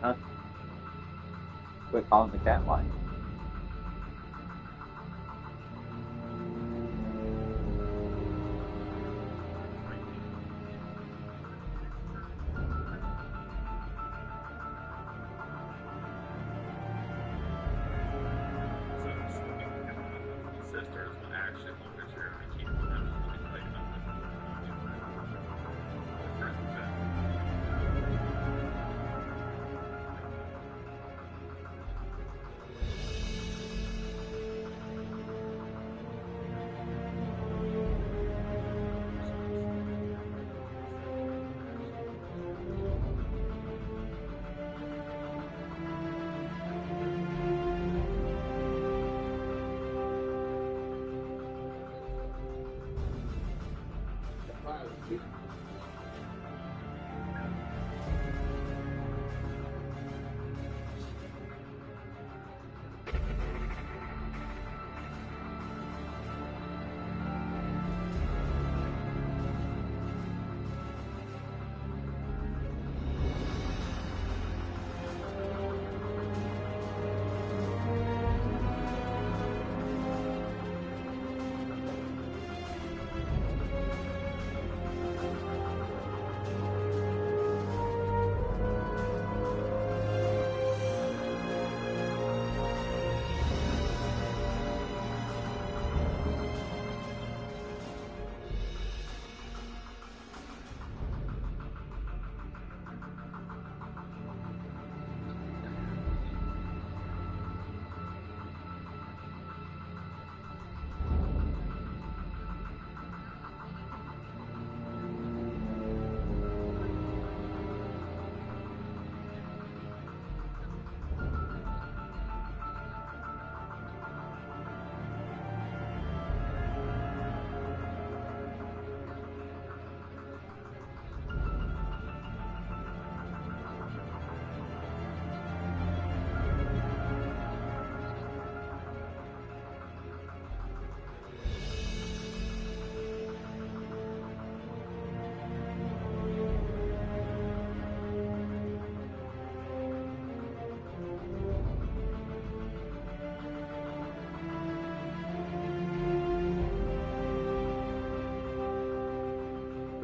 Huh? Quit calling the cat line.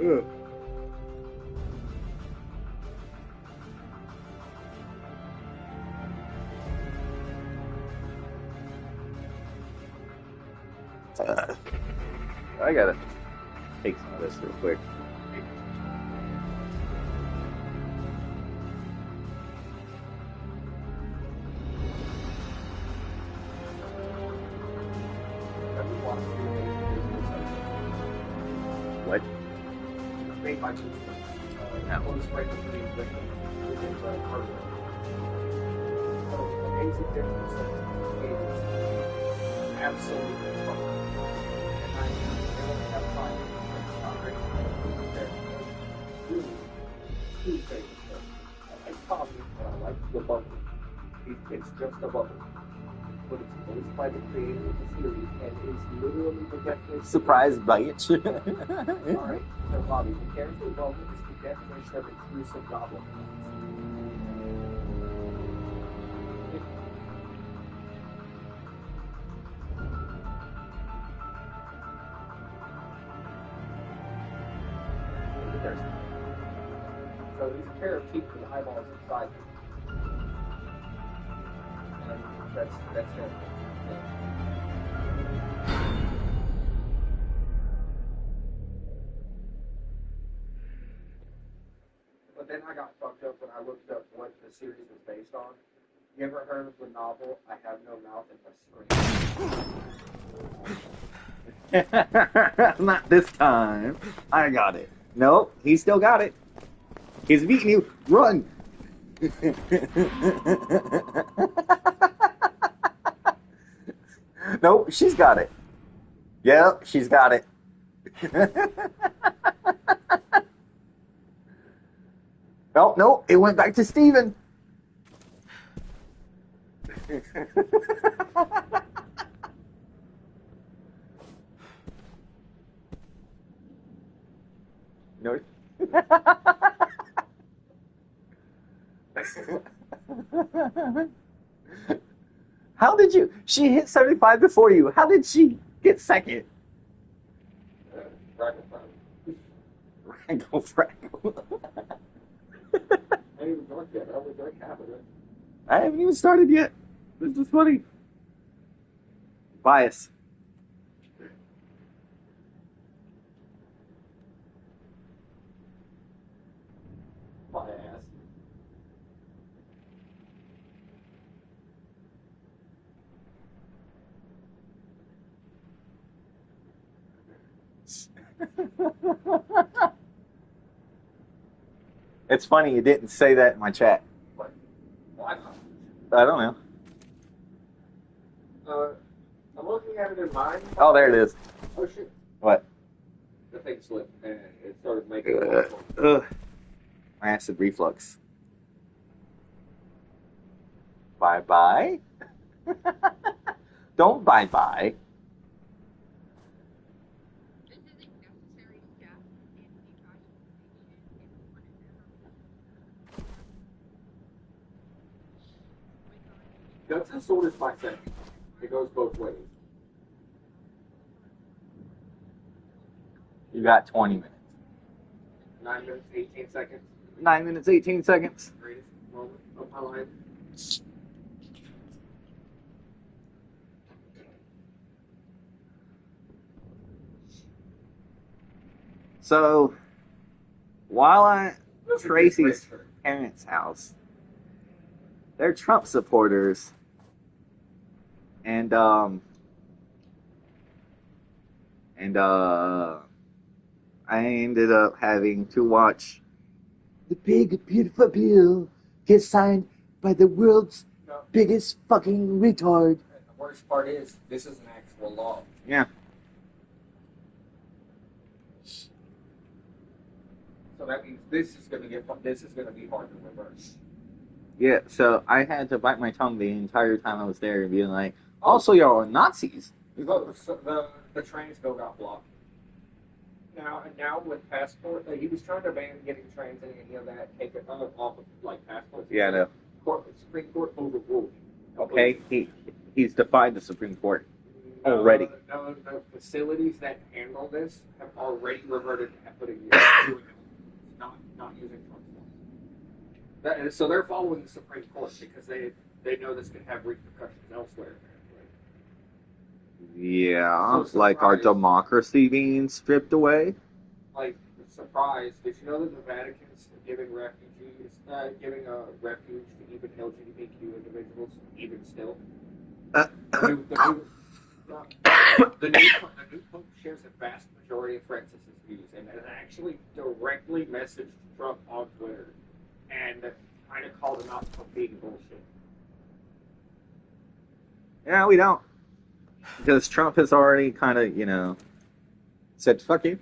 Ugh. I gotta take some of this real quick. What? Made by two. One is right between the cargo. So amazing difference is absolutely fun. And I don't have time. It's not great. Really, two things. I like coffee, and I like the bubble. It's just a bubble. But it's voiced by the creator of the series and is literally the definition. Surprise bite. Alright, so Bobby, the character bubble is the definition of intrusive goblin. So these pair of teeth with eyeballs inside. And that's him. But then I got fucked up when I looked up what the series was based on. You ever heard of the novel I Have No Mouth and Must Scream? Not this time. I got it. Nope, he still got it. He's beating you. Run. Nope, she's got it. Yep, she's got it. Oh, no, it went back to Steven. No. How did you? She hit 75 before you. How did she get second? Fraggle time. Fraggle, fraggle. I ain't even drunk yet. I only drank half of it. I haven't even started yet. This is funny. Bias. My ass. It's funny you didn't say that in my chat. What? Why not? I don't know. I'm looking at it in mine. Oh, there it is. Oh shit. What? The thing slipped and it started making a lot of Ugh. My acid reflux. Bye bye. Don't bye bye. This is a necessary step in detoxification if one is ever Guts and sword is 5 seconds. It goes both ways. You got 20 minutes. 9 minutes, 18 seconds. 9 minutes, 18 seconds. Greatest moment of my life. So, while I'm at Tracy's parents' house, they're Trump supporters. And I ended up having to watch the big, beautiful bill get signed by the world's biggest fucking retard. The worst part is, this is an actual law. Yeah. So that means this is gonna be hard to reverse. Yeah, so I had to bite my tongue the entire time I was there and being like, also, y'all are Nazis. So the trains still got blocked. Now with passport, he was trying to ban getting trains and any of that, take it off of like passports. Yeah, I know. Supreme Court overruled. Okay, he's defied the Supreme Court already. No, the facilities that handle this have already reverted to putting not using transport. So they're following the Supreme Court because they know this could have repercussions elsewhere. Yeah, So like our surprised. democracy being stripped away. Like, surprise! Did you know that the Vatican's giving giving a refuge to even LGBTQ individuals, even still? The new Pope shares a vast majority of Francis's views and has actually directly messaged Trump on Twitter and kind of called him out for being bullshit. Yeah, we don't. Because Trump has already kind of, said, fuck you.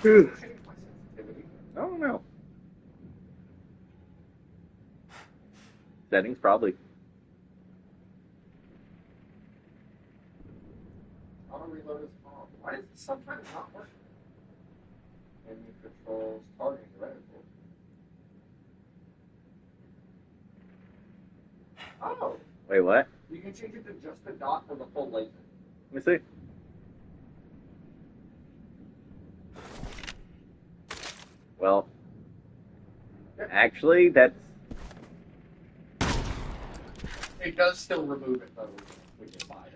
I don't know. Settings, probably. Auto reload is on. Why does it sometimes not work? Enemy controls targeting reticle. Oh, Wait, what? you can change it to just a dot or the full laser. Let me see. Well, actually, that's... It does still remove it though when you fire.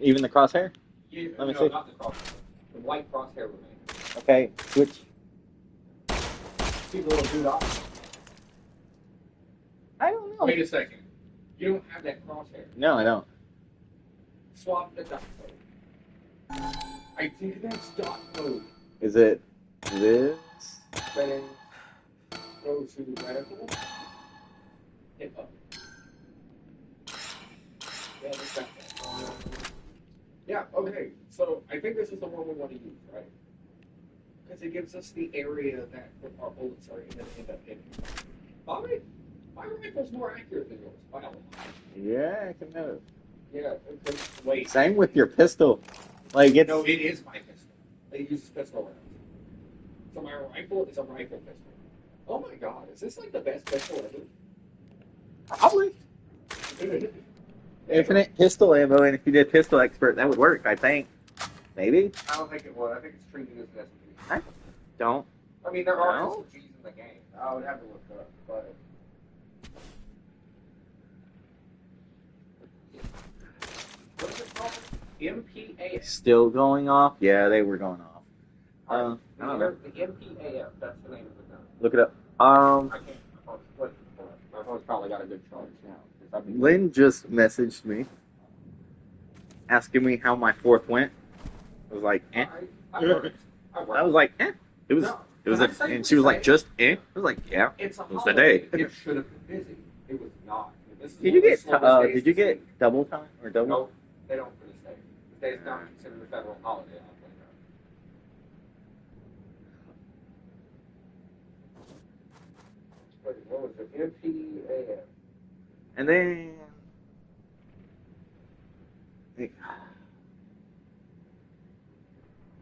Even the crosshair? Let me see. Not the crosshair. The white crosshair remains. Okay, switch. See the little two dots? I don't know. Wait a second. You don't have that crosshair. No, I don't. Swap the dot code. I think that's dot code. Is it this? Settings. Go to reticle. Hit up. Yeah, that's that. Yeah, okay. So I think this is the one we want to use, right? Because it gives us the area that our bullets are going to end up hitting. My rifle's more accurate than yours. By a lot. Yeah, I can know. Yeah, wait. Same with your pistol. Like it's No, it is my pistol. It uses pistol rounds. So my rifle is a rifle pistol. Oh my god, is this like the best pistol ever? probably infinite pistol ammo, and if you did pistol expert, that would work. I think. Maybe. I don't think it would. I think it's treated as an SMG. I don't. I mean, there are No? SMGs in the game. I would have to look up, but. What is it called? MPAF. Still going off? Yeah, they were going off. I don't know. The MPAF, that's the name of the gun. Look it up. I can't. My phone's split. My phone's probably got a good charge now. 'Cause I've been- Lynn just messaged me, asking me how my fourth went. I was like, eh. I worked. I was like, eh. It was. No. It was. Can I say And she was like, what just eh. I was like, yeah. It's a It was the holiday. day. It should have been busy. It was not. This is Did one you of the get? slowest days Did you this week. get double time or double? No, they don't for this day. This day is not considered a federal holiday. I'll tell you that. Wait, what was it? MPAF. And then.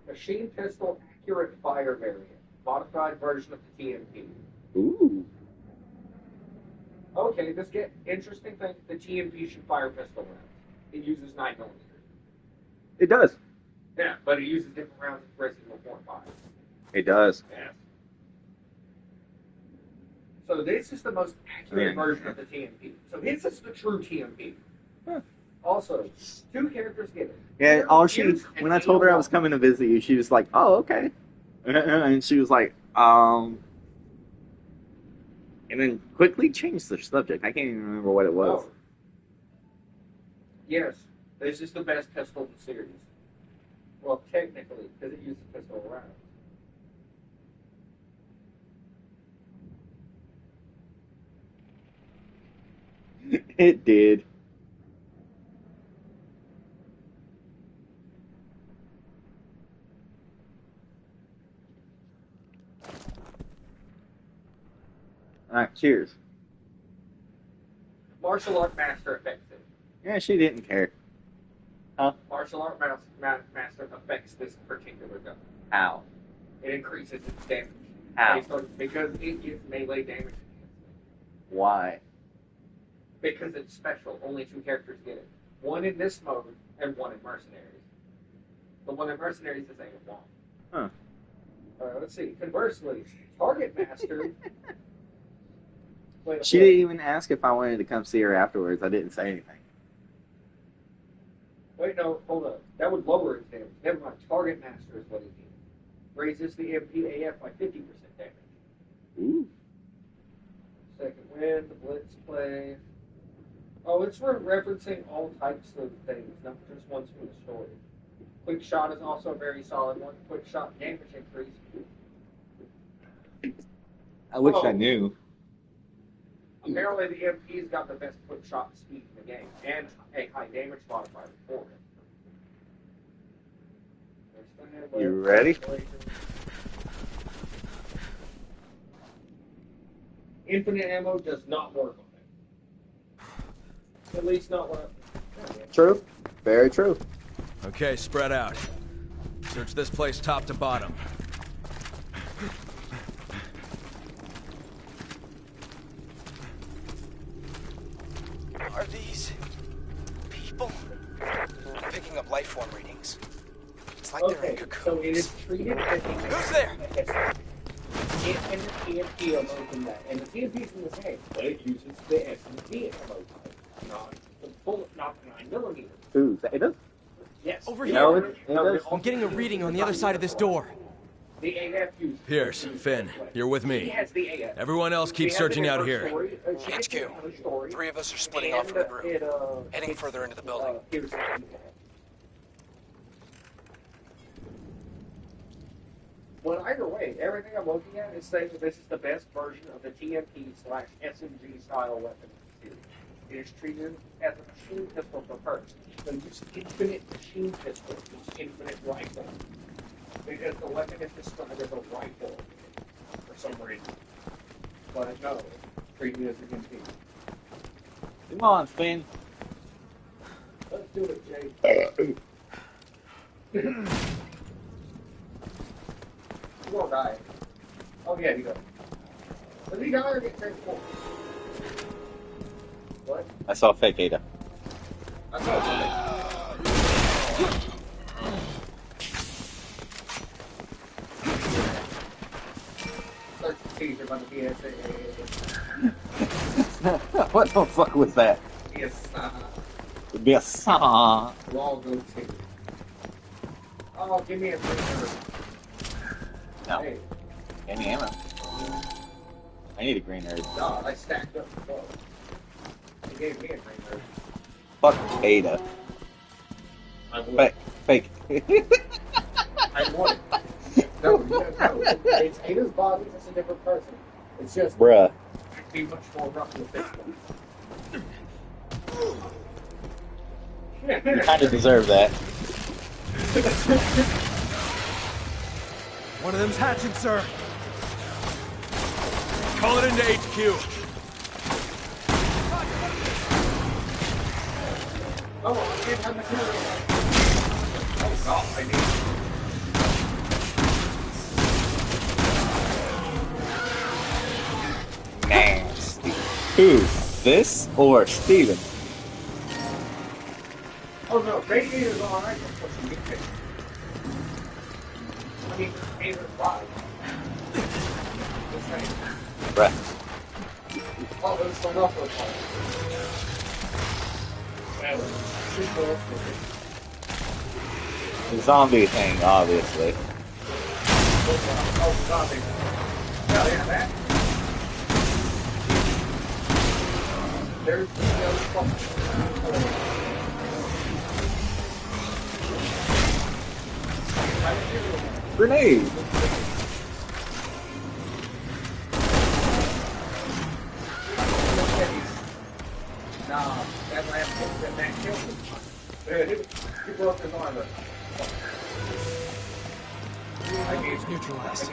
Machine pistol accurate fire variant. Modified version of the TMP. Ooh. Okay, this get interesting thing. The TMP should fire pistol rounds. It uses 9mm. It does. Yeah, but it uses different rounds of Resident Evil 4 and 5. It does. Yeah. So this is the most accurate Yeah. version of the TMP. So this is the true TMP. Huh. Also, 2 characters get it. Yeah. All she. Here's an When I told her I was AOL. coming to visit you, she was like, "Oh, okay," and she was like, and then quickly changed the subject. I can't even remember what it was. Oh. Yes, this is the best pistol in the series. Well, technically, because it uses pistol rounds. It did. All right, cheers. Martial art master affects it. Yeah, she didn't care. Martial art master affects this particular gun. How? It increases its damage. How? Because it gives melee damage. Why? Because it's special. Only 2 characters get it. One in this mode and one in Mercenaries. The one in Mercenaries is a one. Huh. Let's see. Conversely, Target Master. Wait, She didn't even ask if I wanted to come see her afterwards. I didn't say anything. Wait, no, hold up. That would lower its damage. Never mind. Target Master is what it means. Raises the MPAF by 50% damage. Ooh. Second wind, the blitz play. Oh, it's referencing all types of things, not just ones from the story. Quick shot is also a very solid one. Quick shot damage increase. I wish I Oh. knew. Apparently, the MP's got the best quick shot speed in the game, and a high damage modifier for it. You ready? Infinite ammo does not work on it. At least not when True. Very true. Okay, spread out. Search this place top to bottom. Are these people? I'm picking up life form readings. It's like they're in Okay, so it is cocoons. treated as a Who's there? and the TNT ammo in that, and the TNT's in the game, but it uses the S&T ammo type, not the bullet, not the 9mm. Ooh, it does. Yes. Over The here. No, other- it does. I'm getting a reading on the other side of this door. The AF uses Pierce, Finn, you're with He me. has the AF. Everyone else keep She has it searching in out her here. story, she has it in HQ. her story, 3 of us are splitting and, off from the group. Heading it's, further into the building. here's the thing. Well, either way, everything I'm looking at is saying that this is the best version of the TMP/SMG style weapon in the series. is treated as a machine pistol for first. So use infinite machine pistol, use infinite rifle. Because the weapon is described as a rifle for some reason. But no, treated as a MP. Come on, Finn. Let's do it, Jay. You won't die. Oh yeah, you go. Does he die or get transformed? What? I saw fake Ada. I saw something. Search the teaser by the BSA. What the fuck was that? Yes, It'd be a song. Raw goatee. Oh, give me a green herb. No. Hey, Any ammo. I need a green herb. no, I stacked up the bow. He gave me a green herb. Fuck Ada. I would. Fake. I would. No, no. It's Ada's body, it's a different person. It's just, Bruh. I'd be much more rough with this one. You kind of deserve that. One of them's hatching, sir. Call it into HQ. Oh, I can't have material. Oh, God, I need Nasty. Who? This or Steven? Oh, no, radiator's alright. Of course, you get it. I mean, Ada's body. Just saying. Bruh. Oh, it's the rougher part. Well, super rough. The zombie thing, obviously. Oh, zombie. Yeah, that. There's the other fucking. Grenade! Nah, that last hit, that killed him. He broke his armor. Neutralized. I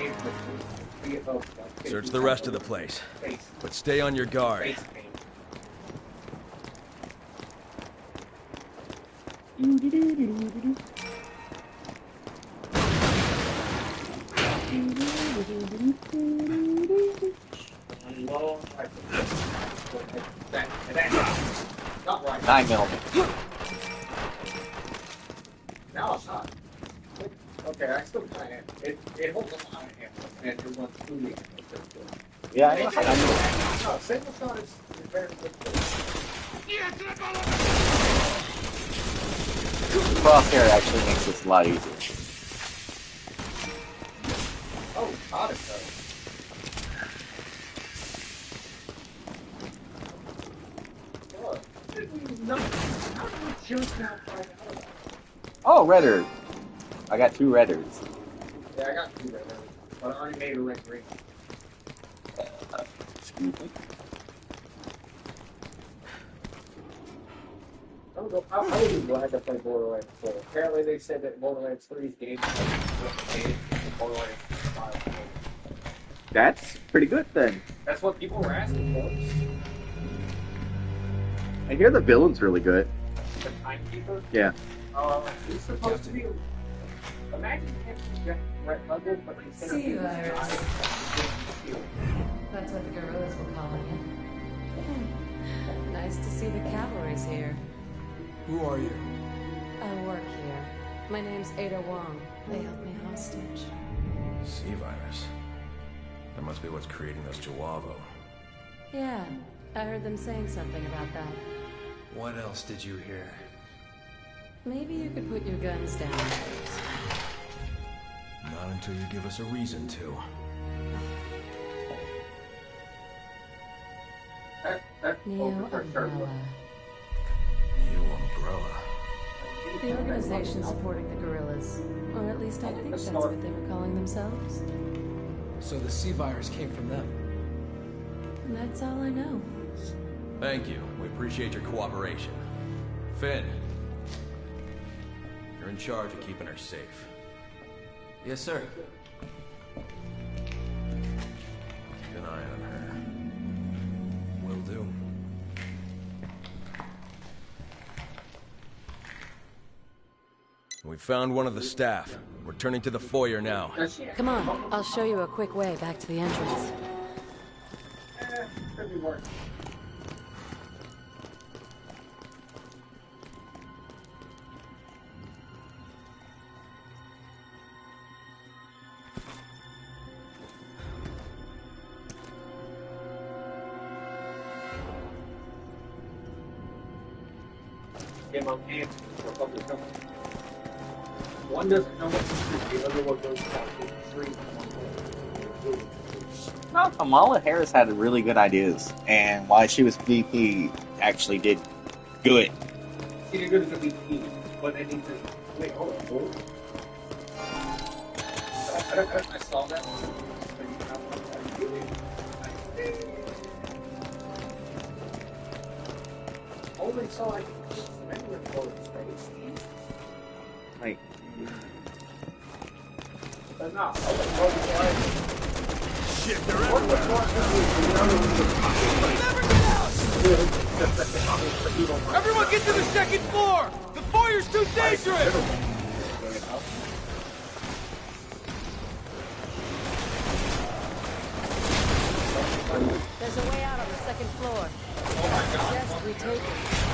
gave him Search the rest of the place, face. but stay on your guard. Face paint. Long rifle. That. Not right. 9mm. Now it's not. Okay, I still kind of. It holds a lot of ammo, and it runs through the ammo. Yeah, I know. No, single shot is very good. Crosshair actually makes this a lot easier. Oh, hot it though. No, how did we just now find out about it? Oh, red herb. I got 2 red herbs. Yeah, I got 2 red herbs, but I already made a red green. Excuse me. I would be glad to play Borderlands 4. Apparently they said that Borderlands 3's game is Borderlands 5. That's pretty good then. That's what people were asking for. I hear the villain's really good. The Timekeeper? Yeah. He's supposed to be. Imagine him Red Thunder, but instead of being Sea-Virus. shield. That's what the guerrillas were calling it. Nice to see the cavalry's here. Who are you? I work here. My name's Ada Wong. They held me hostage. Sea-Virus. That must be what's creating those Jawavo. Yeah, I heard them saying something about that. What else did you hear? Maybe you could put your guns down. Not until you give us a reason to. Neo Umbrella. New Umbrella. The organization supporting the guerrillas. Or at least I think that's what they were calling themselves. So the Sea-Virus came from them. And that's all I know. Thank you. We appreciate your cooperation. Finn, you're in charge of keeping her safe. Yes, sir. Keep an eye on her. Will do. We found one of the staff. We're turning to the foyer now. Come on, I'll show you a quick way back to the entrance. Could be worse. Game on hands for public company. One doesn't know what to do, the other one goes down the street. No, Kamala Harris had really good ideas, and why she was VP actually did good. She did good as a VP, but they need to. Wait, hold on. Hold on. I saw that. Only saw like regular clothes, Like, but no. Shit, they're Everyone get to the second floor! The foyer's too dangerous! There's a way out on the second floor. Oh my god. Suggest we take it.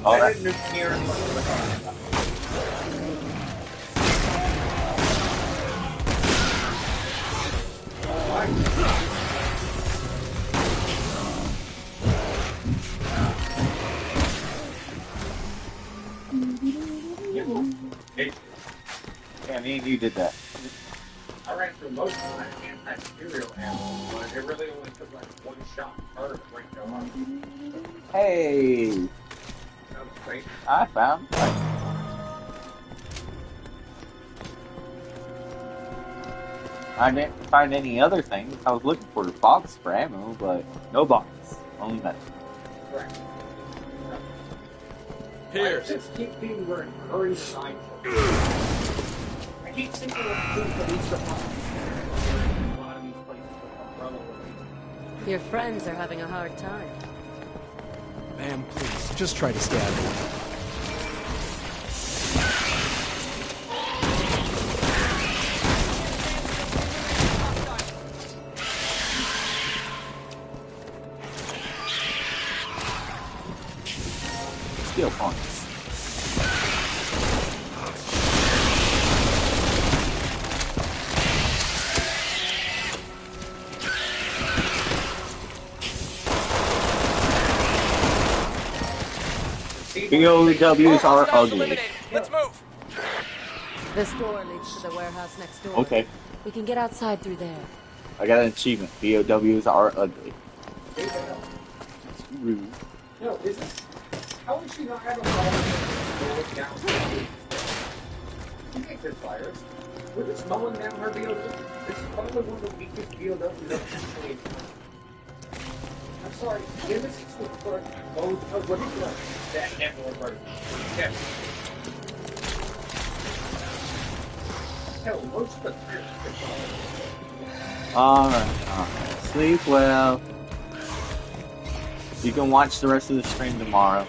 oh, I that, didn't hear yeah, me and you did that. I ran through most of my anti-material ammo, but it really only took like one shot per break their arm. Hey, That was great. I found. I didn't find any other things. I was looking for a box for ammo, but no box. Only metal. Correct. I Pierce, just keep being we're in hurry sign. I keep thinking of the police department. A lot of these places with umbrella work. Your friends are having a hard time. Ma'am, please, just try to stay out of it. Steel points. BOWs are ugly. Let's move. This door leads to the warehouse next door. Okay, We can get outside through there. I got an achievement. BOWs are ugly. Rude. No, is this? How is she not having a problem with down? You can't get fires. We're just mowing down her BOW. This is probably one of the weakest BOWs I've actually. I'm sorry, this is the first most of what he's done. That never worked. Yeah. Hell, most of the Alright. Sleep well. You can watch the rest of the stream tomorrow.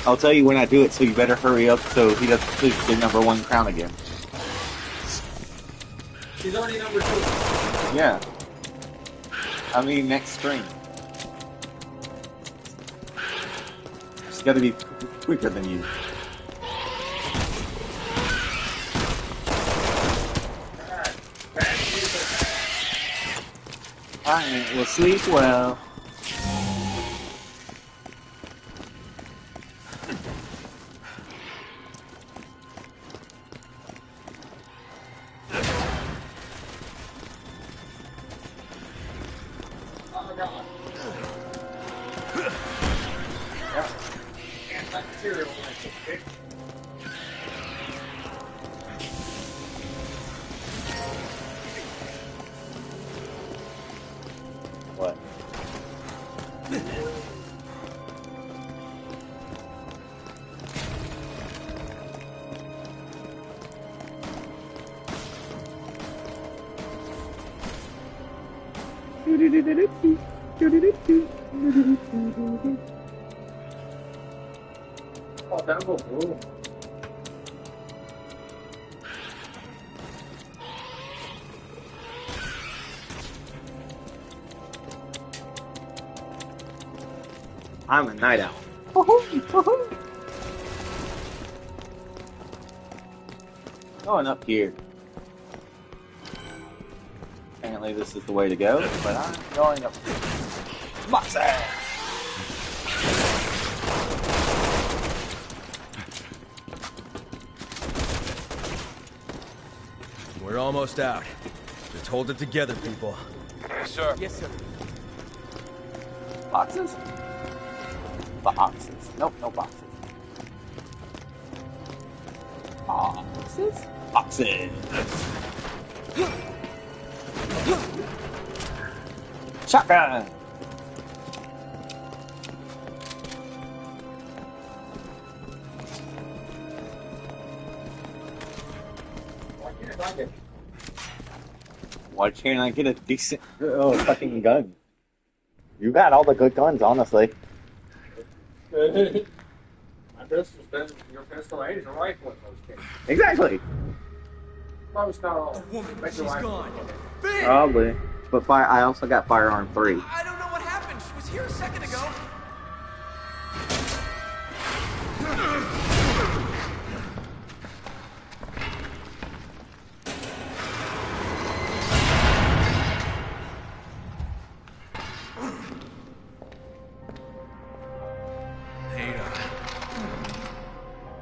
I'll tell you when I do it, so you better hurry up so he doesn't lose the #1 crown again. He's already number 2. Yeah. I mean, next stream. She's got to be quicker than you. Alright, we'll sleep well. Oh god. Yeah. Antibacterial okay? What? Oh, that'll go boom. I'm a night owl. Going up here. Apparently this is the way to go, but I'm going up here. Moxie! We're almost out. Just hold it together, people. Yes, sir. Yes, sir. Boxes? Boxes. Nope, no boxes. Boxes? Boxes. Shotgun! Why can't I get a decent fucking gun? You got all the good guns, honestly. My pistol's been your pistol ain't a rifle in most cases. Exactly. Most not all. The woman, Make she's your rifle. gone. Finn! Probably. But I also got firearm 3. I don't know what happened. She was here a second ago.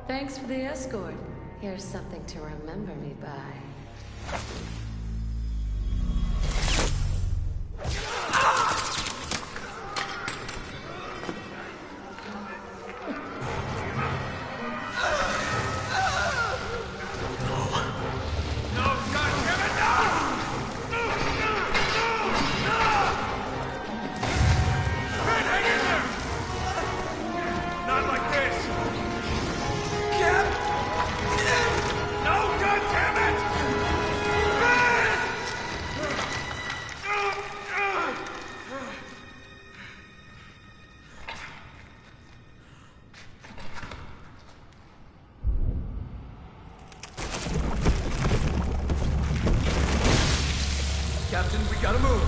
Thanks for the escort. Here's something to remember me by. Captain, we gotta move.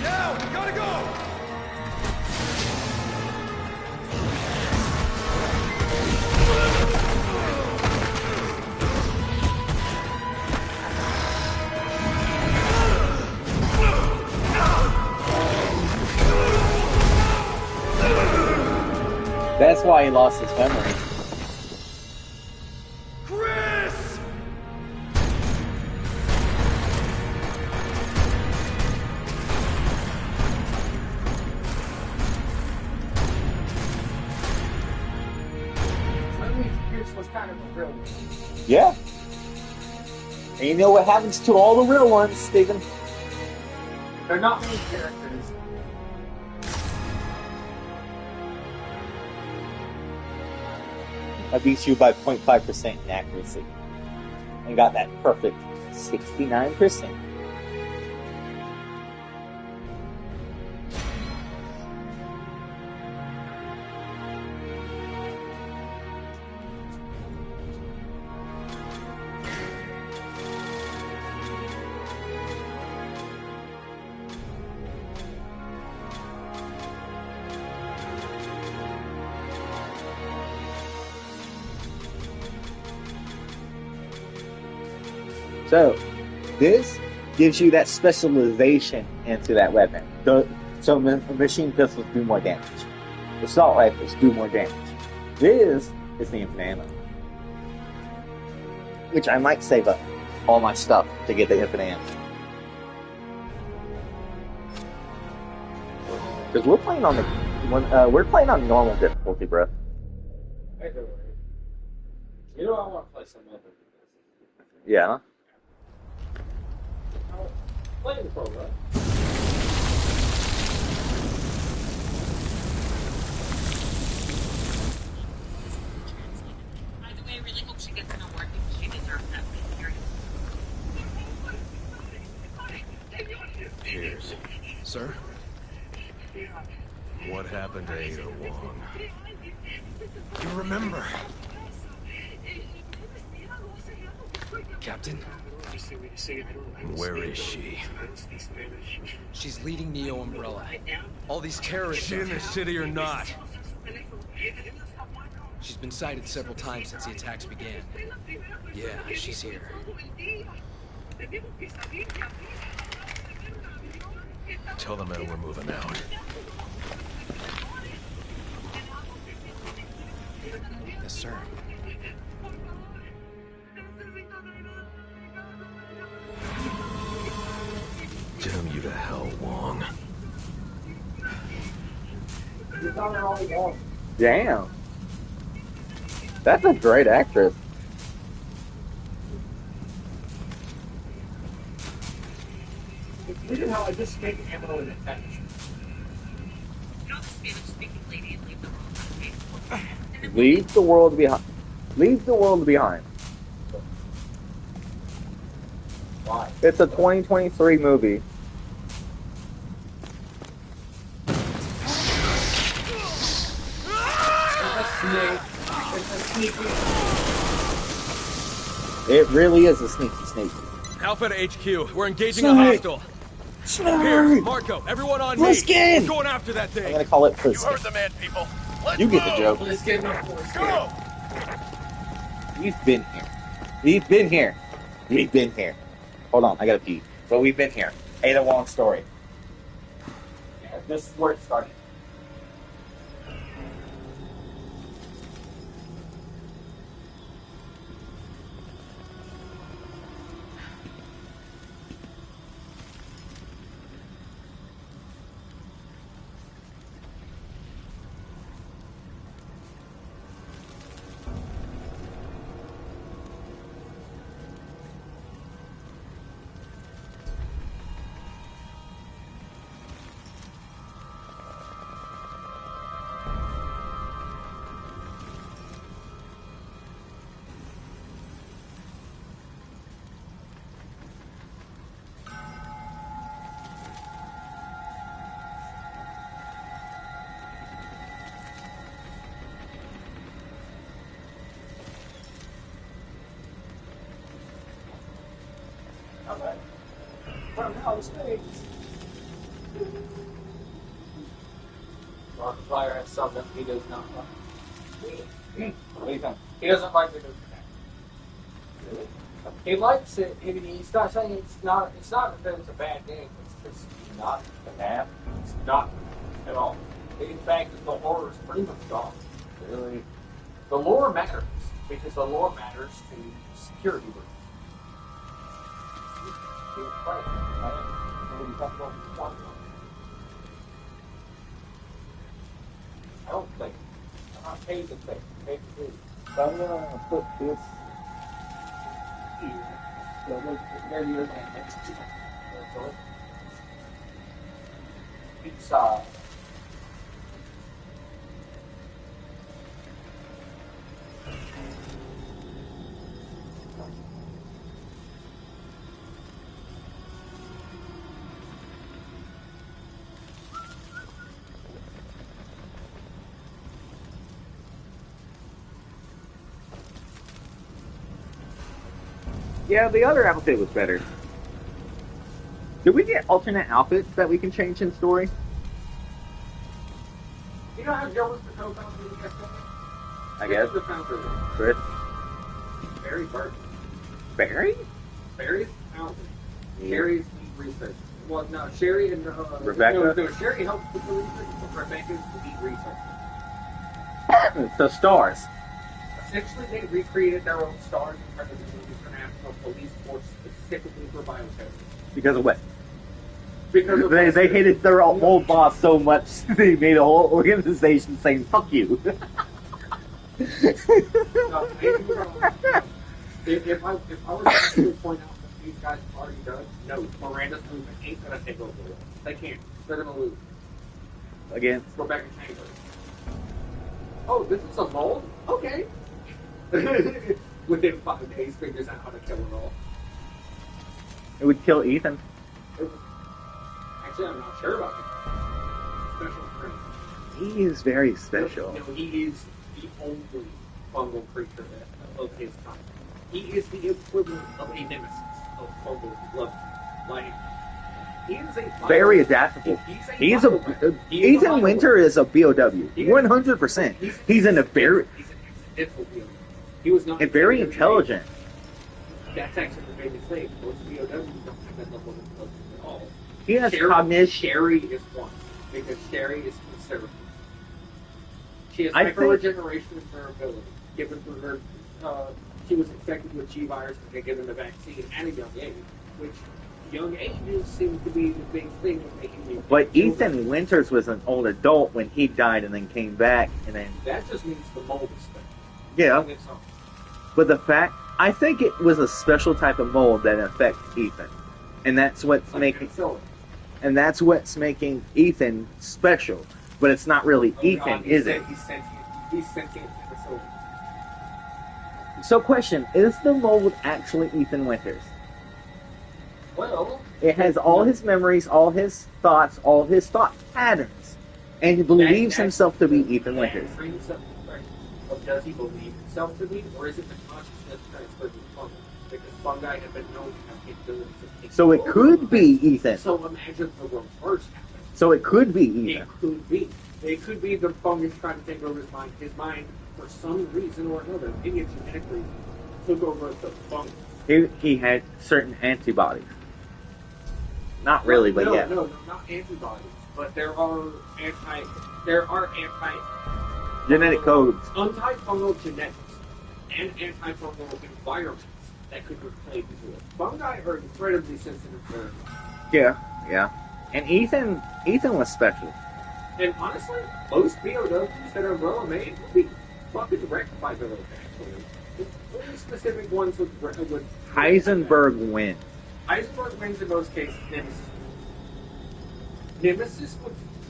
Now, we gotta go! That's why he lost his memory. Chris! At least Pierce was kind of a real one. Yeah. And you know what happens to all the real ones, Steven? They're not main characters. I beat you by 0.5% in accuracy. And got that perfect 69%. So, this gives you that specialization into that weapon. So machine pistols do more damage. Assault rifles do more damage. This is the infinite ammo. Which I might save up all my stuff to get the infinite ammo. Because we're playing on normal difficulty, bro. Hey, don't worry. You know I want to play some other. Yeah. Play the pro, right? By the way, I really hope she gets an award because she deserves that. Cheers. Sir? What happened to Ada Wong? You remember? Captain? Where is she? She's leading Neo Umbrella. All these terrorists. Is she in the city or not? She's been sighted several times since the attacks began. Yeah, she's here. Tell the men we're moving out. Yes, sir. Damn you to hell, Wong. Damn. That's a great actress. Look at how I just escaped ammo in a tennis. Not the Spanish-speaking lady and leave the world, okay? Leave the world behind. Leave the world behind. Why? It's a 2023 movie. It really is a sneaky snake. Alpha to HQ. We're engaging Snipe. a hostile. Here, Snipe. Marco, everyone on me. Pliskin. We're going after that I'm thing. gonna call it You Pliskin. heard the man, people. Let's You get the move. joke. Let's get rid of Go! We've been here. We've been here. We've been here. Hold on, I gotta pee. But we've been here. Ada Wong story. Yeah, this is where it started. Okay. From outer space. Markiplier has something he does not like. What do you think? He doesn't like the new Connect. Really? He likes it. He's not saying it's not. It's not that it's a bad game. It's just not bad. It's not at all. In fact, the horror is pretty much gone. Really? The lore matters because the lore matters to security groups. I don't think. I'm not paid to think. Paid to do. So I'm gonna put this here. So look, there you go. It's Yeah, the other outfit was better. Did we get alternate outfits that we can change in story? you know how Joe was the co-founder of the company? I guess. The founder of it. Chris? Barry Burton. Barry? Barry's out. Sherry's lead research. Well, no, Sherry and Rebecca? No, Sherry helps with the research, but Rebecca's the lead researcher. The stars. Essentially, they recreated their own stars in front of the International Police Force specifically for bioterrorism. Because of what? Because of They hated their old boss so much, they made a whole organization saying, fuck you. No, if I were to point out what these guys have already done, no, Miranda's movement ain't gonna take over the world. They can't. They're gonna lose. Again, Rebecca Chambers. Oh, this is a mold? Okay. Within 5 days, figures out how to kill it all. it would kill Ethan. Actually, I'm not sure about him. Special friend. He is very special. No, he is the only fungal creature of his time. He is the equivalent of a nemesis of fungal blood. Like, he is a Very adaptable. He's a Ethan Winter is a BOW. 100%. He's in a very He's an accidental BOW. He was not and very intelligent. That's actually the biggest thing. Most BOWs don't have that level of intelligence at all. He has cognition. Sherry is one because Sherry is conservative. She has I think- microregeneration and durability. Given to her, she was infected with G virus and given the vaccine at a young age, which young ages seem to be the big thing of making you. But Ethan Winters was an old adult when he died and then came back and then That just means the mold is thing. yeah. And it's all. But the fact I think it was a special type of mold that affects Ethan. And that's what's making Ethan special. But it's not really Ethan, is it? He's sentient. He's sentient in the soul. So question, is the mold actually Ethan Winters? Well, It has all his memories, all his thoughts, all his thought patterns. And he believes himself to be Ethan Winters. That brings up the question of does he believe himself to be, or is it the consciousness transferred to fungi? Because fungi have been known to have capabilities to take So it over. could be Ethan. So imagine the reverse happens. So it could be It Ethan. could be. It could be the fungus trying to take over his mind. His mind, for some reason or another, maybe a genetic reason, took over the fungus. He had certain antibodies. Not really, but no, yeah. No, not antibodies. But there are anti Genetic codes. antifungal genetics and antifungal environments that could replace it. Fungi are incredibly sensitive to. Yeah. And Ethan was special. And honestly, most BOWs that are well made would be fucking wrecked by those actually. The only specific ones would Heisenberg wins. Heisenberg wins in most cases. Nemesis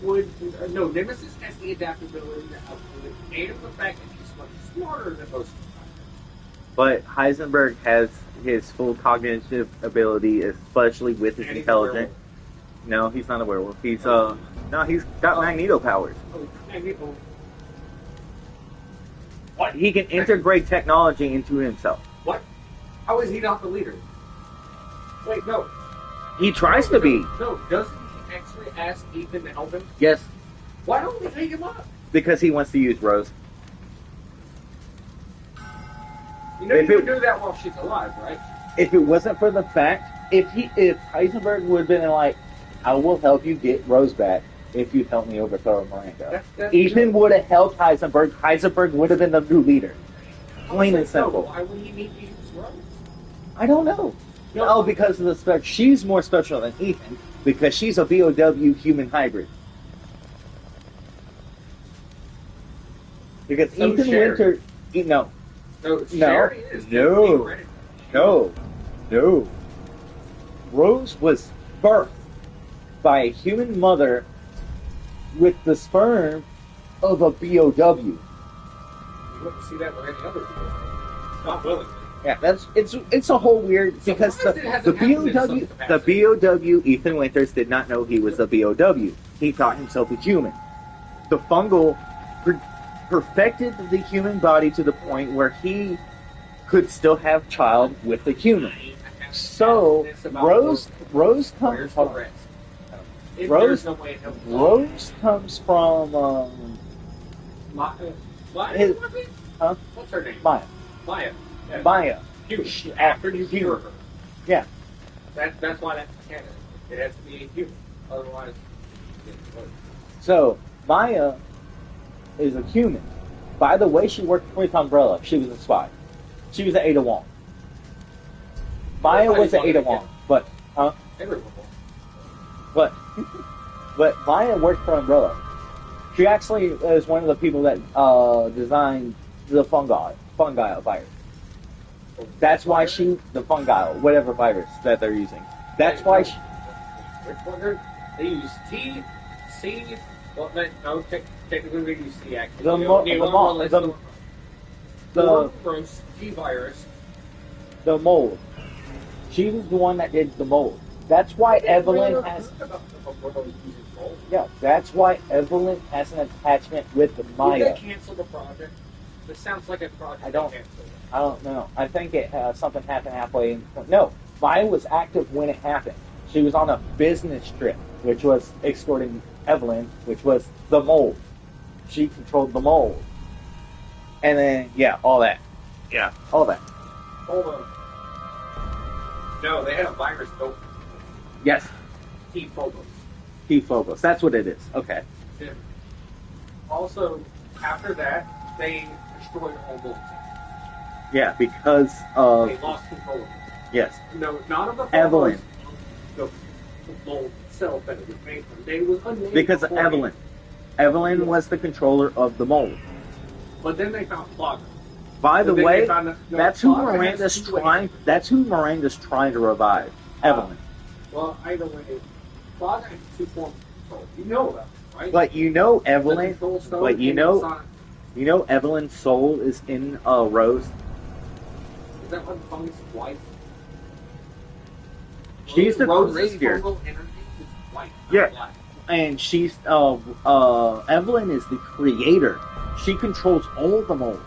Nemesis has the adaptability to outlive it, and the fact that he's much smarter than most of the But Heisenberg has his full cognitive ability, especially with his And he's a intelligence. No, he's not a werewolf. He's he's got magneto powers. What? He can integrate technology into himself. What? How is he not the leader? Wait, no. He tries to be. No, doesn't he actually ask Ethan to help him? Yes, Why don't we take him up? because he wants to use Rose. You know If you it- can do that while she's alive, right? If it wasn't for the fact, if Heisenberg would have been like, I will help you get Rose back if you help me overthrow Miranda. Ethan would have helped Heisenberg. Heisenberg would have been the new leader. Plain and simple. Why would he need to use Rose? I don't know. No, because of the spec. She's more special than Ethan because she's a BOW human hybrid. Because So Ethan Sherry. Winter, no, No, Sherry is No. theoretically- no. Rose was birthed by a human mother with the sperm of a BOW. You wouldn't see that with any other people. Not willingly. Yeah, it's a whole weird because Surprised it the hasn't happened in some BOW capacity. Ethan Winters did not know he was a BOW. He thought himself a human. The fungal perfected the human body to the point where he could still have child with the human. So Rose Where's comes the rest? If Rose- there's no way to help Rose comes from His- huh? What's her name? Maya. Maya. Yeah. Maya. After you cure her. Yeah. That's why that's canon. It has to be a human. Otherwise, So Maya is a human. By the way, she worked with Umbrella. She was a spy. She was an Ada Wong. Maya was an Ada Wong, but everyone. but Maya worked for Umbrella. She actually is one of the people that designed the fungi virus. That's why the fungi, whatever virus that they're using. That's why she. Which one? They use T, C. Well, no, technically they use C. Actually, the T virus. The mold. She was the one that did the mold. That's why Evelyn has. Yeah, that's why Evelyn has an attachment with Maya. Did they cancel the project? This sounds like a project. I don't know. I think something happened halfway. No, Maya was active when it happened. She was on a business trip, which was escorting Evelyn, which was the mold. She controlled the mold. And then, all that. Yeah, all that. Hold on. No, they had a virus built. Yes. T-Phobos. T-Phobos. That's what it is. Okay. Yeah. Also, after that, they destroyed all molds. Yeah, because of... They lost control of it. Yes. No, none of the Evelyn. The mold itself that it was made from. They was unnamed Because of beforehand. Evelyn was the controller of the mold. But then they found Plaga. By the But then way, they found that's who Plaga Miranda's has two ways. trying. That's who Miranda's trying to revive. Evelyn. Well, either way, Plaga has two forms of control. You know that, right? But you know The Evelyn. control stone But you and know, Sonic. Evelyn's soul is in Rose. Is that what Fungus' wife? She's the Rose's creator. fungal energy is white, not Yeah. black. And she's Evelyn is the creator. She controls all the mold.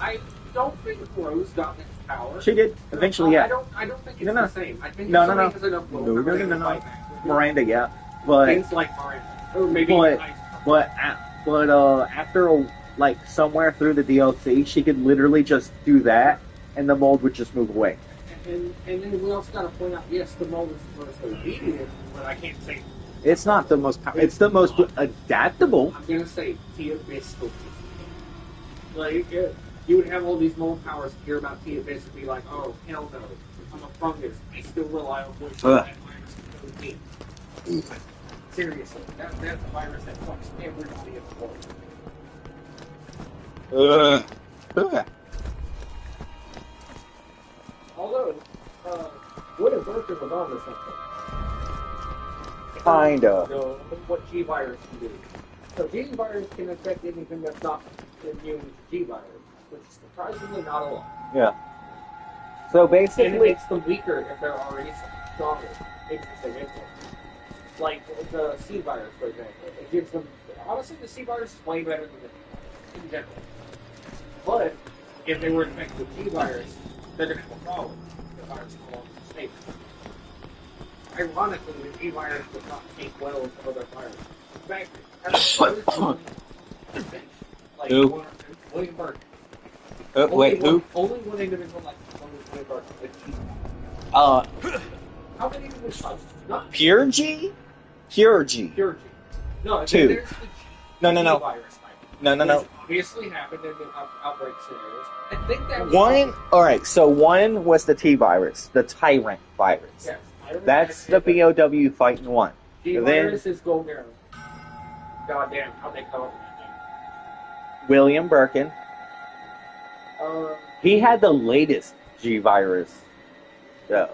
I don't think Rose got this power. She did eventually. I Yeah. don't think it's No. the same. I think No. if somebody has enough willpower, they can No. fight back with it. Miranda, yeah, but Things like Miranda, or maybe But- Ice. after like somewhere through the DLC, she could literally just do that, and the mold would just move away. And then we also got to point out, yes, the mold is the most obedient, but I can't say. It's not the most. It's the most adaptable. I'm gonna say Tia Abyss. Like you would have all these mold powers hear about Tia Abyss and be like, oh hell no, I'm a fungus. I still rely on voice. Ugh. That virus kills me. Seriously, that's the virus that fucks everybody in the world. Although, William Burton was on to something. Kind of. So, what G virus can do. So G virus can affect anything that's not immune to G virus, which is surprisingly not a lot. Yeah. So And it basically, makes them weaker if they're already stronger. Interesting influence. Like the C virus, for example. It gives them... Honestly, the C virus is way better than the in general. But, if they were infected with G virus, they're going to have a problem. The virus is no longer stable. Ironically, the G virus does not take well with other viruses. In fact, like Who? William Burton. wait, who? Only one individual like William Burton. How many individuals? Not Pure G? Pure G. pure G. No, Two. there's the G No. virus type. No. Which obviously happened in the outbreak scenarios. I think that was One. All right. So one was the T virus, the Tyrant virus. Yes, Tyrant That's the virus. BOW fighting one. G And then virus is Golgaro. Goddamn, how they call it that William Birkin. name. He had the latest G virus. So,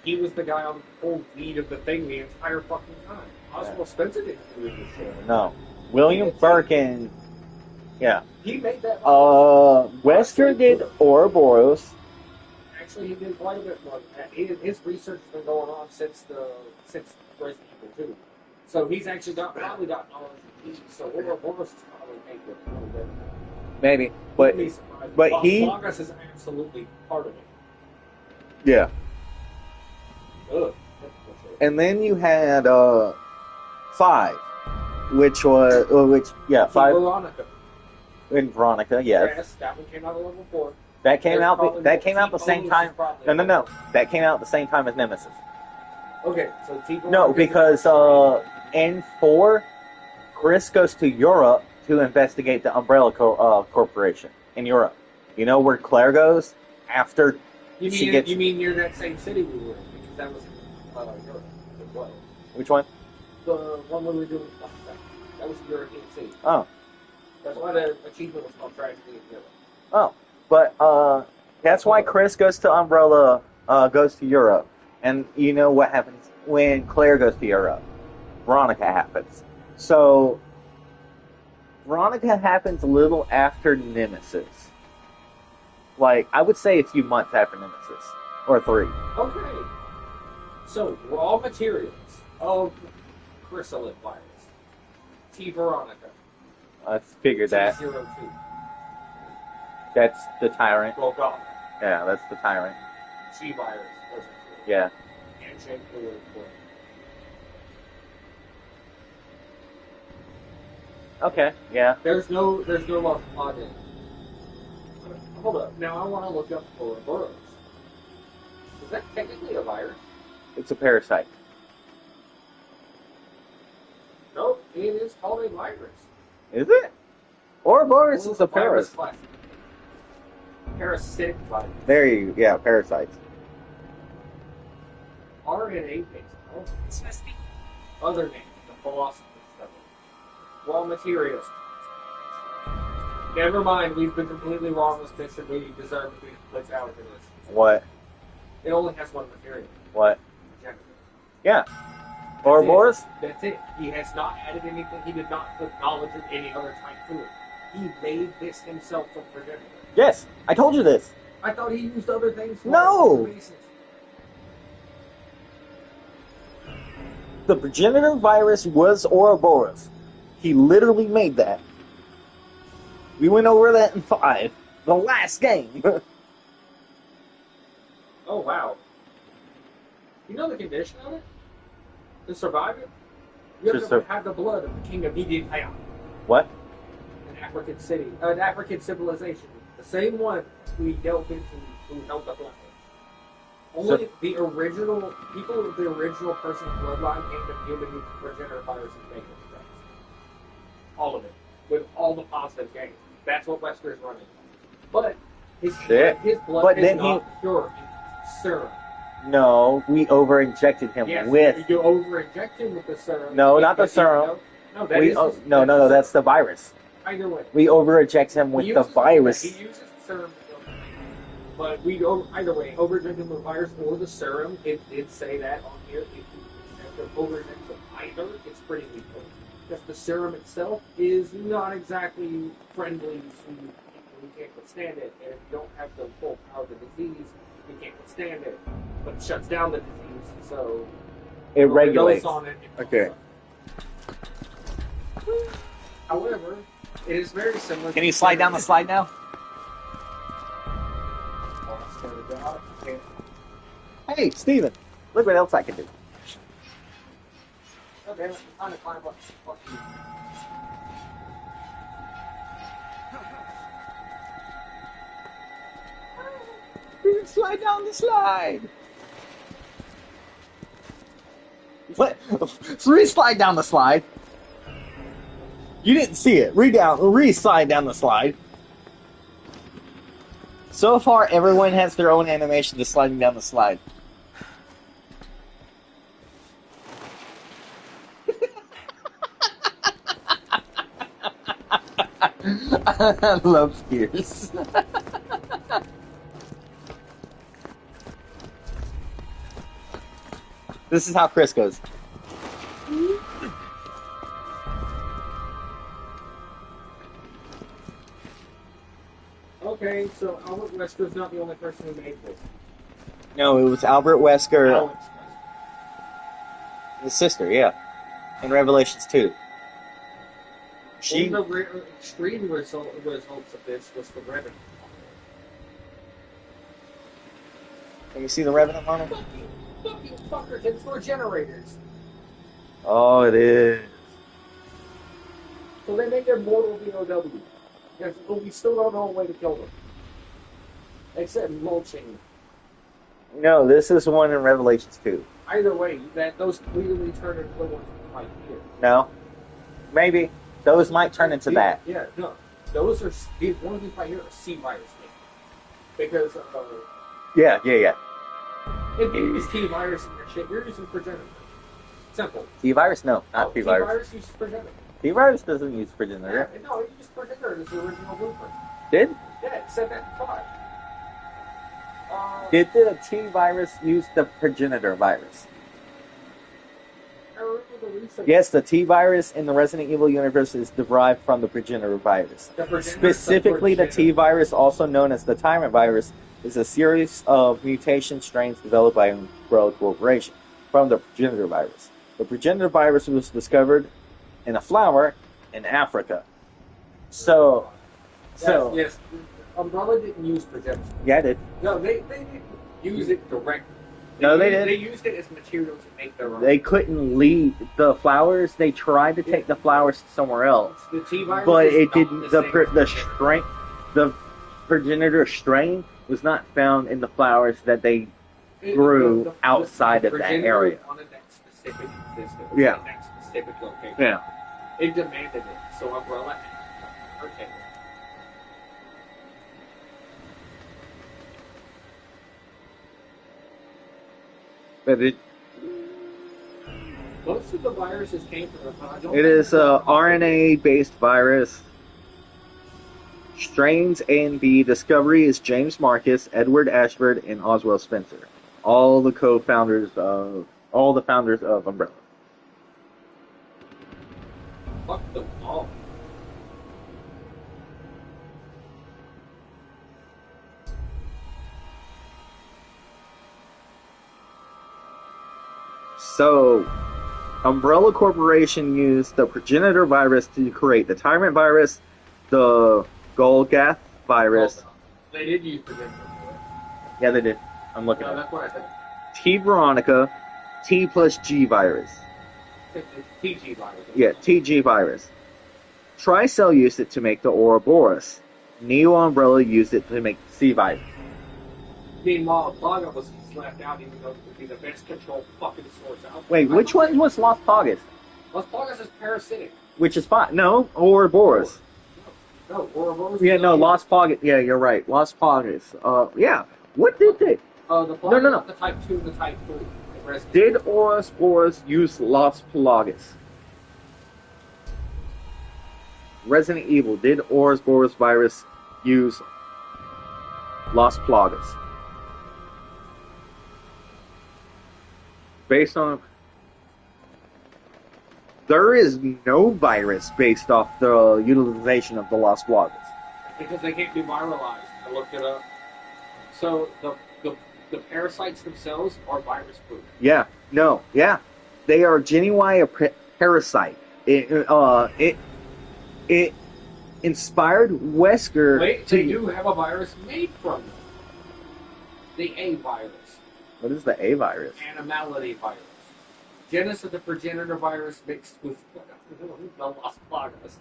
He was the guy on the whole lead of the thing the entire fucking time. Oswald Spencer didn't do this shit. no. William Birkin. Yeah. He made that. Wesker did Ouroboros. Actually, he did quite a bit more than that. His research has been going on since Resident Evil 2. So he's actually probably got knowledge of these. So Ouroboros is probably made with a little bit. Maybe. But he. Progress is absolutely part of it. Yeah. Ugh. And then you had 5, which Veronica. in Veronica, yes. Yes, that one came out of level 4. That came There's out. probably That came out the T-Bonus same is time. probably- No. That came out the same time as Nemesis. Okay, so T-Bonus No, is- because in 4, Chris goes to Europe to investigate the Umbrella Corporation in Europe. You know where Claire goes after You she mean gets. you mean you're in that same city we were in because that was Europe as well. Which one? The one we were doing stuff like that was a European city. Oh, That's why the achievement was called Tragedy in Europe. oh, but that's why Chris goes to Umbrella, goes to Europe, and you know what happens when Claire goes to Europe? Veronica happens. So Veronica happens a little after Nemesis. Like, I would say a few months after Nemesis. Or 3. Okay. So raw materials of chrysalid virus. T Veronica. I figured that. T02. That's the Tyrant. Golgotha. Yeah, that's the Tyrant. T virus. Yeah. Handshake fluid. Okay, yeah. There's no love login. Hold up. Now I want to look up for Ouroboros. Is that technically a virus? It's a parasite. No, it is called a virus. Is it? Ouroboros is a Virus parasite. class. Parasitic virus. There you yeah, parasites. RNA based. Oh, It's supposed to be other name, the philosopher's stone. Raw materials. Never mind, we've been completely wrong with this and we deserve to be put out for this. What? It only has one material. What? Gender. Yeah. Ouroboros? That's it. He has not added anything. He did not put knowledge of any other type to it. He made this himself from progenitor. Yes, I told you this. I thought he used other things for No! it. Basis. The progenitor virus was Ouroboros. He literally made that. We went over that in 5. The last game. Oh, wow. You know the condition of it? To survive it? You have to have the blood of the king of Ethiopia. What? An African city. An African civilization. The same one we delved into who held the blood. Only the original people of the original person's bloodline came to human who progenitor virus and make it. All of it. With all the positive gains. That's what Wesker's running. But his blood But is then not pure. It's serum. No, we over-injected him Yes, with... you over-inject him with the serum. No, not the because he- serum. No, that We, is his- no, that's the virus. Either way. We over-inject him with He the uses- virus. He uses the serum to kill him. But either way, over-inject him with the virus or the serum. It did say that on here. If you have to over-inject with either, it's pretty lethal. Because the serum itself is not exactly friendly to people who can't withstand it. And if you don't have the full power of the disease, you can't withstand it. But it shuts down the disease, so... It regulates. On it, Okay. However, it is very similar. Can you slide down the slide now? Hey, Steven, look what else I can do. Okay, I'm trying to climb up. Fuck you. Slide down the slide. What? Re-slide down the slide. You didn't see it. Re-slide down the slide. So far, everyone has their own animation to sliding down the slide. I love Spears. This is how Chris goes. Okay, so Albert Wesker's not the only person who made this. No, it was Albert Wesker, Alex his sister, yeah. In Revelations 2. One of the extreme results of this was the Revenant. Can you see the Revenant on him? Fuck you fuckers, it's for generators. Oh, it is. So they made their mortal VOW. But we still don't know a way to kill them. Except mulching. No, this is one in Revelations 2. Either way, those clearly turn into the ones right here. No? Maybe. Those might turn into that. Yeah, no. Those are one of these right here are C virus because Yeah. if you use T virus in your shit, you're using progenitor. Simple. T-Virus? No, not T-Virus. T-Virus uses progenitor. T-Virus doesn't use progenitor. Yeah, no, it used progenitor as the original blueprint. Did? Yeah, it said that in 5. Did the T-Virus use the progenitor virus? I remember the research. Yes, the T-Virus in the Resident Evil universe is derived from the progenitor virus. Specifically, the T-Virus, also known as the Tyrant virus, is a series of mutation strains developed by Umbrella Corporation from the progenitor virus. The progenitor virus was discovered in a flower in Africa. Yes. Umbrella didn't use progenitor. Yeah, it did. No, they didn't use it directly. They did. They used it as material to make their own. They couldn't leave the flowers. They tried to take the flowers somewhere else, The T-virus but is it not didn't. The progenitor strain was not found in the flowers that they grew outside of that progenitor area. wanted that specific existence. Yeah. That specific location. Yeah. It demanded it, so Umbrella had to take it. But Most of the viruses came from the it is a RNA-based virus. Strains and the discovery is James Marcus, Edward Ashford, and Oswald Spencer. All the founders of Umbrella. Fuck them all. So, Umbrella Corporation used the progenitor virus to create the Tyrant virus, the Golgath virus. They did use progenitor. Yeah, they did. I'm looking No, at it. that's what I said. T Veronica, T plus G virus. It's TG virus. Yeah, TG virus. Tricell used it to make the Ouroboros. Neo Umbrella used it to make C virus. Meanwhile, Plaga was left out even though it would be the best controlled fucking source out there. Wait, which one was Las Plagas? Las Plagas is parasitic. Which is fine. No, Ouroboros. No, Ouroboros. Yeah, no, Las Plagas. Yeah, you're right. Las Plagas. Yeah. What did they? The Plaga, No. the Type 2 and the Type 3. The rest Did Ouroboros use Las Plagas? Resident Evil, did Ouroboros virus use Las Plagas? Based on... There is no virus based off the utilization of the Las Plagas. because they can't be viralized. I looked it up. So the parasites themselves are virus proof. Yeah, no, yeah. They are genuine parasite. It inspired Wesker Wait, to... they do have a virus made from them. The A virus. What is the A virus? Animality virus. Genus of the progenitor virus mixed with the Las Plagas.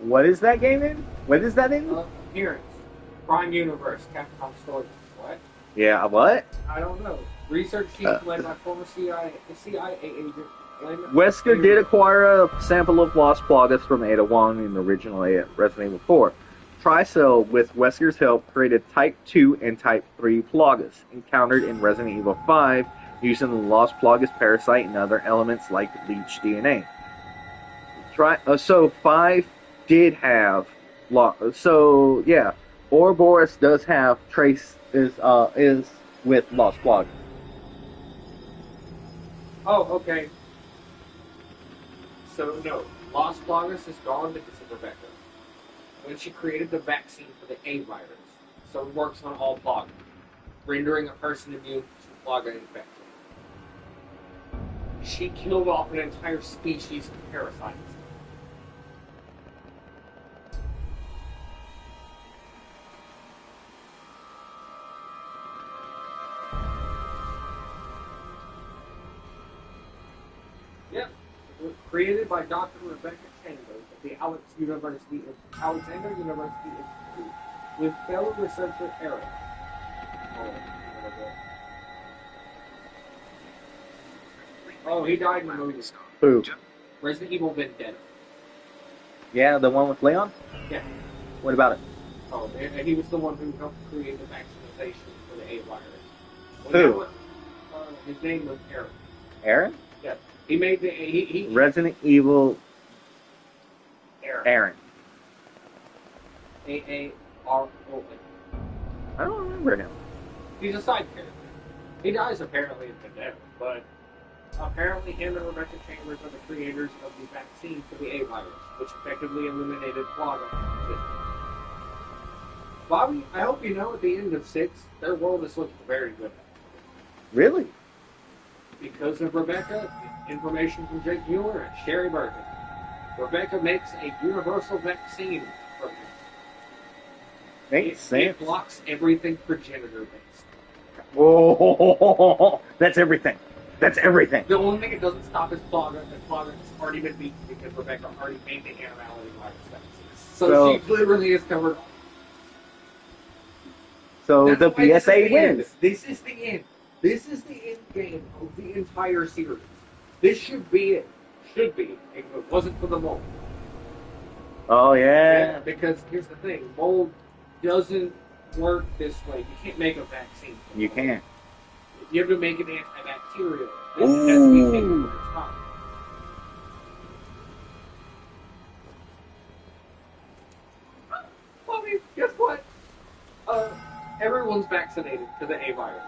What is that game in? What is that in? Appearance. Prime Universe. Capcom Stories. What? Yeah, what? I don't know. Research team led by former CIA agent. Wesker did acquire a sample of Las Plagas from Ada Wong in the original Resident Evil 4. Tricell, with Wesker's help, created Type 2 and Type 3 Plagas, encountered in Resident Evil 5, using the Las Plagas parasite and other elements like leech DNA. So 5 did have... So, yeah, Ouroboros does have trace... is with Las Plagas. Oh, okay. So, no. Las Plagas is gone because of Rebecca. When she created the vaccine for the A virus. So it works on all Plagas, rendering a person immune to Plaga infection. She killed off an entire species of parasites. Yep. Created by Dr. Rebecca Tango of the Alexander University Institute with fellow researcher Eric. Oh, he died in the movie. Who? Resident Evil Vendetta. Yeah, the one with Leon? Yeah. What about it? Oh, and he was the one who helped create the vaccination for the A virus. Who? His name was Eric. Aaron? Yeah. He made the he Resident Evil Aaron. Aaron. AARON. I don't remember him. He's a side character. He dies apparently in Vendetta, but apparently him and Rebecca Chambers are the creators of the vaccine for the A virus, which effectively eliminated Plaga. Bobby, I hope you know at the end of 6, their world is looking very good. Really? Because of Rebecca, information from Jake Mueller and Sherry Birkin. Rebecca makes a universal vaccine for him. Makes sense. It blocks everything progenitor-based. Whoa, that's everything. That's everything. The only thing it doesn't stop is Plaga, and Plaga has already been beaten because Rebecca already made the animality virus vaccines. So she literally is covered. So That's the why PSA wins. This is the end. This is the end game of the entire series. This should be it. Should be. If it wasn't for the mold. Oh, yeah. Because here's the thing. Mold doesn't work this way. You can't make a vaccine. You can't. You have to make an antibacterial. This has to be taken for its time. Well, I mean, guess what? Everyone's vaccinated to the A virus.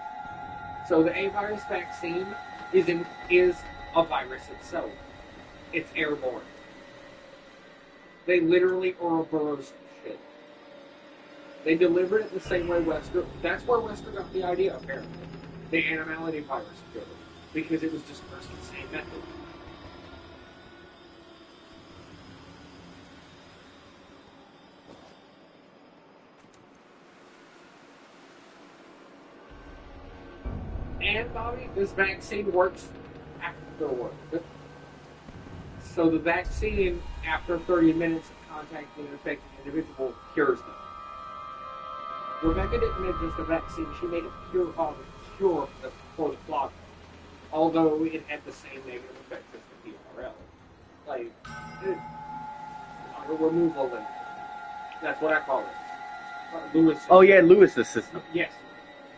So the A virus vaccine is a virus itself. It's airborne. They literally Ouroboros shit. They delivered it the same way Wesker. That's where Wesker got the idea, apparently. The animality virus killed it. Because it was just first the same method. And Bobby, this vaccine works afterward. So the vaccine, after 30 minutes of contacting an infected individual, cures them. Rebecca didn't make just a vaccine; she made a cure for the Plaga. Although it had the same negative effects as the PRL, like Plaga removal limit. That's what I call it. Lewis. Oh, yeah, Lewis's system. Yes.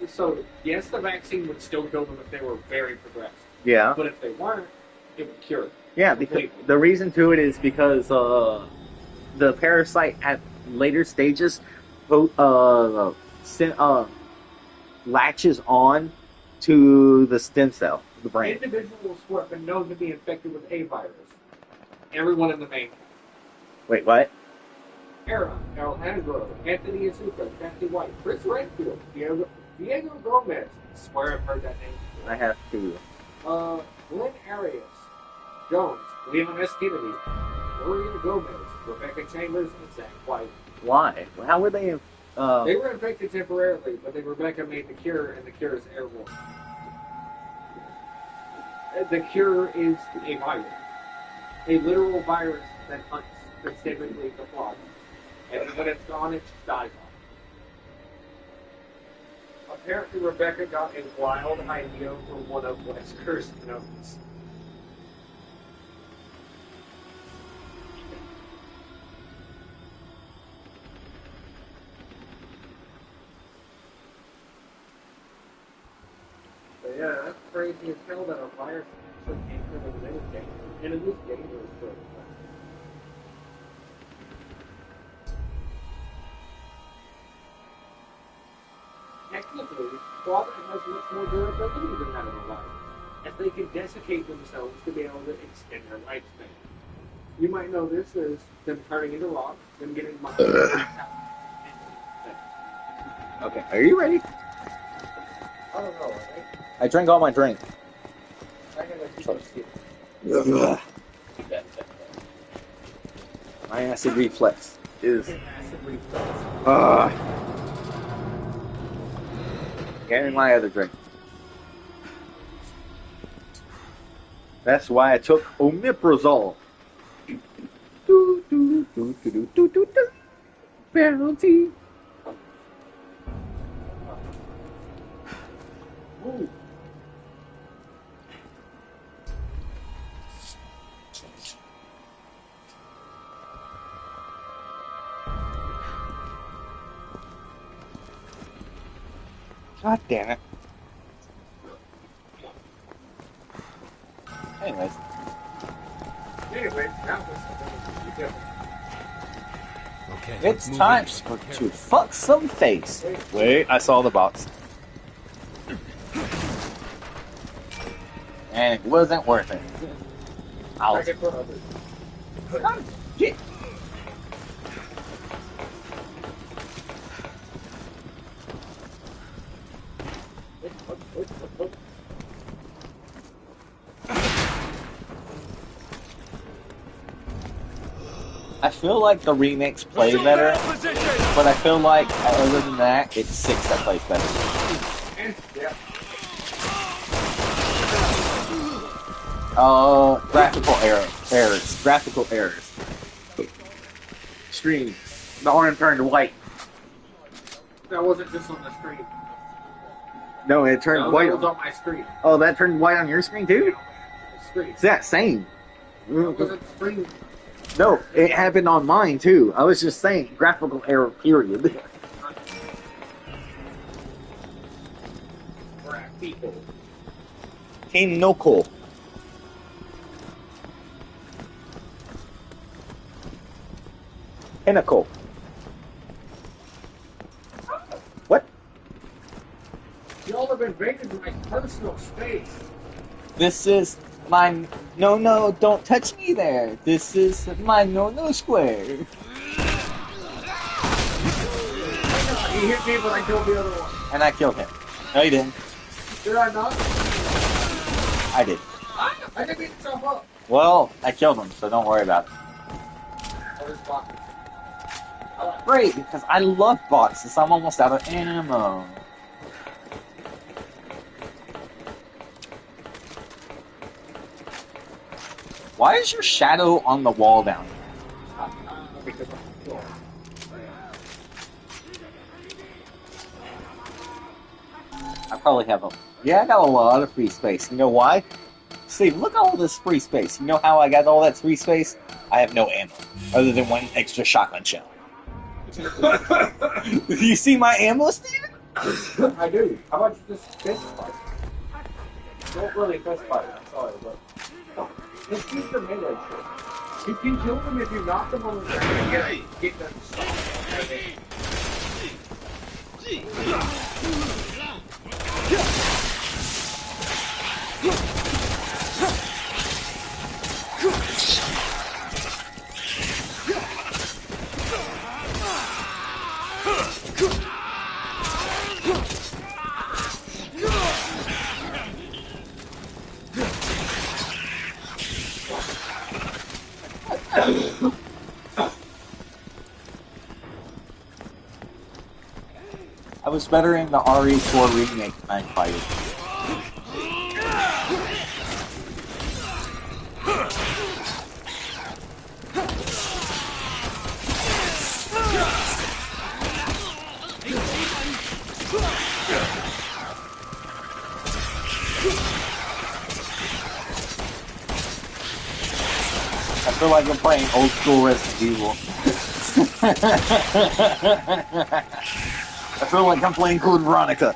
So, yes, the vaccine would still kill them if they were very progressed. Yeah. But if they weren't, it would cure them. Yeah, because the reason to it is because the parasite at later stages latches on to the stem cell, the brain. Individuals who have been known to be infected with A virus. Everyone in the main. Wait, what? Era, Alejandro, Anthony Azuka, Kathy White, Chris Redfield, Diego Gomez. I swear I've heard that name before. I have to. Glenn Arias, Jones, Leon S. Kennedy, Maria Gomez, Rebecca Chambers, and Zach White. Why? How were they? They were infected temporarily, but then Rebecca made the cure, and the cure is airborne. The cure is a virus. A literal virus that hunts specifically the Plaga. And when it's gone, it just dies off. Apparently, Rebecca got a wild idea from one of Wesker's notes. But yeah, that's crazy as hell that a virus actually came from the middle game. And it is dangerous for it. Technically, Plaga has much more durability than that of a virus, as they can desiccate themselves to be able to extend their lifespan. You might know this as them turning into rock, them getting monsters. Okay, are you ready? I don't know, right? I drank all my drink. I gotta see. My acid reflex is. Acid reflux. Getting my other drink. That's why I took omeprazole. Bounty. Ooh. God damn it. Anyways. Anyway, that was different. Okay. It's let's move time in. to fuck some face. Wait, I saw the box. And it wasn't worth it. I'll Second for others. God, shit. I feel like the remakes play better, but I feel like other than that, it's 6 that plays better. And, yeah. Graphical errors. Screen. The orange turned white. That wasn't just on the screen. No, it turned No, white. that was on my screen. Oh, that turned white on your screen too? The screen. It's that same. That wasn't screen. No, it happened on mine too. I was just saying, graphical error, period. Crap, people. Pinocchio. Pinnacle. What? Y'all have invaded my personal space. This is my no, don't touch me there. This is my no square. He hit me, but I killed the other one. And I killed him. No, you didn't. Did I not? I did. I didn't beat myself up. Well, I killed him, so don't worry about it. Oh, there's boxes. Great, because I love boxes. I'm almost out of ammo. Why is your shadow on the wall down here? Because I'm cool. I probably have a... Yeah, I got a lot of free space. You know why? See, look at all this free space. You know how I got all that free space? I have no ammo, other than one extra shotgun shell. You see my ammo stand? I do. How about you just fist fight? Don't really fist fight, I'm sorry, but... Just use your melee shit. You can kill them if you knock them on the ground and get them stuck. I was better in the RE4 remake than I fighted. I feel like I'm playing old school Resident Evil. I feel like I'm playing Code Veronica.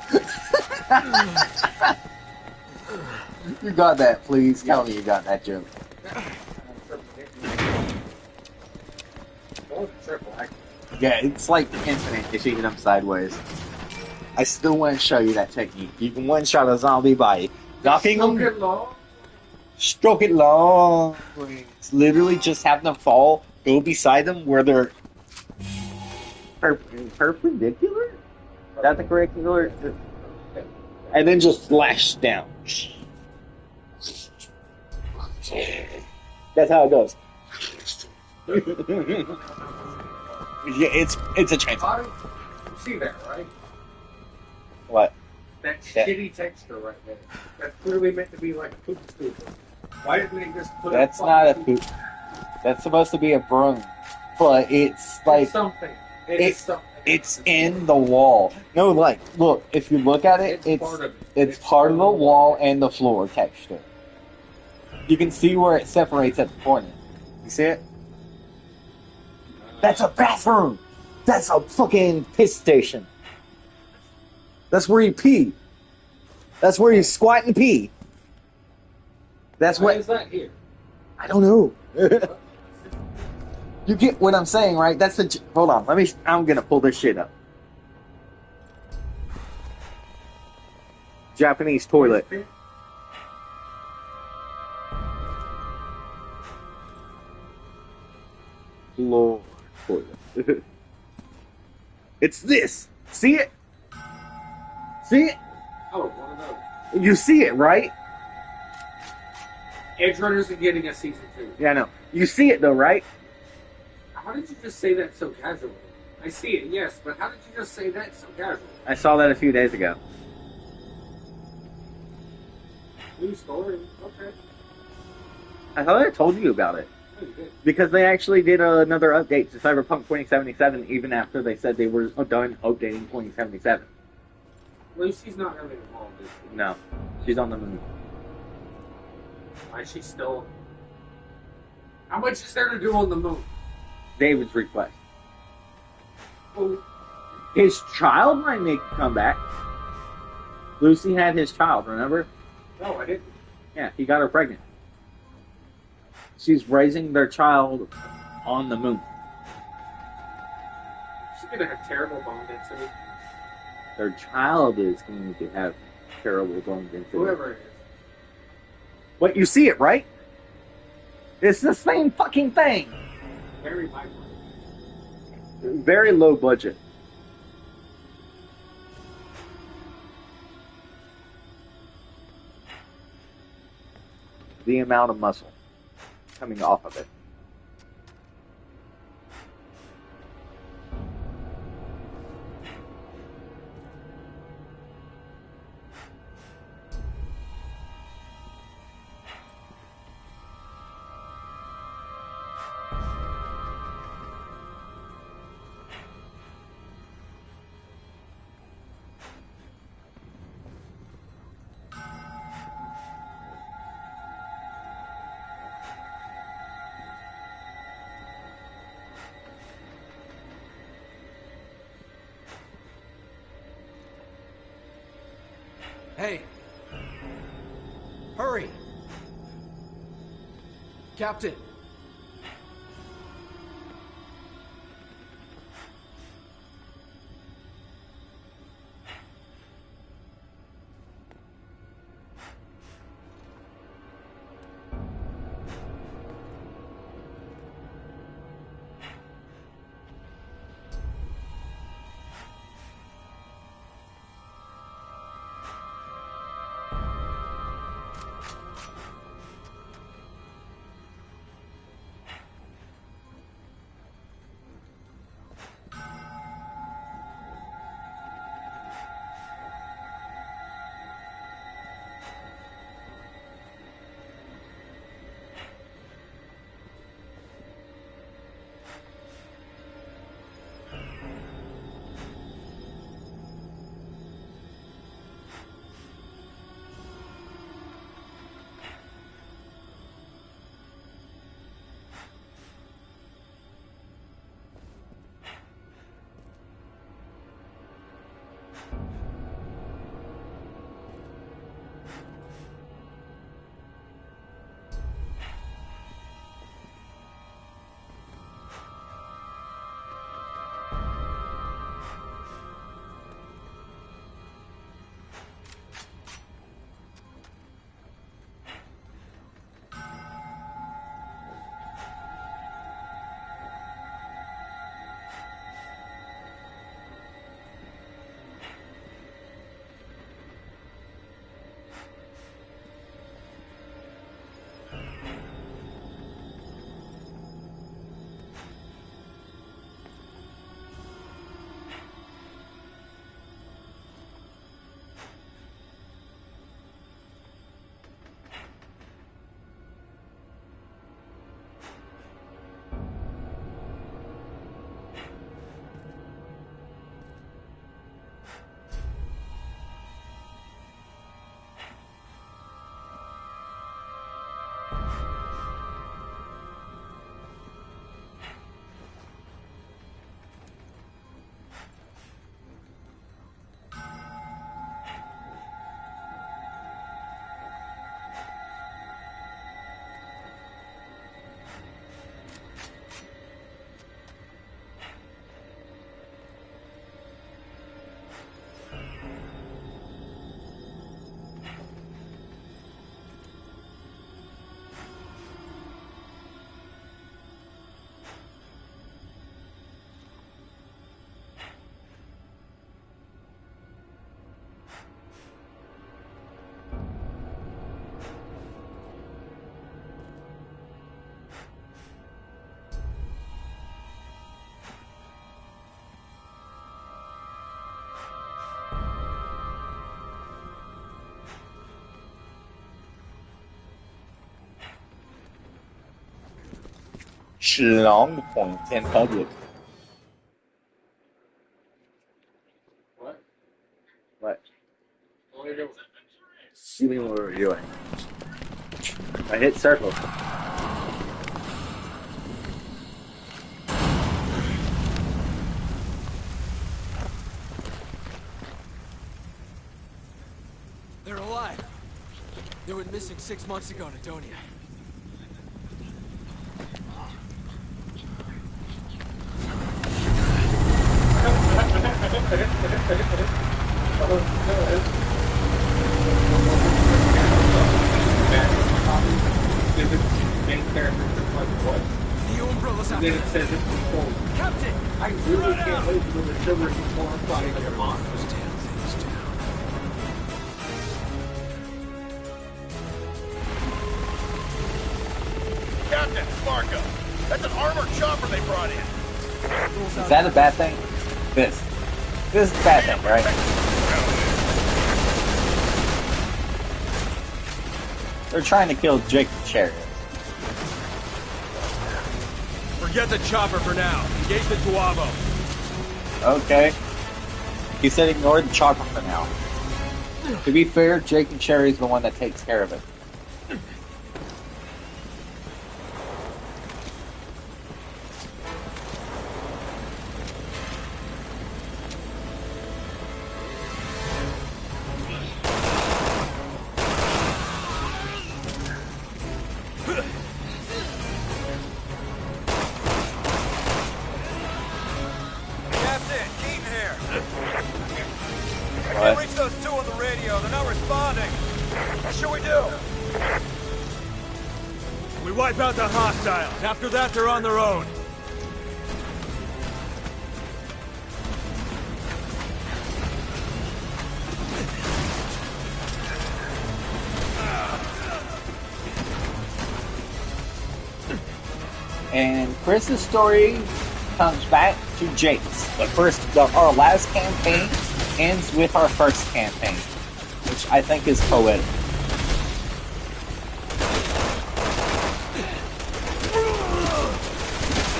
You got that, please. Tell me you got that joke. Yeah, it's like infinite if you hit them sideways. I still want to show you that technique. You can one-shot a zombie by knocking them. Stroke it long. It's literally just have them fall, go beside them where they're perpendicular? Is that the correct word? And then just slash down. That's how it goes. Yeah, it's a chance. You see that, right? What? That shitty texture right there. That's clearly meant to be like a poop scooper. Why didn't they just put That's not a poop. That's supposed to be a broom. But it's like... It's something. It's something. It's in the wall. No, like, look, if you look at it, it's part of the wall and the floor texture. You can see where it separates at the corner. You see it? That's a bathroom. That's a fucking piss station. That's where you pee. That's where you squat and pee. That's Why what. is that here? I don't know. You get what I'm saying, right? That's the. Hold on. I'm gonna pull this shit up. Japanese toilet. Floor toilet. It's this. See it? See it? Oh, one of those. You see it, right? Edge Runners are getting a season 2. Yeah, I know. You see it though, right? How did you just say that so casually? I see it, yes, but how did you just say that so casually? I saw that a few days ago. New story, okay. I thought I told you about it. No, you did. Because they actually did another update to Cyberpunk 2077 even after they said they were done updating 2077. Lucy's not really involved, is she? No. She's on the moon. Why is she still... How much is there to do on the moon? David's request. Well, His child might make a comeback. Lucy had his child, remember? no, I didn't. Yeah, he got her pregnant. She's raising their child on the moon. She's gonna have terrible bone density. Their child is going to have terrible bone density. Whoever it is. But you see it, right? It's the same fucking thing. Very micro. Very low budget. The amount of muscle coming off of it. Hey! Hurry! Captain! Strong points in public. What? What? What are you doing? You mean what we're doing? I hit circle. They're alive. They went missing 6 months ago in Adonia. The Umbrella's out Then there. it says it's controlled. Captain! I really can't wait for the silver control fighting their monsters. Damn things down. Captain, it's Marco. That's an armored chopper they brought in. Is that a bad thing? This is a bad thing, right? They're trying to kill Jake the Chariot. Forget the chopper for now. Engage the Tuavo. Okay. He said ignore the chopper for now. To be fair, Jake and Cherry's the one that takes care of it. Captain, Keaton here. I What? can't reach those two on the radio. They're not responding. What should we do? We wipe out the hostiles. After that, they're on their own. And Chris's story comes back to Jake's. But first, our last campaign ends with our first campaign, which I think is poetic.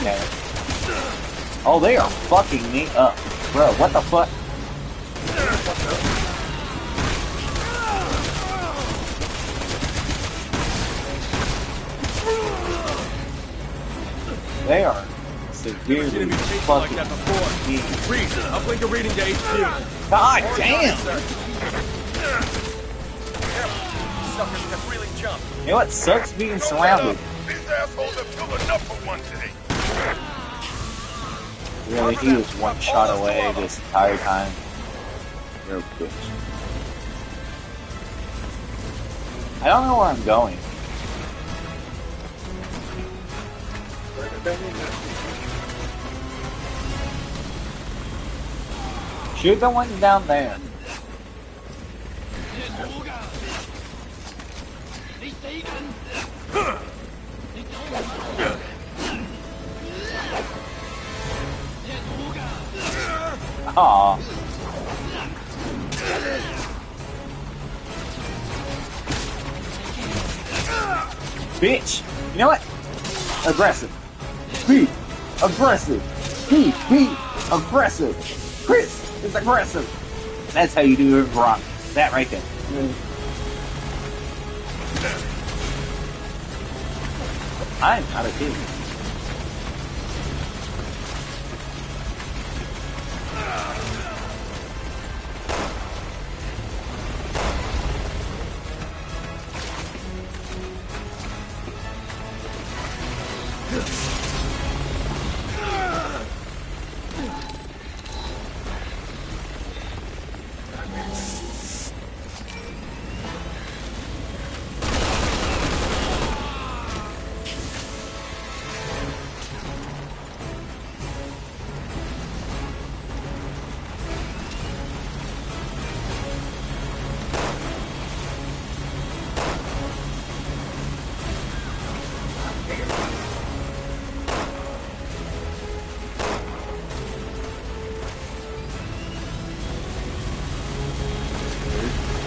Okay. Oh, they are fucking me up. Bro, what the fuck? They are severely fucking me. Reese, uplink a reading to HQ. God damn! Suckers have really jumped. You know what sucks being surrounded? These assholes have killed enough for one day. Really, he was one shot away this entire time. You're a bitch. I don't know where I'm going. Shoot the one down there. Aw. Bitch. You know what? Aggressive. Be aggressive. Be aggressive. Chris is aggressive. That's how you do it, Brock. That right there. I'm not a kid.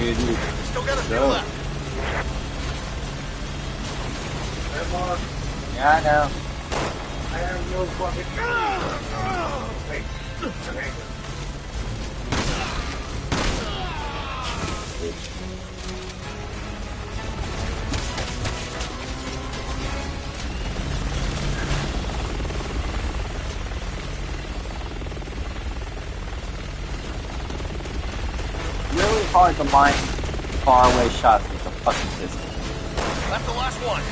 Still got a few left. Yeah, I know. I have no fucking. Wait, okay. Really hard to mine far away shots with a fucking pistol. That's the last one.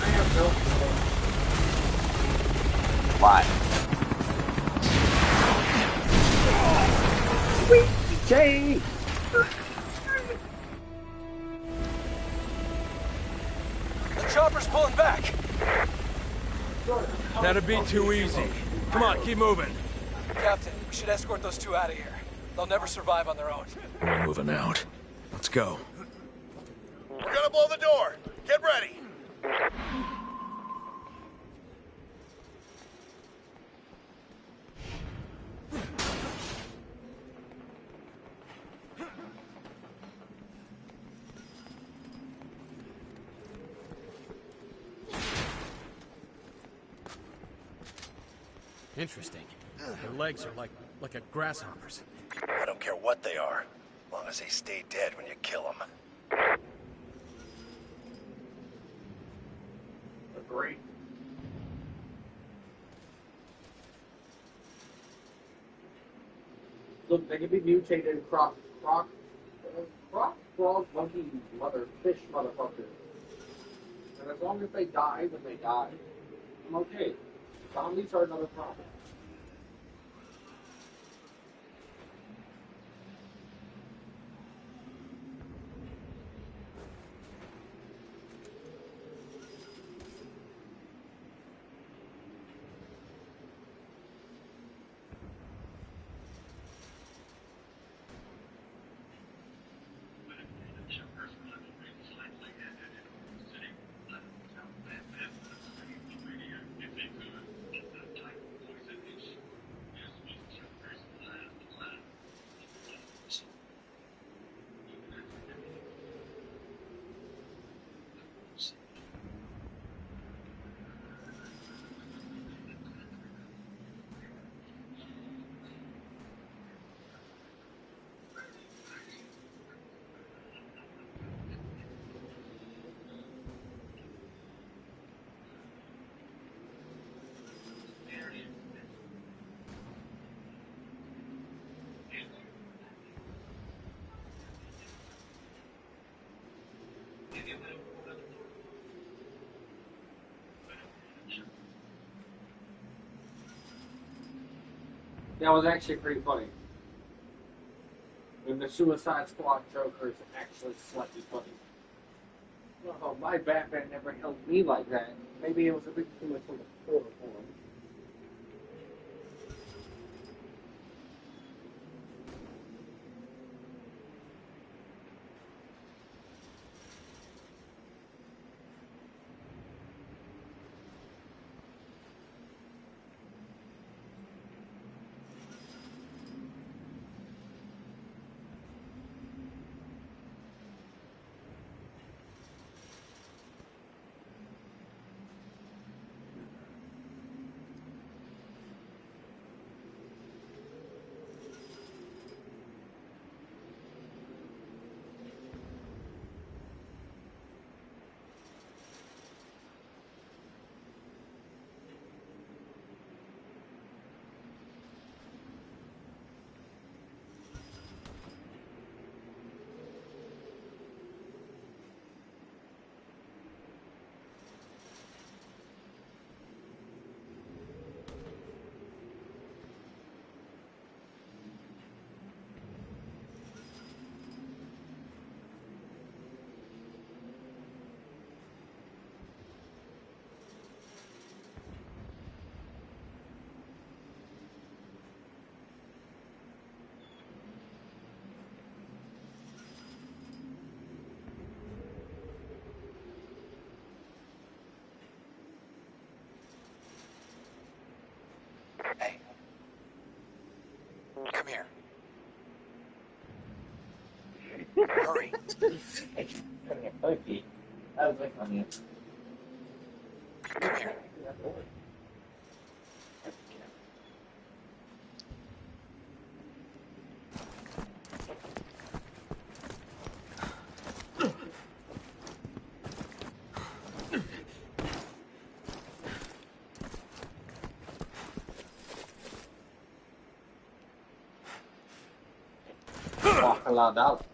I have no. Why? Jay! The chopper's pulling back. That'd be too easy. Come on, keep moving. Captain, we should escort those two out of here. They'll never survive on their own. We're moving out. Let's go. We're gonna blow the door. Get ready. Interesting. Their legs are like a grasshopper's. I don't care what they are, as long as they stay dead when you kill them. Great. Look, they can be mutated croc, frog, monkey, fish motherfucker. And as long as they die when they die, I'm okay. Zombies are another problem. That was actually pretty funny. When the Suicide Squad Joker is actually slightly funny. Oh, my Batman never held me like that. Maybe it was a bit too much of a quarter for him. Hey. Come here. Hurry. Okay. That was like funny. Come here. that door. Walk around out.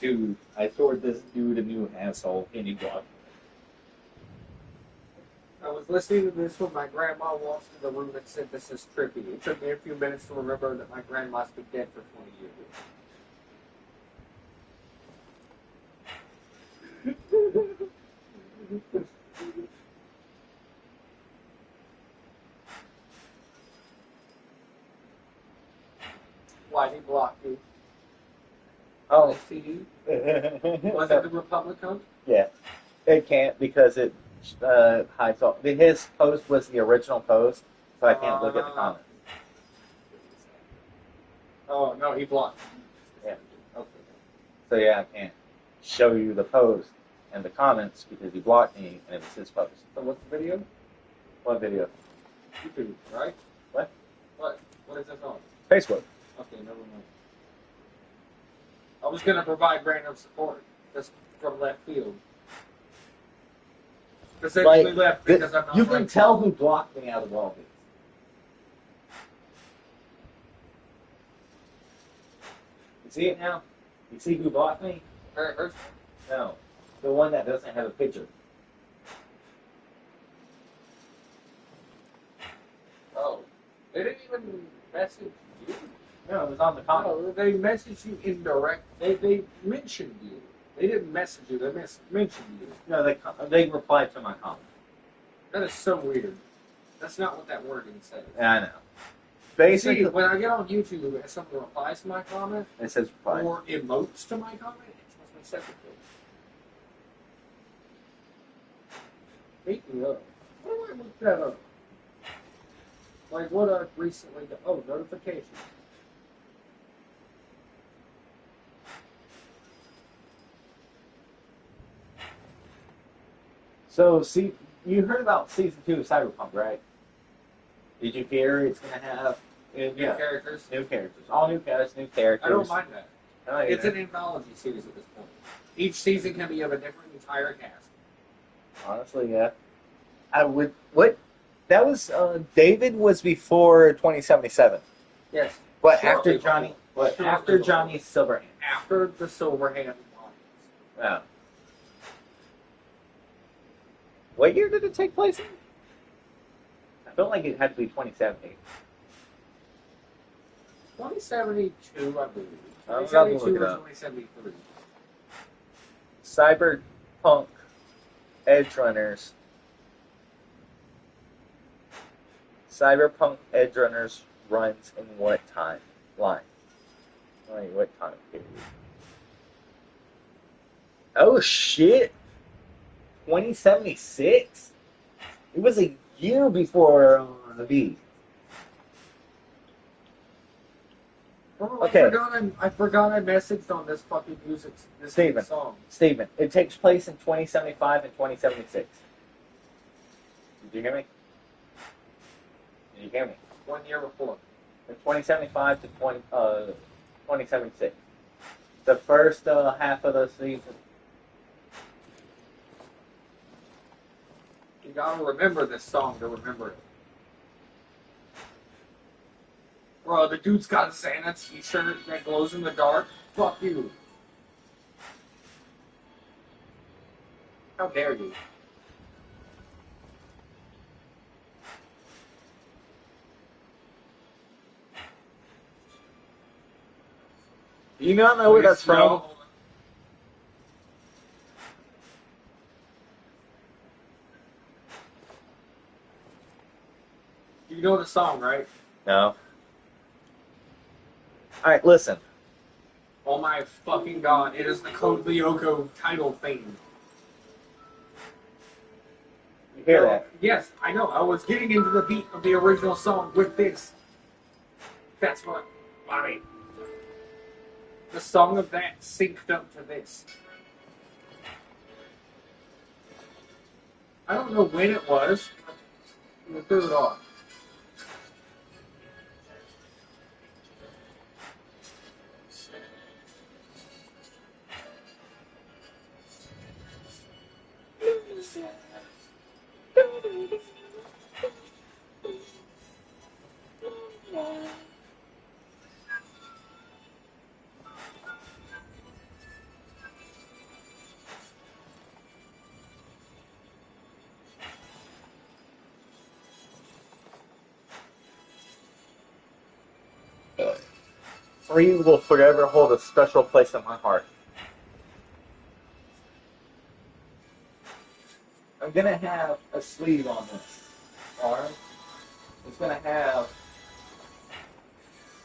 Dude, I toured this dude a new asshole and he blocked me. I was listening to this when my grandma walked in the room and said, "This is trippy." It took me a few minutes to remember that my grandma's been dead for 20 years. Why did he block you? Oh. CD? Was it the Republic Code? Yeah. It can't because it hides all. His post was the original post, so I can't look at the comments. Oh, no, he blocked. Yeah. Okay. So yeah, I can't show you the post and the comments because he blocked me and it was his post. So what's the video? What video? YouTube, right? What? What is this on? Facebook. Okay, never mind. I was going to provide random support just from left field. Essentially Like, left because I'm not you can right. tell who blocked me out of all these. You see it now? You see who blocked me? No. The one that doesn't have a picture. Oh. They didn't even message you? No, it was on the comment. No, they messaged you indirect. They mentioned you. They didn't message you. They mentioned you. No, they replied to my comment. That is so weird. That's not what that wording says. Yeah, I know. See, Basically, when I get on YouTube and someone replies to my comment it says reply. or emotes to my comment, it tells me separately. Speaking of, why do I look that up? Like what I've recently done. Oh, notifications. So, see, you heard about season 2 of Cyberpunk, right? Did you hear it's going to have New characters. New characters. All new cast, new characters. I don't mind that. Oh, It's yeah. an anthology series at this point. Each season can be of a different entire cast. Honestly, yeah. I would. What? That was David was before 2077. Yes. But Shortly after Johnny, before. but Shortly after before. Johnny Silverhand. After the Silverhand. Yeah. What year did it take place in? I felt like it had to be 2070. 2072, I believe. I'm gonna look 2072 it or up. 2073. Cyberpunk Edge Runners. Cyberpunk Edge Runners runs in what time line? Wait, what time period? Oh shit! 2076. It was a year before the V. Oh, Okay. I forgot I messaged on this fucking music. This Steven. song. Stephen, it takes place in 2075 and 2076. Did you hear me? Did you hear me? 1 year before. From 2075 to 2076. The first half of the season. You gotta remember this song to remember it. Bro, the dude's got a Santa t-shirt that glows in the dark. Fuck you. How dare you? Do you not know where that's from? No. You know the song, right? No. Alright, listen. Oh my fucking god, it is the Code Lyoko title theme. You hear that? Yes, I know. I was getting into the beat of the original song with this. That's what I mean. The song of that synced up to this. I don't know when it was. We threw it on. Free will forever hold a special place in my heart. I'm gonna have a sleeve on this arm. It's gonna have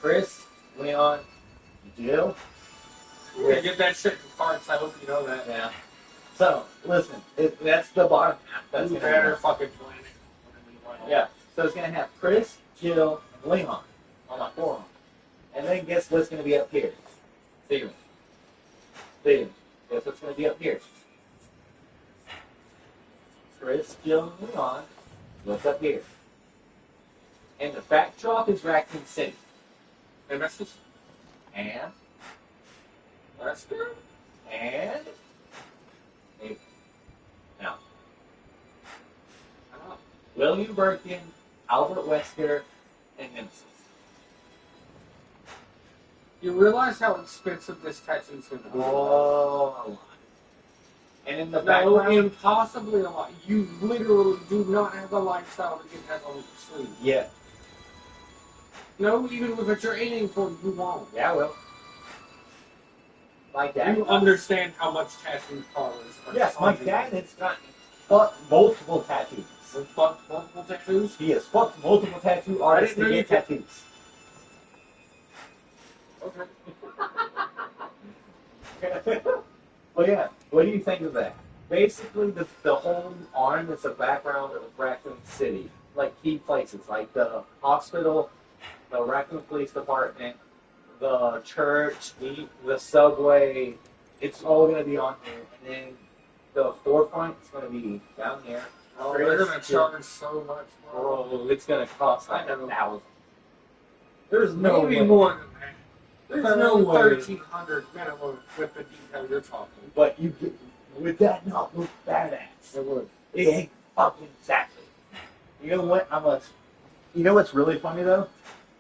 Chris, Leon, Jill. We're gonna get that shit in parts. I hope you know that. Yeah. So listen, that's the bottom half. That's You gonna better be- fucking plan it. Yeah. So it's gonna have Chris, Jill, and Leon on my forearm. And then guess what's gonna be up here? Steven. Steven. Guess what's gonna be up here? Chris, Jill, and Leon. What's up here? And the backdrop is Raccoon City. And that's just And Lester? and now I don't know. William Birkin, Albert Wesker, and Nemesis. You realize how expensive this tattoo's gonna be? Oh, a lot. And in the No, background, impossibly a lot. You literally do not have a lifestyle to get that on your sleeve. yeah, No, even if you're aiming for it, you won't. yeah, well, my dad. You understand how much tattoos cost. Yes, my dad has got multiple tattoos. Fuck multiple tattoos? He has fucked multiple tattoo artists know to you get could- tattoos. Okay. Well, yeah. What do you think of that? Basically, the whole arm is a background of Raccoon City, like key places, like the hospital, the Raccoon Police Department, the church, the subway. It's all going to be on here, and then the forefront is going to be down here. Oh, they're gonna charge so much more. Oh, it's going to cost like I know. $1,000. There's maybe way. more than that. There's no way. 1,300 minimum with the detail you're talking. But would that not look badass? It would. Yeah, fucking exactly. You know what? You know what's really funny though?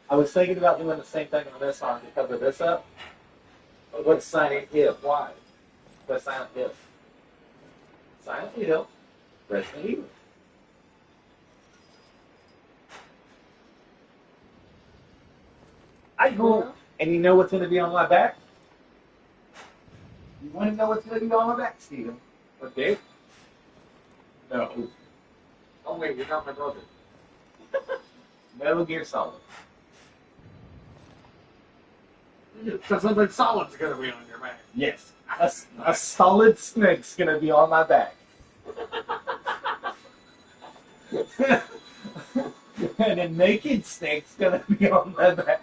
I was thinking about doing the same thing on this song to cover this up. What's Silent Hill? Why? What's Silent Hill? Silent Hill. Resident Evil. I go, and you know what's going to be on my back? You want to know what's going to be on my back, Steven? A dick? No. Oh wait, you're not my brother. Metal Gear Solid. So something solid's gonna be on your back. Yes. A solid snake's going to be on my back. And a naked snake's going to be on my back.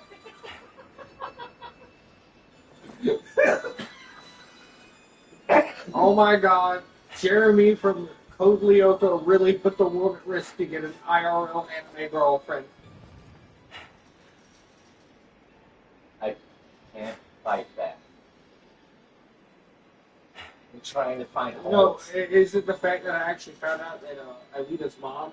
Oh my god, Jeremy from Code Lyoko really put the world at risk to get an IRL anime girlfriend. I can't fight that. I'm trying to find No, holes. is it the fact that I actually found out that Alita's mom?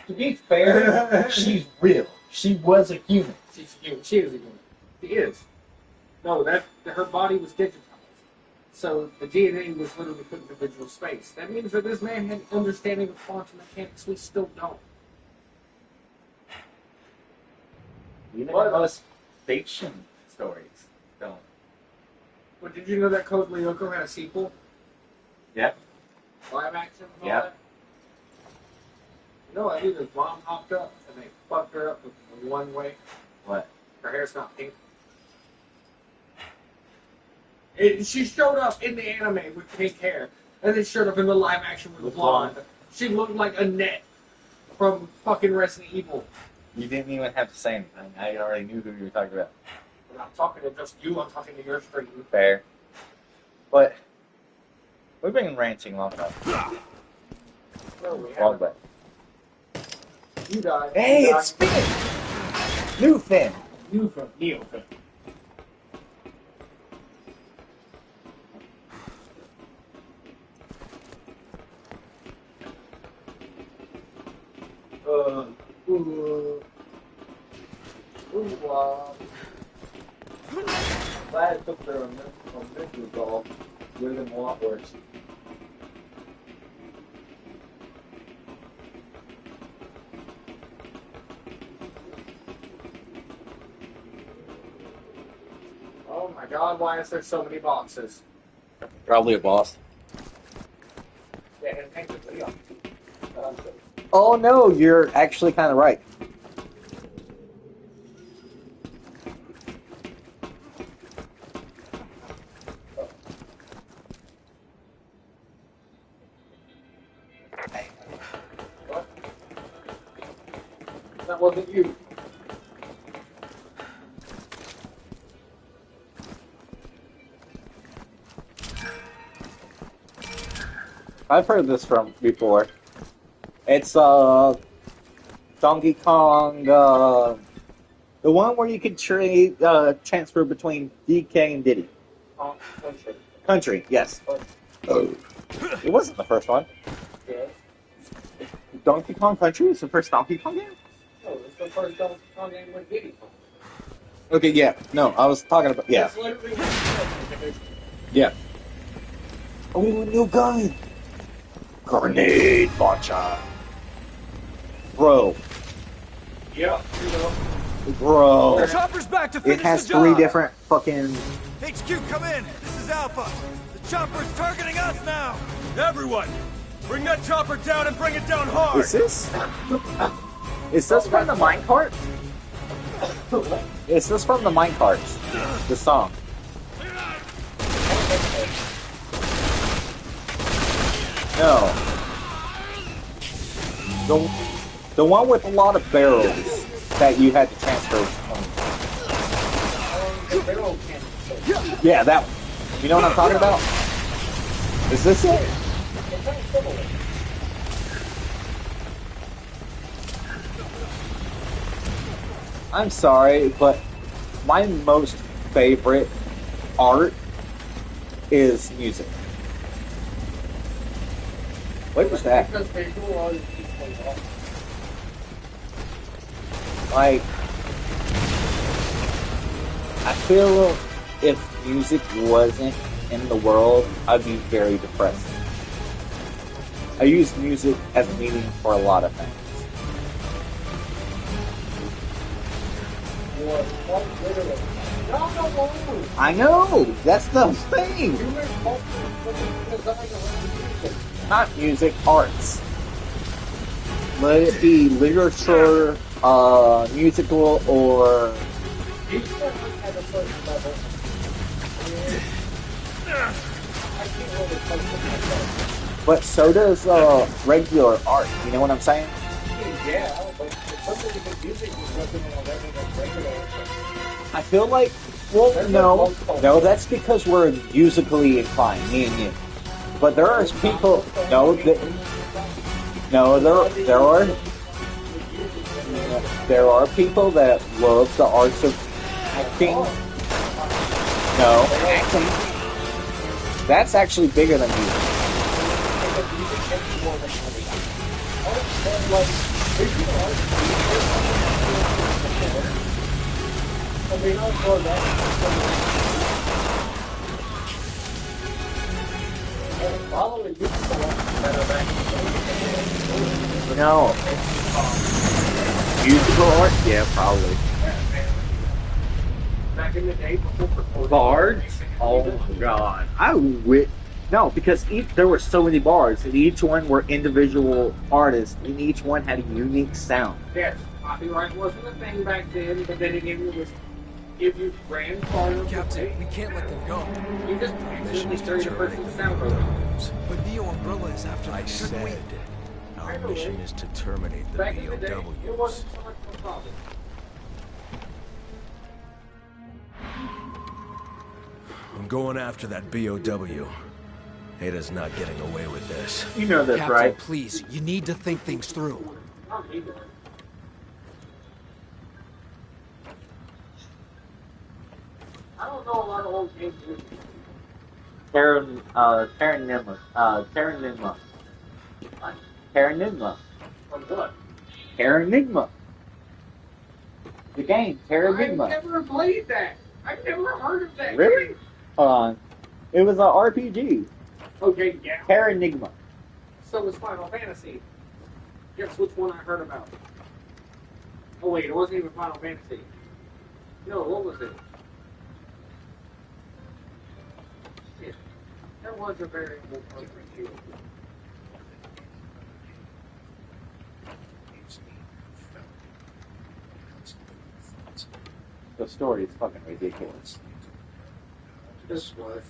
To be fair, she's real. She was a human. She's a human. She is a human. She is. No, her body was digitized. So the DNA was literally put into digital space. That means that this man had an understanding of quantum mechanics we still don't. Even the most fiction stories don't. But did you know that Code Lyoko had a sequel? Yep. Live action and all Yep. that? You know, Alita's mom hopped up and they fucked her up with one way. What? Her hair's not pink. She showed up in the anime with pink hair, and then showed up in the live action with blonde. She looked like Annette from fucking Resident Evil. You didn't even have to say anything. I already knew who you were talking about. I'm not talking to just you, I'm talking to your stream. Fair. But we've been ranting long enough. No, we Long haven't. way. You died. Hey, You died. it's Finn! New Finn! You from Neo Finn. Glad I took their mental golf. Would have been a lot worse. Oh my god, why is there so many boxes? Probably a boss. Yeah, and thank you, Leon. Oh no, you're actually kind of right. What? That wasn't you. I've heard this from before. It's Donkey Kong, the one where you could trade transfer between DK and Diddy. Country. Country, yes. It wasn't the first one. Yeah. Donkey Kong Country was the first Donkey Kong game? No, it's the first Donkey Kong game with Diddy. Okay, yeah. No, I was talking about, yeah. That's literally what it is. Yeah. Oh, new gun! Grenade launcher. Bro. Yeah, you know. Bro. Chopper's back to It finish has the job. 3 different fucking... HQ, come in. This is Alpha. The chopper's targeting us now. Everyone, bring that chopper down and bring it down hard. Is this from the minecart? Is this from the minecarts? The song. No. The one with a lot of barrels that you had to transfer from. Yeah, that one. You know what I'm talking about? Is this it? I'm sorry, but my most favorite art is music. What was that? Because visual art is equally well. Like, I feel if music wasn't in the world, I'd be very depressed. I use music as a medium for a lot of things. I know! That's the thing! Not music, arts. Let it be literature, musical, or... But so does regular art, you know what I'm saying? Yeah, but somebody with music is nothing regular. I feel like, well, no, that's because we're musically inclined, me and you. But there are people, there are people that love the arts of acting. No, acting. That's actually bigger than music. No. Musical art? Yeah, probably. Back in the day before Bards? Oh my god. No, because there were so many bards, and each one were individual artists, and each one had a unique sound. Yes, copyright wasn't a thing back then, but then again, it was if you ran far enough. Captain, we can't let them go. You just accidentally carry the person's sound over. But Neo Umbrella is after them. I Shouldn't we? said our mission is to terminate the Back in the day, it BOWs. wasn't so much of a problem. I'm going after that BOW. Ada's not getting away with this. You know this, Captain, right? please, you need to think things through. I don't need it. I don't know a lot of old games. Terranigma. From what? Terranigma. The game, I've Terranigma. never played that. I've never heard of that. Really? game. Hold on. It was an RPG. Okay, yeah. Terranigma. So was Final Fantasy. Guess which one I heard about? Oh wait, it wasn't even Final Fantasy. No, what was it? Shit. There was a very old RPG. The story is fucking ridiculous. This was.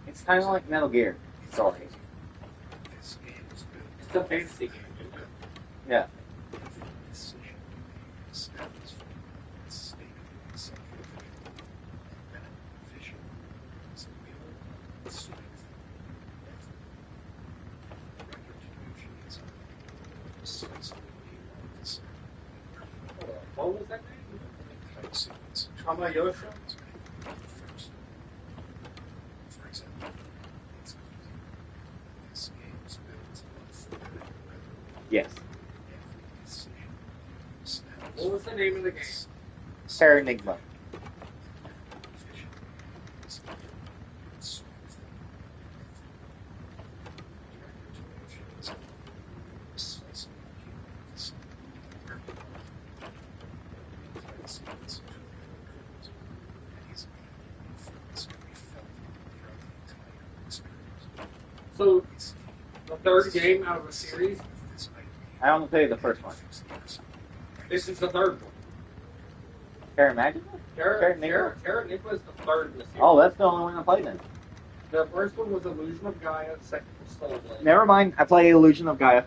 It's kind of like Metal Gear. Sorry. It's a fantasy game. Yeah. What was that name? Kamayosha? Yes. What was the name of the game? Terranigma. So, the third game out of a series, I only played the first one. this is the third one. Terranigma? Terranigma is the third in the series. Oh, that's the only one I played then. The first one was Illusion of Gaia, the second was Soul Blade. Never mind, I played Illusion of Gaia.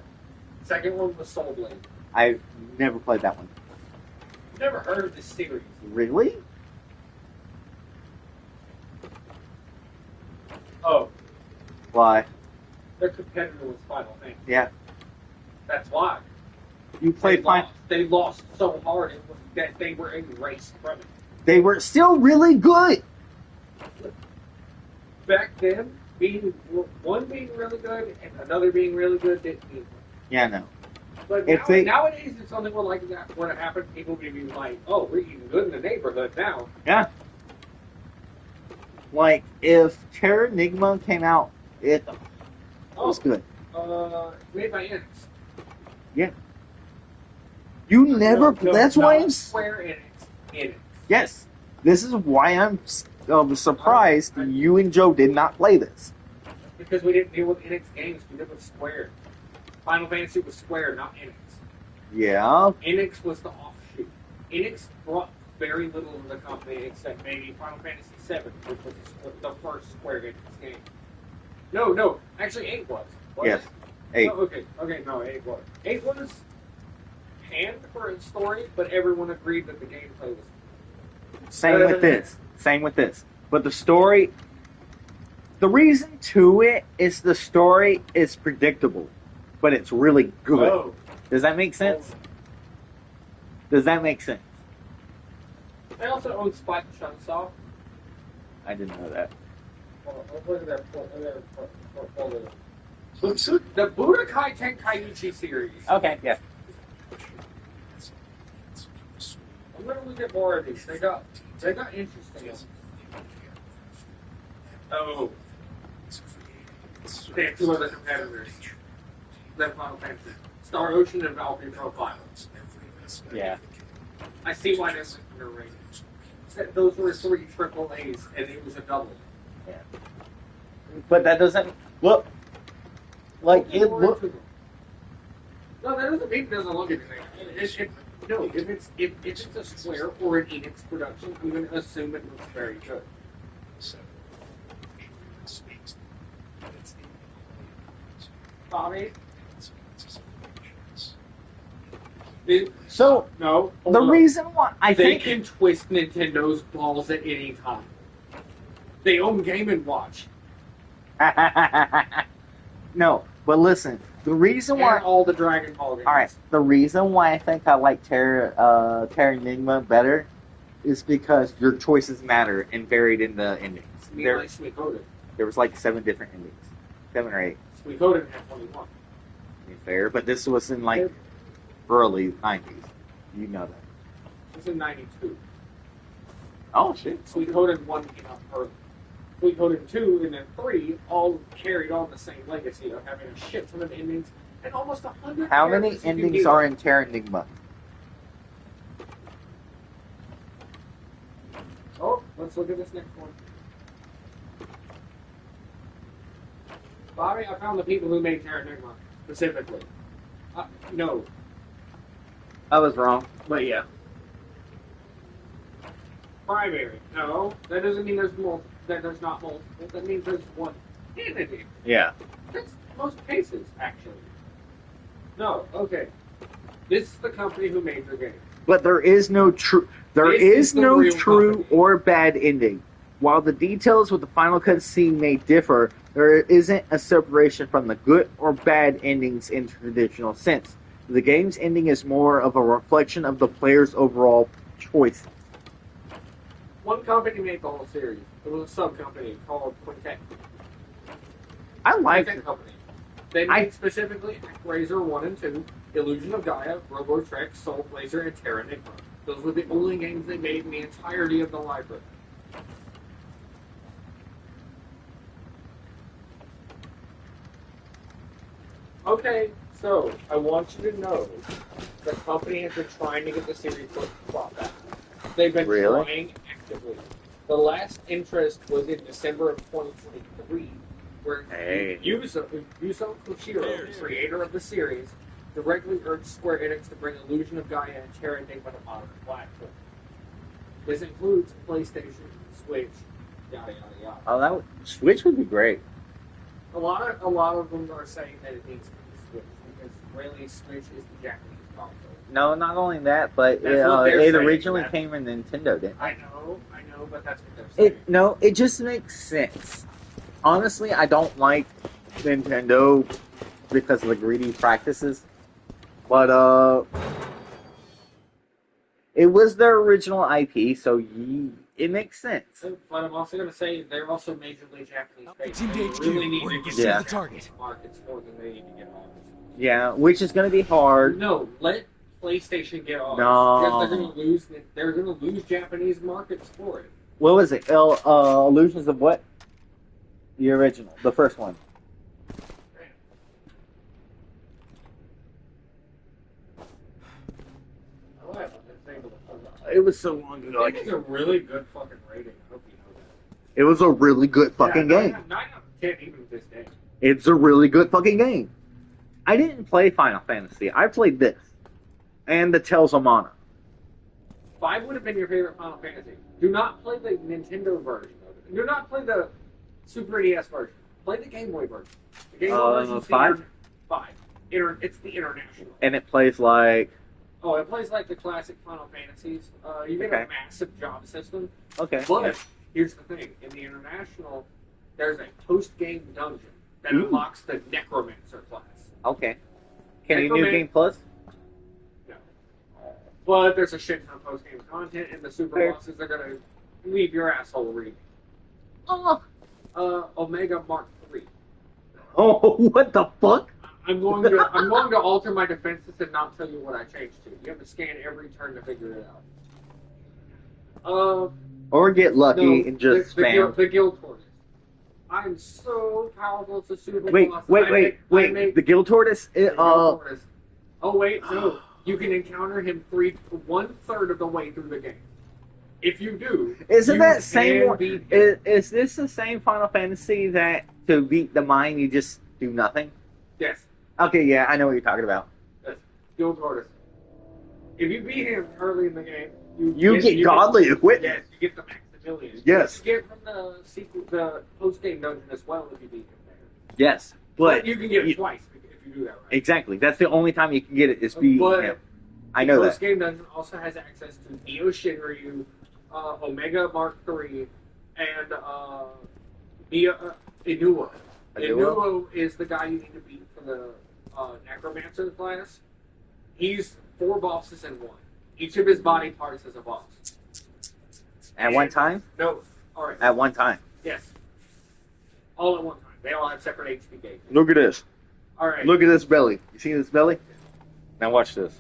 Second one was Soul Blade. I never played that one. Never heard of this series. Really? Oh, Why? their competitor was Final Fantasy. Yeah. That's why. You played Final. They lost so hard that they were erased from it. They were still really good. Back then, one being really good and another being really good didn't mean much. Yeah, no. But If they- nowadays, if something like that were to happen, people would be like, "Oh, we're eating good in the neighborhood now." Yeah. Like, if Terra Enigma came out, it was good. Made by Enix. You never. No, That's why I'm. Square Enix. Yes. This is why I'm surprised you and Joe did not play this. Because we didn't deal with Enix games, we did with Square. Final Fantasy was Square, not Enix. Yeah. Enix was the offshoot. Enix brought very little to the company except maybe Final Fantasy VII, which was the first Square Enix game. No, actually 8 was. Yes. 8. No, okay, no, 8 was. 8 was panned for its story, but everyone agreed that the gameplay was. Same with this. But the story. The reason to it is the story is predictable, but it's really good. Oh. Does that make sense? They also own Spike Chunsoft. I didn't know that. Look at their portfolio. The Budokai Tenkaichi series. Okay, yeah. I'm gonna look at more of these. They got interesting ones. Oh. They have 2 other competitors. Then Final Fantasy. Star Ocean and Valkyrie Profile. Yeah. I see why this is underrated. Those were 3 AAAs and it was a double. Yeah. But that doesn't look like it look. No, that doesn't mean it doesn't look anything. No, if it's a Square or an Enix production, I'm going to assume it looks very good. Bobby? So No. the reason why I They think can twist Nintendo's balls at any time. They own Game & Watch. no, but listen, the reason And why. all the Dragon Ball games. All right, the reason why I think I like Terra Enigma better is because your choices matter and varied in the endings. I mean, like Suikoden. There was like 7 different endings, 7 or 8. Suikoden had 21. Fair, but this was in like early 90s. You know that. It was in 92. Oh shit. Suikoden 1 came out early. Suikoden 2 and then 3 all carried on the same legacy of having a shit ton of endings and almost 100 How many characters if you endings need are them. in Terra Enigma? Oh, let's look at this next one. Bobby, I found the people who made Terra Enigma, specifically. No. I was wrong, but yeah. Primary. No, that doesn't mean there's multiple. That there's not multiple. That means there's one entity. Yeah. That's most cases, actually. No, okay. This is the company who made the game. But there is no true. There This is is the no real true company. or bad ending. While the details with the final cut scene may differ, there isn't a separation from the good or bad endings in traditional sense. The game's ending is more of a reflection of the player's overall choices. One company made the whole series. It was a sub-company called Quintet. I like Quintet Company. They made specifically Razor 1 and 2, Illusion of Gaia, Robotrek, Soul Blazer, and Terra Enigma. Those were the only games they made in the entirety of the library. Okay, so I want you to know the company has been trying to get the series brought back. They've been Really? trying actively. The last interest was in December of 2023, where Hey. Yuzo Koshiro, creator of the series, directly urged Square Enix to bring Illusion of Gaia and Terra Enigma to modern platforms. This includes PlayStation, Switch, yada yada yada. Oh, Switch would be great. A lot of them are saying that it needs to be Switch because really Switch is the Japanese console. No, not only that, but That's what they're it saying, originally man. came from Nintendo, didn't it? I know, but that's what they're saying. It just makes sense. Honestly, I don't like Nintendo because of the greedy practices, but it was their original IP, so it makes sense. But I'm also going to say they're also majorly Japanese based. Team They to HQ. really need We're to in get pursuit Yeah. of the target. markets more than they need to get ours. Yeah, which is going to be hard. No, let PlayStation get ours. No. Because they're going to lose Japanese markets for it. What was it? Illusions of what? The original, the first one. I like what they're saying, but It was so long ago. it's a really good fucking rating. I hope you know that. It was a really good fucking game. 9 out of 10 even to this day. It's a really good fucking game. I didn't play Final Fantasy. I played this. And the Tales of Mana. 5 would have been your favorite Final Fantasy. Do not play the Nintendo version of it. Do not play the Super NES version. Play the Game Boy version. The Game Boy version is 5? 5. It's the international. And it plays like... Oh, it plays like the classic Final Fantasies. You get Okay. a massive job system. Okay. But here's the thing: in the international, there's a post-game dungeon that Ooh. unlocks the Necromancer class. Okay. Can you New Necroman- Game Plus? No. But there's a shit ton of post-game content, and the super Fair. bosses are gonna leave your asshole reading. Oh. Omega Mark III. Oh, what the fuck? I'm going to alter my defenses and not tell you what I changed to. You have to scan every turn to figure it out. Or get lucky No, and just the spam. the Guild Tortoise. I'm so powerful as a super Wait, boss. wait. The Guild Tortoise? The Guild Tortoise. Oh wait, no. You can encounter him 1/3 of the way through the game. If you do, Isn't you that same can one? beat him. Is this the same Final Fantasy that to beat the mine you just do nothing? Yes, Okay, yeah, I know what you're talking about. yes. Guild Tortoise. If you beat him early in the game, You get godly equipment. Yes, you get the Maximilian. Yes. You get from the sequel, the post-game dungeon as well if you beat him there. Yes, but you can get it twice if you do that right. exactly. That's the only time you can get it is beating But him. I know the that. post-game dungeon also has access to Neo Shinryu, Omega Mark III, and Inuo. Inuo? Inuo is the guy you need to beat for the Necromancer class. He's 4 bosses in 1. Each of his body parts is a boss. At one time? No. All right. At one time. Yes. All at one time. They all have separate HP gauges. Look at this. All right. Look at this belly. You see this belly? Now watch this.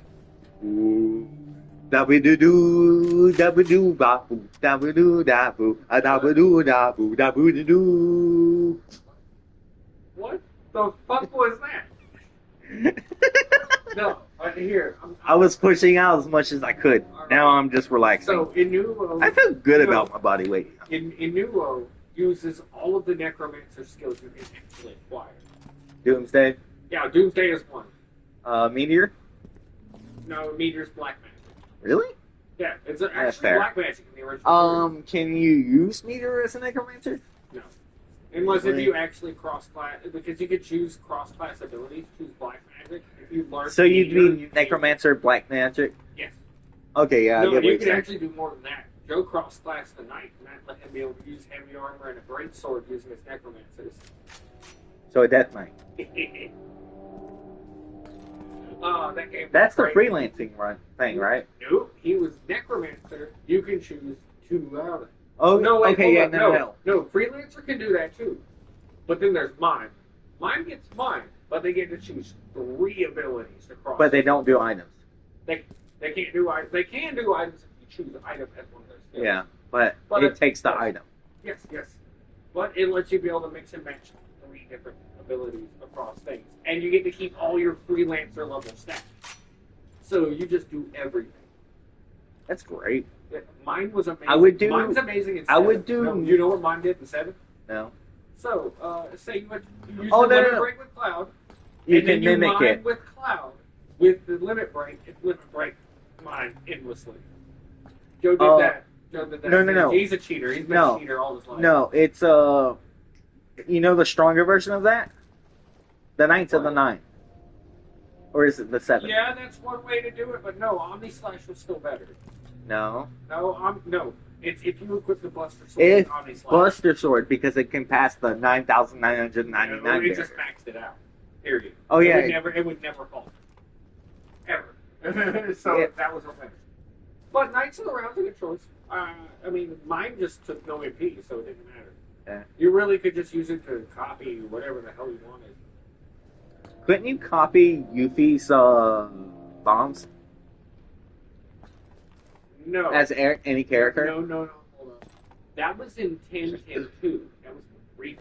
Da-ba-doo-doo, da-ba-doo, ba-boo, da-ba-doo, da-boo, da-ba-doo, da-boo, da-boo-doo-doo. What the fuck was that? No. Here. I was pushing out as much as I could. Now I'm just relaxing. So Inuo. I feel good about my body weight. Inuo uses all of the Necromancer skills you can actually acquire. Doomsday. Yeah, Doomsday is one. Meteor. No, Meteor's black magic. Really? Yeah, it's actually That's fair. black magic in the original. Can you use Meteor as a necromancer? No. Unless if Really? you actually cross-class, because you could choose cross-class abilities, choose black magic. If you learn So you'd Meteor, be necromancer, black magic. Yes. Okay, yeah. I No, get what you you're can saying. actually do more than that. Joe cross-classed the knight, and that let him be able to use heavy armor and a great sword using his necromancers. So a death knight. That game. That's the great. freelancing thing, right? Nope, he was necromancer. You can choose 2 out of it. Oh, No, wait, okay, hold yeah, on. no. No, freelancer can do that too. But then there's mine. Mine gets mine, but they get to choose 3 abilities to cross. But they don't do items. They can't do items. They can do items if you choose the item as one of their skills. Yeah, but But it takes the yes. item. Yes. But it lets you be able to mix and match 3 different abilities across things, and you get to keep all your freelancer level stats. So you just do everything. That's great. Mine was amazing. I would do- Mine's amazing in 7. I would do- No, you know what mine did in 7? No. So, say you use Oh, the no, limit no. break with Cloud, You and can then you mimic mine it. with Cloud with the limit break mine endlessly. Joe did that. Joe did that. No. He's a cheater. He's been No. a cheater all his life. No, it's you know the stronger version of that? The Knights of the Nine. Or is it the 7? Yeah, that's one way to do it, but no, Omni Slash was still better. No. No. It's if you equip the Buster Sword If with Omni Slash. Buster Sword, because it can pass the 9,999 No, it barrier. just maxed it out. Period. Oh, yeah. It would never fall. Ever. So Yeah. that was okay. But Knights of the Round's a good choice. I mean, mine just took no MP, so it didn't matter. Yeah. You really could just use it to copy whatever the hell you wanted. Couldn't you copy Yuffie's bombs No. as any character? No, hold on. That was in 10.10.2. That was Riku.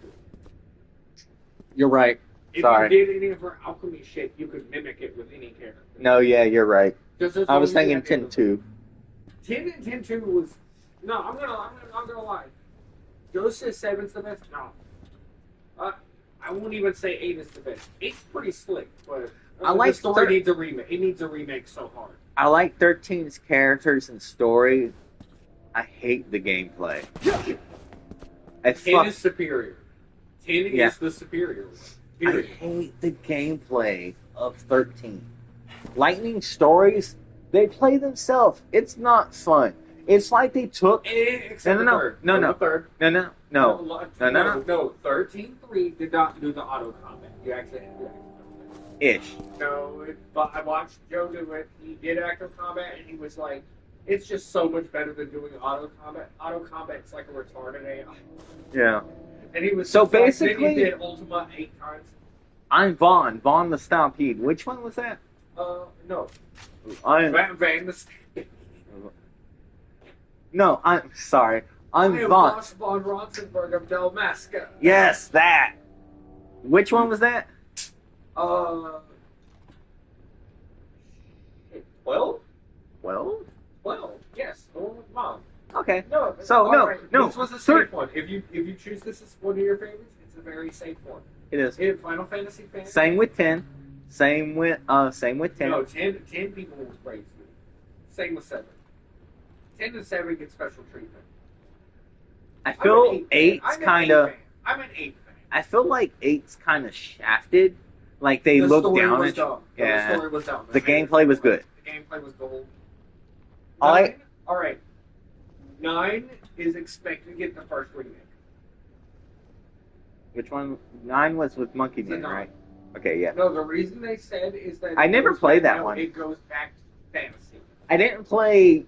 You're right. If Sorry. you did any of her alchemy shit, you could mimic it with any character. No, yeah, you're right. Just as I long was as you thinking had 10-2. 10 and 10.2 was... No, I'm gonna lie. Joe says 7's the best? No. I won't even say 8 is the best. 8's pretty slick, but I like the story needs a remake. It needs a remake so hard. I like 13's characters and story. I hate the gameplay. It's 10 is superior. 10 Yeah. is the superior one. I Period. hate the gameplay of 13. Lightning stories, they play themselves. It's not fun. It's like they took... Except No. the third. No. The third. No. No. 13.3 did not do the auto combat. You actually had to do active combat. Ish. No, but I watched Joe do it. He did active combat, and he was like, "It's just so much better than doing auto combat. Auto combat's like a retarded AI." Yeah. And he was So just like, basically- then he did Ultima 8 times. I'm Vaughn the Stampede. Which one was that? No, I'm Van the Snake. No, I'm sorry. I'm I am Vaughn. Boss von Ronsenberg of Dalmasca. Yes, that. Which one was that? 12? Well, 12. Yes, the one with Mom. okay. No, So, all no, right, no. This was a Third- safe one. If you choose this as one of your favorites, it's a very safe one. It is. In Final Fantasy fans, Same with 10. Same with 10. No, 10 people will praise me. Same with 7. 10 and 7 get special treatment. I I'm feel an 8's fan. kind of. I'm an 8 fan. I feel like 8's kind of shafted. Like they The look story down was at you. dumb. The Yeah. story was dumb. The gameplay was good. The gameplay was gold. All 9, right. all right. 9 is expected to get the first remake. Which one? 9 was with Monkey The Man, 9. right? Okay, yeah. No, the reason they said is that I it never goes played back- that no, one. It goes back to fantasy. I didn't play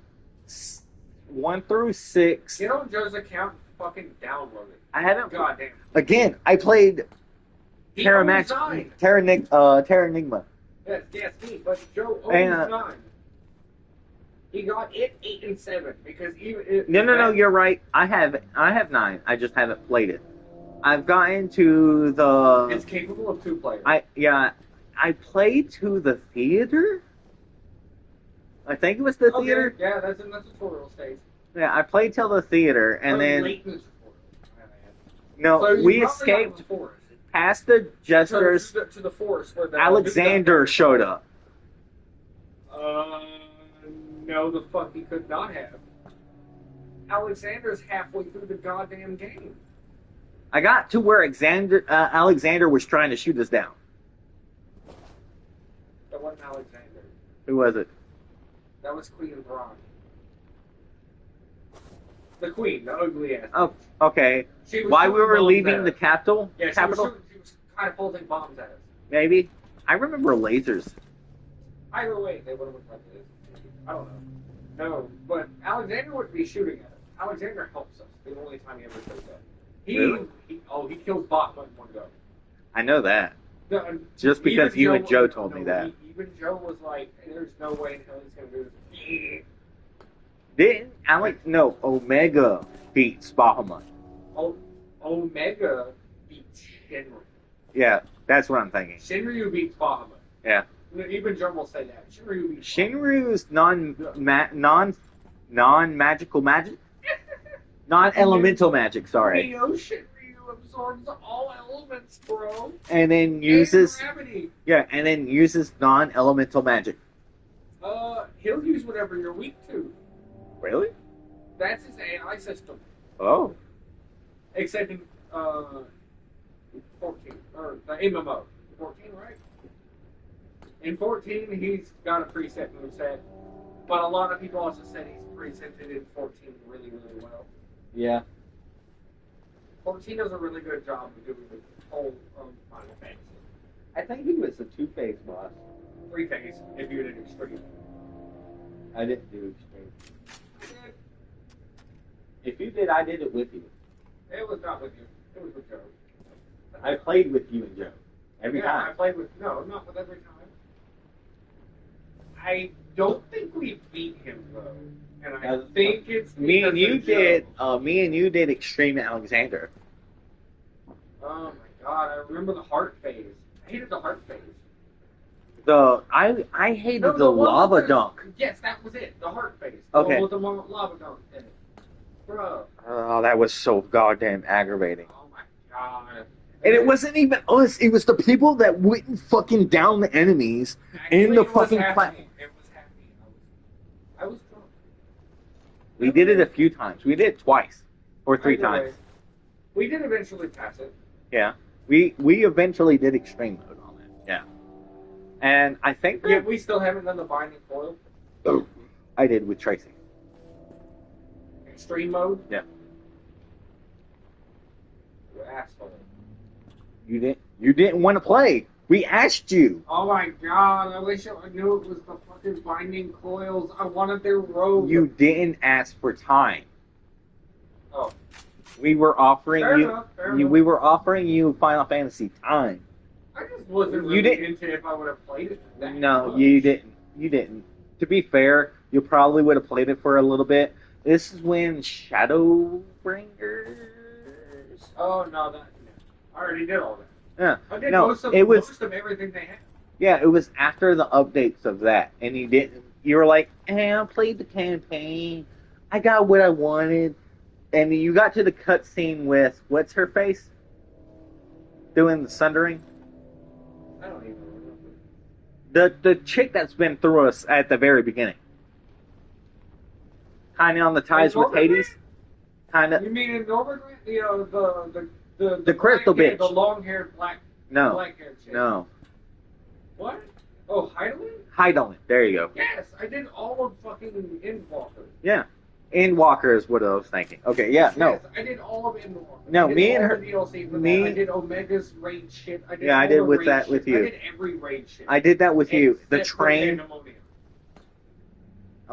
1 through 6. Get on Joe's account and fucking download it. I haven't. God damn. Again, I played He Terra owns 9. Terranigma. Yes, me. But Joe owns And, 9. He got it 8 and 7 because even No. You're right. I have 9. I just haven't played it. I've gotten to the. It's capable of 2 players. I played to the theater. I think it was the Okay, theater. yeah, that's in the tutorial stage. Yeah, I played till the theater, and then Late in the tutorial. no, So you we probably got escaped the forest. past the jesters. To the forest where the Alexander showed up. No, the fuck he could not have. Alexander's halfway through the goddamn game. I got to where Alexander was trying to shoot us down. That wasn't Alexander. Who was it? That was Queen Thrawn. The queen, the ugly ass. Oh, okay. She was While we shooting were bombs leaving at the us. capital, Yeah, she was kind of holding bombs at us. maybe. I remember lasers. Either way, they would have looked like this. I don't know. No, but Alexander wouldn't be shooting at us. Alexander helps us. The only time he ever does that. Really? He kills Bachman in one go. I know that. No, Just because even you and Joe told me that. Even Joe was like, "There's no way in hell he's gonna do this." Didn't Omega beats Bahamut. Omega beats Shinryu. Yeah, that's what I'm thinking. Shinryu beats Bahamut. Yeah. Even Joe will say that. Shinryu beats Shinryu's non-magical magic? Non-elemental magic, sorry. Neo Shinryu absorbs all elements, bro. And then uses And gravity. and then uses non-elemental magic. He'll use whatever you're weak to. Really? That's his AI system. Oh. Except in 14 or the MMO. 14, right? In 14, he's got a preset moveset, but a lot of people also said he's presented in 14 really, really well. Yeah. 14 does a really good job of doing the whole Final Fantasy. I think he was a two-phase boss. 3-phase, if you did extreme. I didn't do extreme. I did. If you did, I did it with you. It was not with you. It was with Joe. I played with you and Joe. Every I time. played with, no, not with every time. I don't think we beat him, though. And I think it's Me and you because of Joe. did. Me and you did Extreme Alexander. Oh my god, I remember the heart phase. I hated the heart phase. I hated No, the one lava with the- dunk. Yes, that was it. The heart phase. Okay. The one with the lava dunk in it. Bro. Oh, that was so goddamn aggravating. Oh my god. And it wasn't even us. It was the people that wouldn't fucking down the enemies in the it was fucking happening. It was happening. I was drunk. We did it a few times. We did it twice or three Either way, times. We did eventually pass it. Yeah. We eventually did extreme mode on it. Yeah. And I think Yeah, we still haven't done the binding foil. I did with Tracy. Extreme mode? Yeah. You asshole. You didn't want to play. We asked you. Oh my god, I wish I knew it was the fucking binding coils. I wanted their robe. You didn't ask for time. Oh. We were offering Fair you. enough, fair enough. We were offering you Final Fantasy time. I just wasn't You really didn't- into if I would have played it that No, much. you didn't. You didn't. To be fair, you probably would have played it for a little bit. This is when Shadowbringers. Oh, no, that. I already did all that. Yeah. I did No, most of everything they had. Yeah, it was after the updates of that, and you didn't. You were like, I played the campaign. I got what I wanted, and you got to the cutscene with what's her face doing the sundering. I don't even remember. The chick that's been through us at the very beginning, kind of on the ties with Norbert? Hades, kind of. You mean in Norbert? The crystal black-haired- bitch. The long-haired black. No, Black-haired chick. no, What? Oh, Heidelin? Heidelin. There you go. Yes, I did all of fucking Endwalker. Yeah, Endwalker is what I was thinking. Okay, yeah, no. Yes, I did all of Endwalker. No, I did me and all her- the DLC for me- that. I did Omega's raid shit. I did Yeah, I all did the with raid that shit. with you. I did every raid shit. I did that with you. The Except for train. Pandemonium.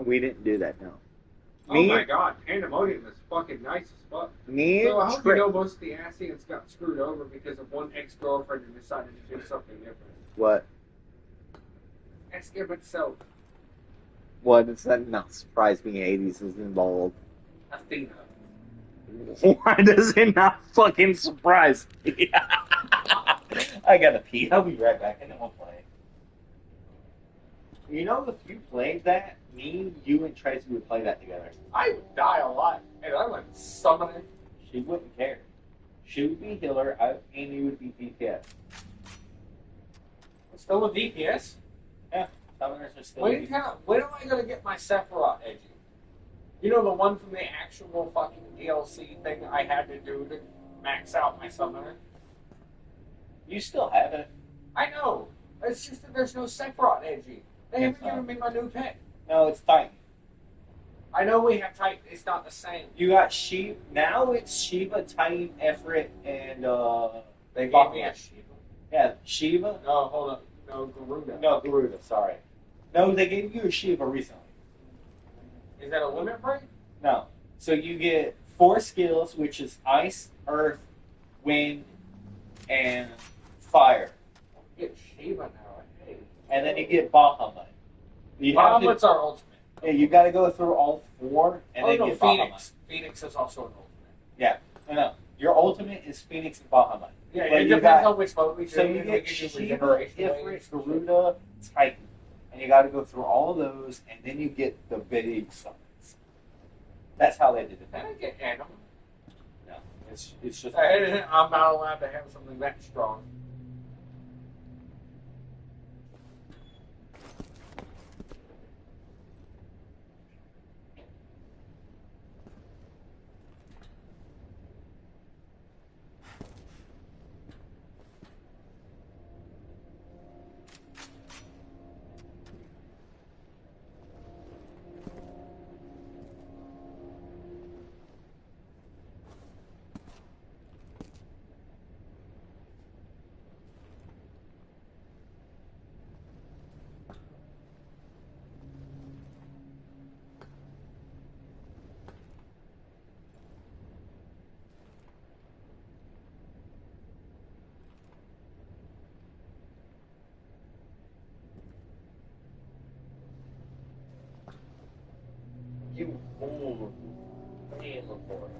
We didn't do that. No. Oh Me- my god, Pandemonium is fucking nice as fuck. Me So I and hope Tra- you know most of the Ascians got screwed over because of one ex-girlfriend who decided to do something different. What? Ask him itself. What? Does that not surprise me? Hades is involved. Athena. Why does it not fucking surprise me? I gotta pee. I'll be right back. And then we'll play. You know, if you played that, me, you, and Tracy would play that together. I would die a lot, and I would summon it. She wouldn't care. She would be healer, and you would be DPS. Still a DPS? Yeah, summoners are still When am I gonna get my Sephiroth edgy? You know the one from the actual fucking DLC thing I had to do to max out my summoner? You still have it. I know. It's just that there's no Sephiroth edgy. They haven't It's not. given me my new pet. No, it's Titan. I know we have Titan. It's not the same. You got Shiva. Now it's Shiva, Titan, Efrit, and They gave me a Shiva. Yeah, Shiva. No, hold on. No, Garuda. No, Garuda. Sorry. No, they gave you a Shiva recently. Is that a limit break? No. So you get 4 skills, which is Ice, Earth, Wind, and Fire. Get Shiva now. Hey. And then you get Bahamut. You have to, Bahamut's our ultimate. yeah, you got to go through all 4 and then no, get Phoenix. Phoenix is also an ultimate. Bahamut. Yeah. No. Your ultimate is Phoenix and Bahamut. Yeah, But it you depends got- on which mode we do. So you and we get can do Shiva, regeneration Ifrit, waves. Garuda, Titan. And you got to go through all of those, and then you get the big summons. That's how they did it. Then I get animal. No, it's just. I'm not allowed to have something that strong. You fool. Paying for it.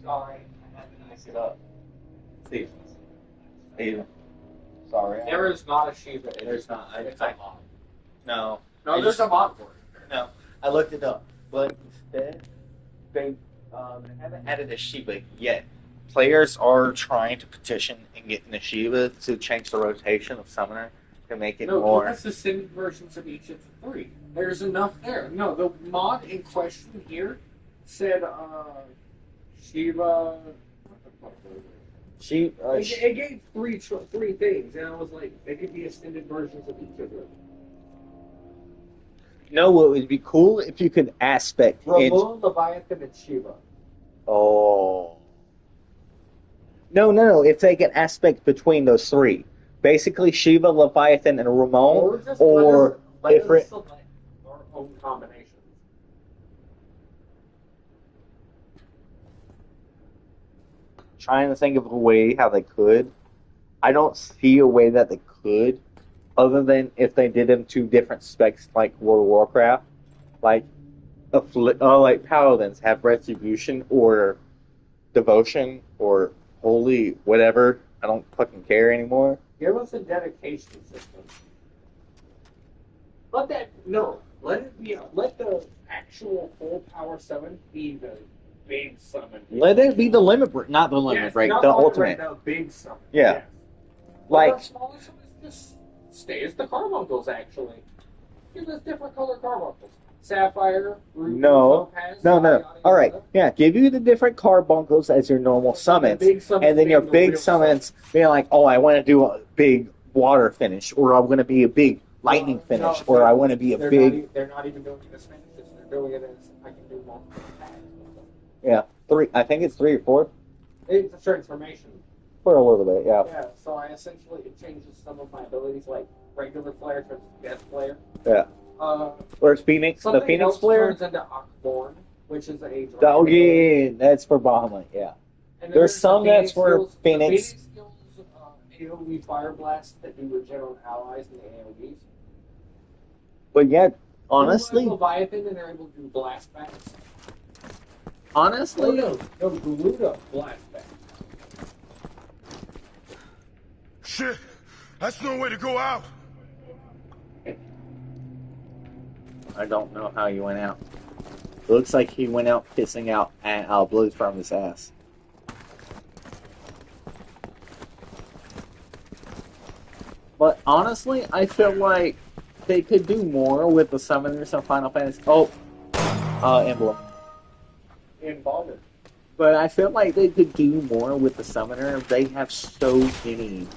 Sorry, I had to mix it up. Steve. Steve. Sorry. There is not a Shiva. There's not. It's a mod. No. No, there's a mod for it. No. I looked it up. But instead, they haven't added a Shiva yet. Players are trying to petition and get the Shiva to change the rotation of Summoner to make it No, more. that's the same versions of each of the three. There's enough there. No, the mod in question here said Shiva. What the fuck was it? It gave three things, and I was like, they could be extended versions of each of them. You know what would be cool if you could aspect Ramon, Leviathan, and Shiva. Oh. No. If they can aspect between those three. Basically, Shiva, Leviathan, and Ramon, just or let us different. select our own combinations. Trying to think of a way how they could. I don't see a way that they could, other than if they did them two different specs like World of Warcraft, like like Paladins have Retribution or Devotion or Holy whatever. I don't fucking care anymore. Give us a dedication system. Let it be. Let the actual full power summon be the big summon. Let it be the limit break, not the limit break, not the limit ultimate. break, the big summon. Yeah. Yes. Like Our smaller summons just stay as the carbuncles. Actually, give us different color carbuncles. Sapphire. Ruby, no. Topaz, No. yada, All right, yada. yeah. Give you the different carbuncles as your normal summons, The big summons and then your being the big real summons being like, oh, I want to do a big water finish, or I want to be a big lightning finish, or I want to be a big. They're not even doing it as finishes. They're doing it as I can do multiple attacks. Yeah, 3. I think it's 3 or 4 It's a transformation. for a little bit. Yeah. Yeah, so I essentially, it changes some of my abilities, like regular flare turns to death flare. Yeah. Where's Phoenix? The Something Phoenix else flare. turns into Ockborn, which is the age. Oh yeah, that's for Bahamut. Yeah. And then There's some the that's for skills, Phoenix. The Phoenix skills, AoE Fire Blast that do regenerate allies in the AoEs. But yeah, honestly, Leviathan, and they're able to do blast backs. honestly, No, Gluto blast back. Shit, that's no way to go out. I don't know how he went out. Looks like he went out pissing out blood from his ass. But honestly, I feel like they could do more with the summoners of Final Fantasy. Emblem. Involved. But I feel like they could do more with the summoner. They have so many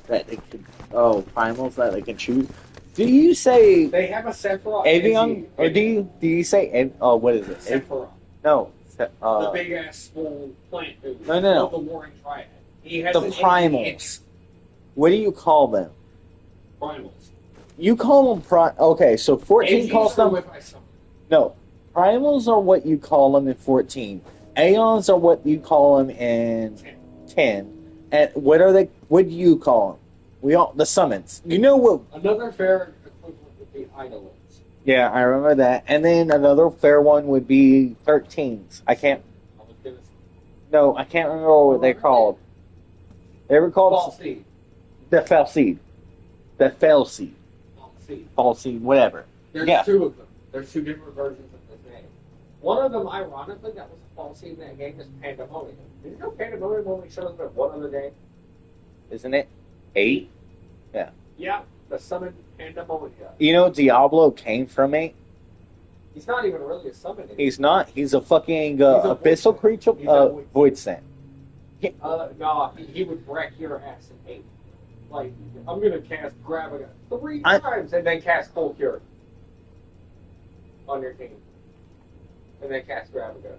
that they could. Primals that they can choose. Do you say They have a Sephiroth. Avion, or do you say what is it? Sephiroth. No. The big ass full plant dude. No. The Warring Triad. He has The an primals. What do you call them? Primals. You call them Okay, so 14 calls them. No, primals are what you call them in 14. Aeons are what you call them in 10. And what are they? What do you call them? The summons. You know what? Another fair equivalent would be Eidolons. Yeah, I remember that. And then another fair one would be 13s. I can't remember what they're called. They were called Falseed. the Falseed. The Falseed. Falseed. Falseed, whatever. There's two of them. There's two different versions of this name. One of them, ironically, that was a Falseed in that game is Pandemonium. Did you know Pandemonium only shows up in one other game? Isn't it? 8? Yeah. Yeah, the summoned Pandemonium. You know Diablo came from 8? He's not even really a summon. He's not. He's a fucking a abyssal creature. He's a Void Sent. No, he would wreck your ass in 8. Like, I'm gonna cast Graviga 3 times and then cast Full Cure on your team. And then cast Graviga.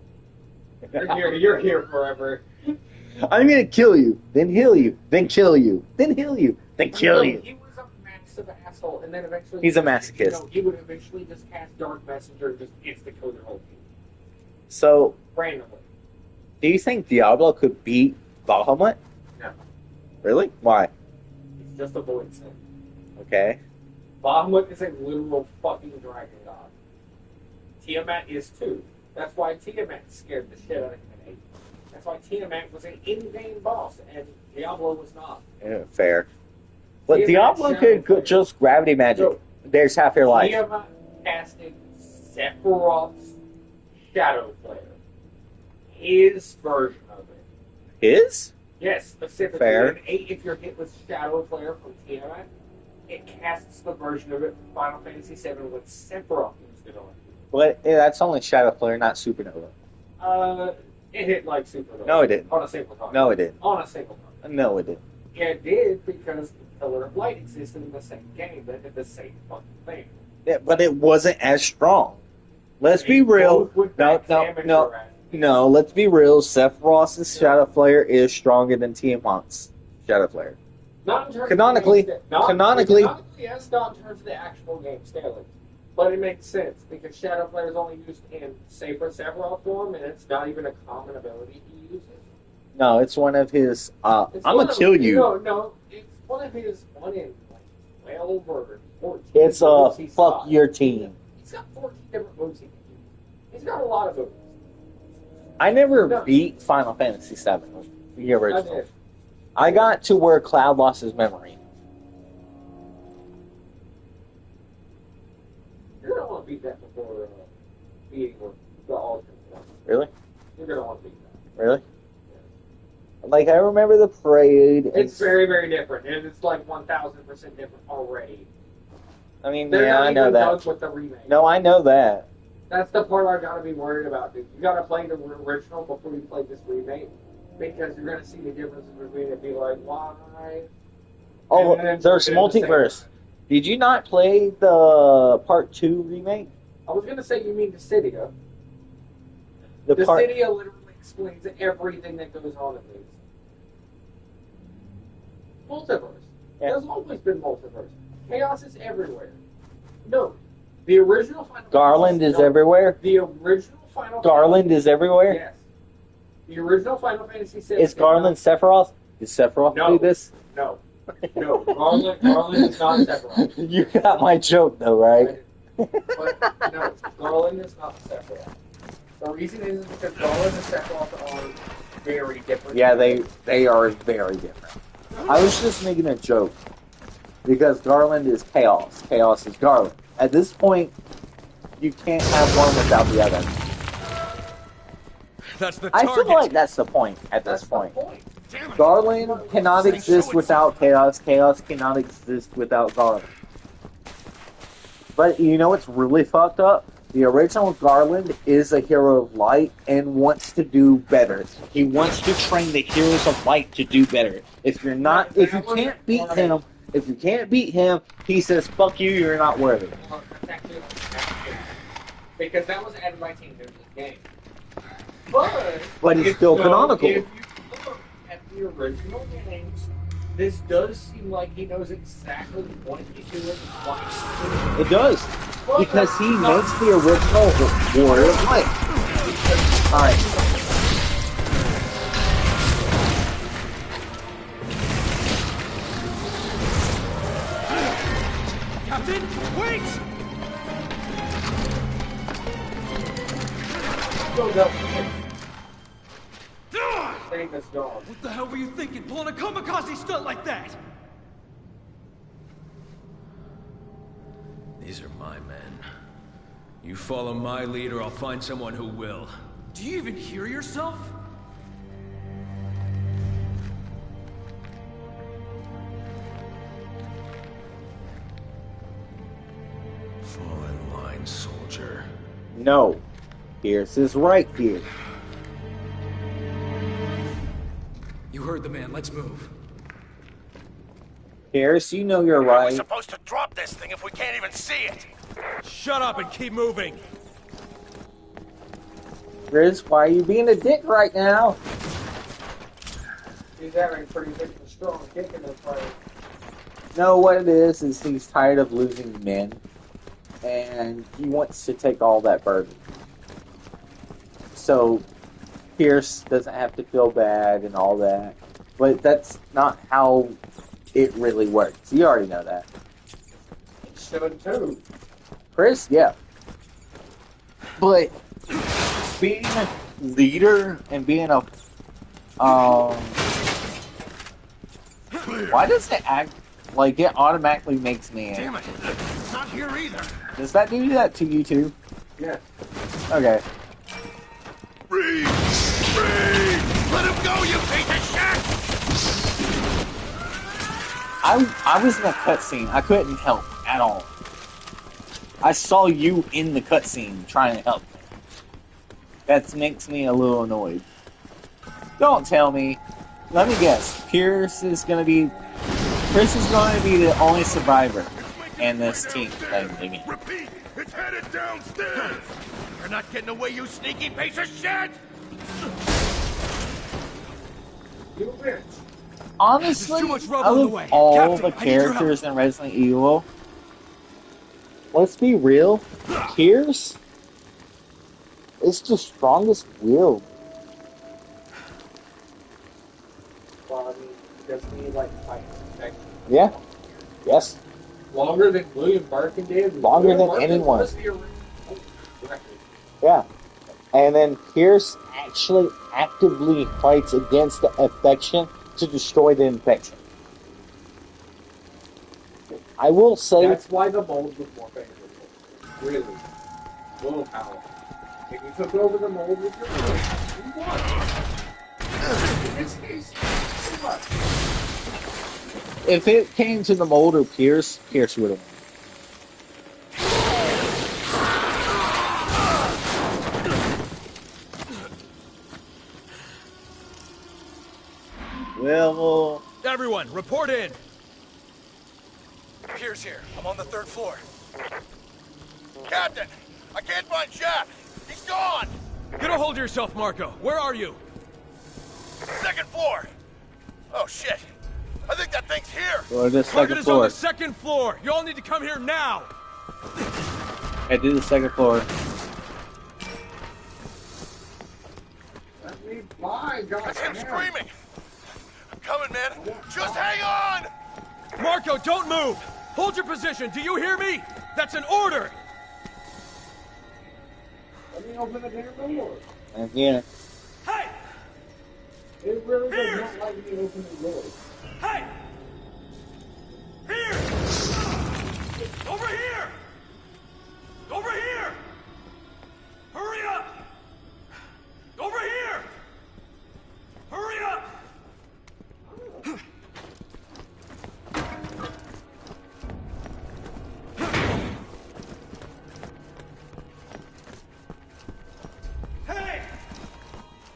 You're here forever. I'm gonna kill you, then heal you, then kill you, then heal you, then kill you. He was a of an asshole, and then eventually He's a masochist. No, he would eventually just cast Dark Messenger and just insta kill your whole team So, randomly. do you think Diablo could beat Bahamut? No, Really? Why? it's just a void sin. Okay. Bahamut is a literal fucking dragon god. Tiamat is too. That's why Tiamat scared the shit out of human. That's why Tiamat was an in-game boss, and Diablo was not. Yeah, fair. But Tiamat Diablo Shadow could just gravity magic. No. There's half your life. Tiamat casted Sephiroth's Shadow Flare. His version of it. His? Yes, specifically. Fair. In 8, if you're hit with Shadow Flare from Tiamat, it casts the version of it from Final Fantasy VII with Sephiroth used it on. But that's only Shadow Flare, not Supernova. It hit like Supernova. No, it didn't. On a single target. No, it didn't. On a single target. No, it didn't. It did because the Pillar of Light existed in the same game that did the same fucking thing. Yeah, but it wasn't as strong. Let's be real. No. Let's be real. Sephiroth's Shadow Flare is stronger than Tiamat's Shadow Flare. Not in terms Canonically- of the game canonically- yes, not in terms of the actual game scaling. But it makes sense because Shadow Flare is only used in Saber Sephiroth form, and it's not even a common ability he uses. No, it's one of his. I'm It's gonna one of- kill you. No, it's one of his 1 in like 12 or 14. It's moves he's fuck got. your team. He's got 14 different moves he can use. He's got a lot of moves. I never No. beat Final Fantasy VII, the I original. did. I got to where Cloud lost his memory. You're gonna want to beat that before beating the alternate one. Really? You're gonna want to beat that. Really? Like, I remember the parade. It's very, very different, and it's like 1,000% different already. I mean, They're yeah, not I even know done that. with the remake. No, I know that. That's the part I gotta be worried about, dude. You gotta play the original before you play this remake, because you're gonna see the differences between it. Be like, why? Oh, And then there's we're gonna say- multiverse. Did you not play the Part 2 remake? I was gonna say you mean Dissidia. The part. Dissidia literally explains everything that goes on in these. Multiverse. Yeah. There's always been multiverse. Chaos is everywhere. No. The original Final Garland Fantasy is everywhere. The original Final Garland Fantasy, is everywhere. Yes. The original Final Fantasy VI. Is Garland Sephiroth? Did Sephiroth No. do this? No. No. Garland is not Sephiroth. You got my joke though, right? But no, Garland is not Sephiroth. The reason is because Garland and Sephiroth are very different. Yeah, they are very different. I was just making a joke because Garland is chaos. Chaos is Garland. At this point, you can't have one without the other. That's the I target. feel like that's the point at this That's point. the point. Damn it. Garland cannot exist without chaos. Chaos cannot exist without Garland. But you know what's really fucked up? The original Garland is a hero of light and wants to do better. He wants to train the heroes of light to do better. If you can't beat him, he says, "Fuck you, you're not worthy." Well, that's actually because that was added by Team Ninja's game. But he's still canonical. If you look at the original games, this does seem like he knows exactly what he's doing, why he's doing it. It does. Because he makes the original Warrior of Light. Alright. Captain, wait! Goes up save this dog. What the hell were you thinking, pulling a kamikaze stunt like that? These are my men. You follow my lead or I'll find someone who will. Do you even hear yourself? Fall in line, soldier. No. Pierce is right here. You heard the man. Let's move. Pierce, you know you're How are we right. supposed to drop this thing if we can't even see it? Shut up and keep moving! Riz, why are you being a dick right now? He's having a pretty big and strong kick in the fight. No, what it is he's tired of losing men, and he wants to take all that burden. So Pierce doesn't have to feel bad and all that. But that's not how it really works. You already know that. Should too. Chris, yeah. But being a leader and being a why does it act like it automatically makes me Damn it! Not here either. Does that do that to you too? Yeah. Okay. Reed! Reed! Let him go, you piece of shit! I was in a cutscene. I couldn't help at all. I saw you in the cutscene trying to help. That makes me a little annoyed. Don't tell me. Let me guess. Chris is going to be the only survivor in this team that I'm living in. Repeat, it's headed downstairs! You're not getting away, you sneaky piece of shit! You bitch. Honestly, There's too much rubble out in the of way. all Captain, the I need your characters in Resident Evil, let's be real, Pierce is the strongest willed. Well, I mean, doesn't he like fight protection? Yeah. Yes. Longer than William Barkin did? Longer William than Barkin anyone. was the original record. Yeah. And then Pierce actually actively fights against the infection to destroy the infection. I will say, That's why the mold was more favorable. Really. Willpower. If you took over the mold with your will, you won. In this case, too much. if it came to the mold or Pierce would have won. Well, Everyone, report in. Pierce here. I'm on the 3rd floor. Captain! I can't find Shaft! He's gone! Get a hold of yourself, Marco. Where are you? 2nd floor! Oh shit! I think that thing's here! go to the Target second is on floor. the 2nd floor. You all need to come here now. Head to the second floor. Let me fly, God. That's him screaming! I'm coming, man! Just hang on! Marco, don't move. Hold your position. Do you hear me? That's an order. Let me open the damn door. And yeah, Hey! It really does Here! not like me opening the door. Hey! Here! Over here! Over here! Hurry up! Over here! Hurry up! Hey!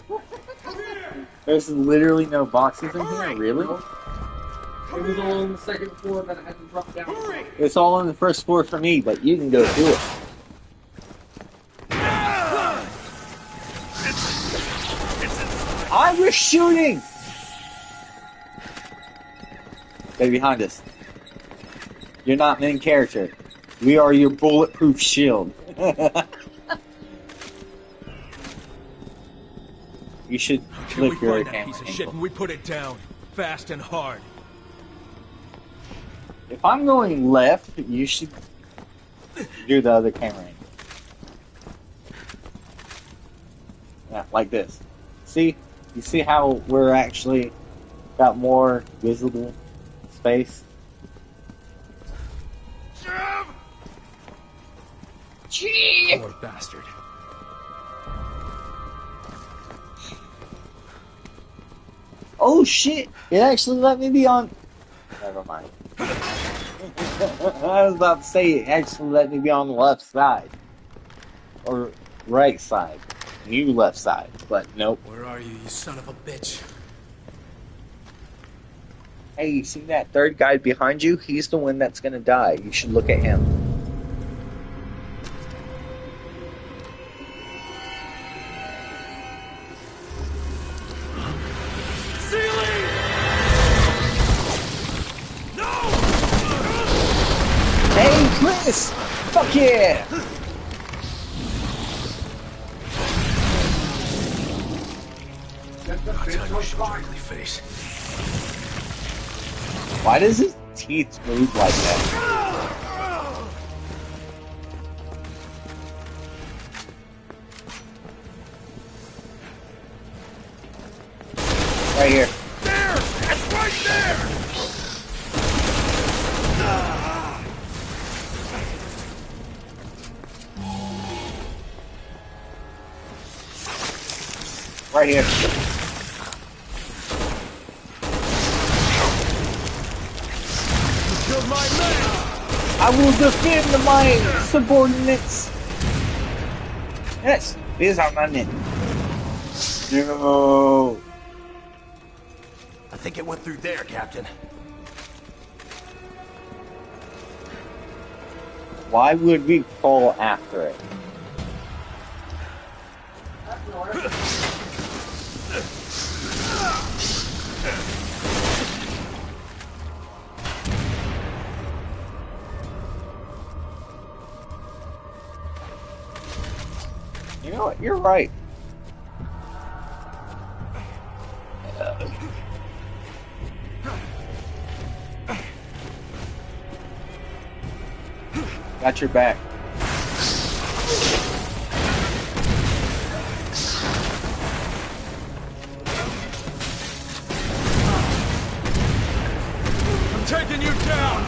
Come here! there's literally no boxes in here. Hurry! Really? It was all on the 2nd floor that I had to drop down. Hurry! It's all on the 1st floor for me, but you can go do it. I was shooting. Stay behind us. You're not main character. We are your bulletproof shield. You should Can we click your find that camera piece of shit angle. and we put it down? Fast and hard. If I'm going left, you should do the other camera angle. Yeah, like this. See? You see how we're actually got more visible space? Jim! Gee! Poor bastard. Oh shit! It actually let me be on. Never mind. I was about to say it actually let me be on the left side. Or right side. You left side, but nope. Where are you, you son of a bitch? Hey, you see that third guy behind you? He's the one that's gonna die. You should look at him. Ceiling! No! Yeah! I'll tell you, show your ugly face. Why does his teeth move like that? Right here. There! It's right there! Right here. Killed my man! I will defend my subordinates. Yes, these are my men. No. I think it went through there, Captain. Why would we fall after it? You know what? You're right. Got your back. I'm taking you down!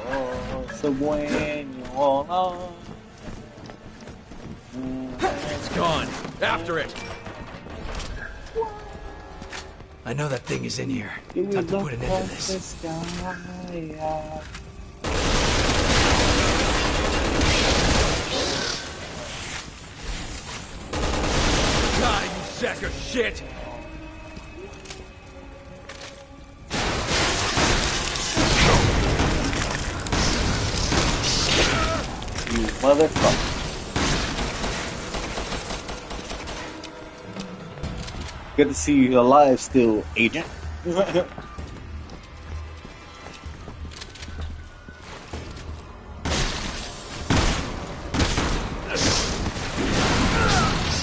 Oh, so bueno. It's gone. After it. I know that thing is in here. Time to put an end to this. God, you sack of shit! You motherfucker. Good to see you alive still, Agent.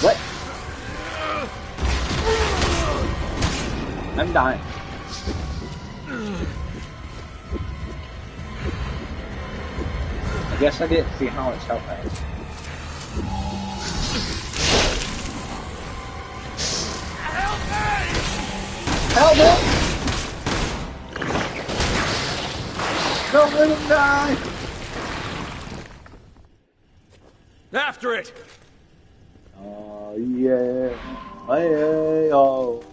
What? I'm dying. I guess I didn't see how much health I had. Help him! Don't let him die! After it! Oh yeah, oh yeah, oh.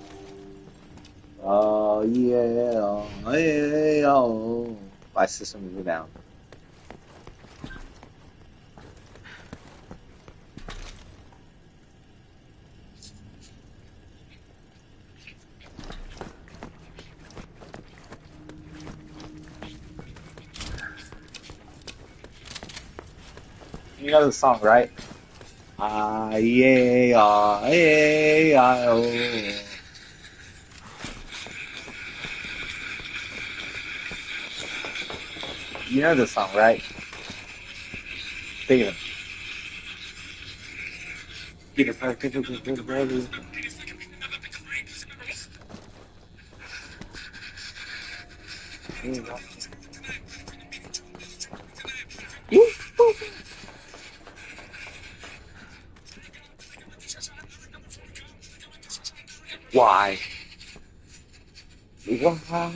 Oh yeah, oh yeah, oh. My system is down. You know the song, right? Ah, yeah, oh. You know the song, right? Steven. Why? Why?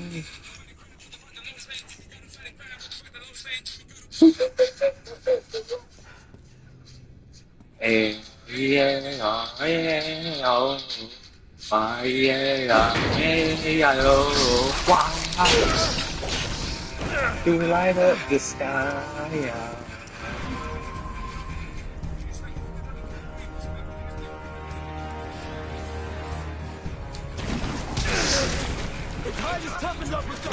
Why? To light up the sky. The tide is toughened up with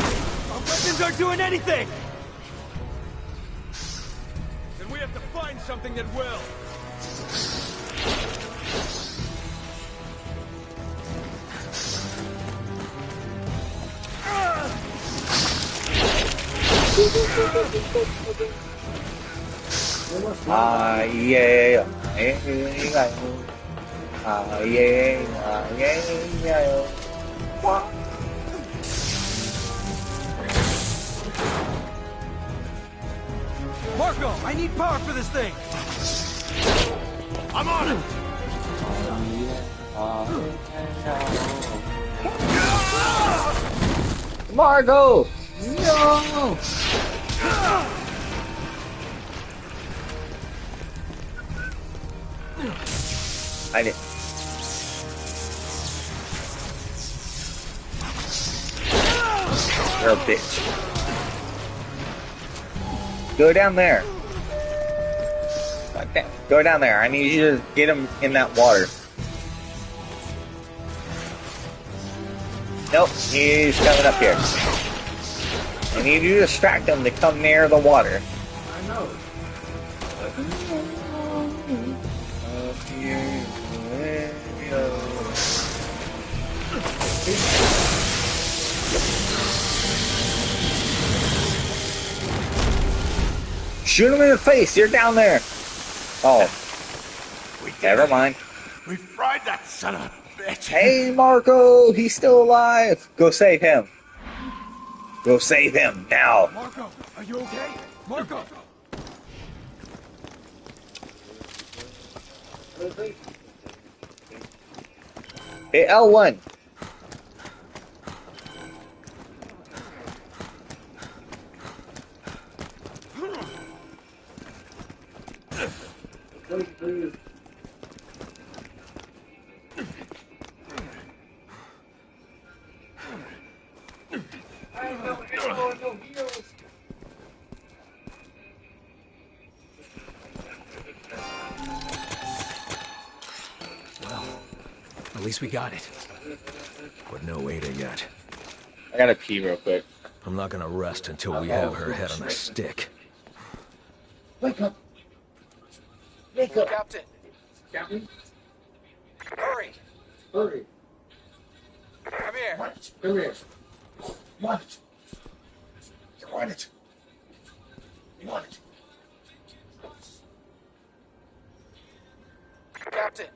our weapons aren't doing anything! Then we have to find something that will. Ah, yeah, yeah, ah, yeah, yeah. Marco, I need power for this thing. I'm on it! Margo! No! I did. You're a bitch. Go down there. Okay, go down there. I need you to get him in that water. Nope, he's coming up here. I need you to distract him to come near the water. I know. Shoot him in the face. You're down there. Oh, never mind. We fried that son of a bitch. Hey, Marco, he's still alive. Go save him. Go save him now. Marco, are you okay? Marco! Hey, L1. At least we got it. But no Ada yet. I gotta pee real quick. I'm not gonna rest until we have her head on a stick. Wake up. Wake up. Captain, Captain, hurry! hurry. Come here. What? Come here. What? You want it? You want it? Captain,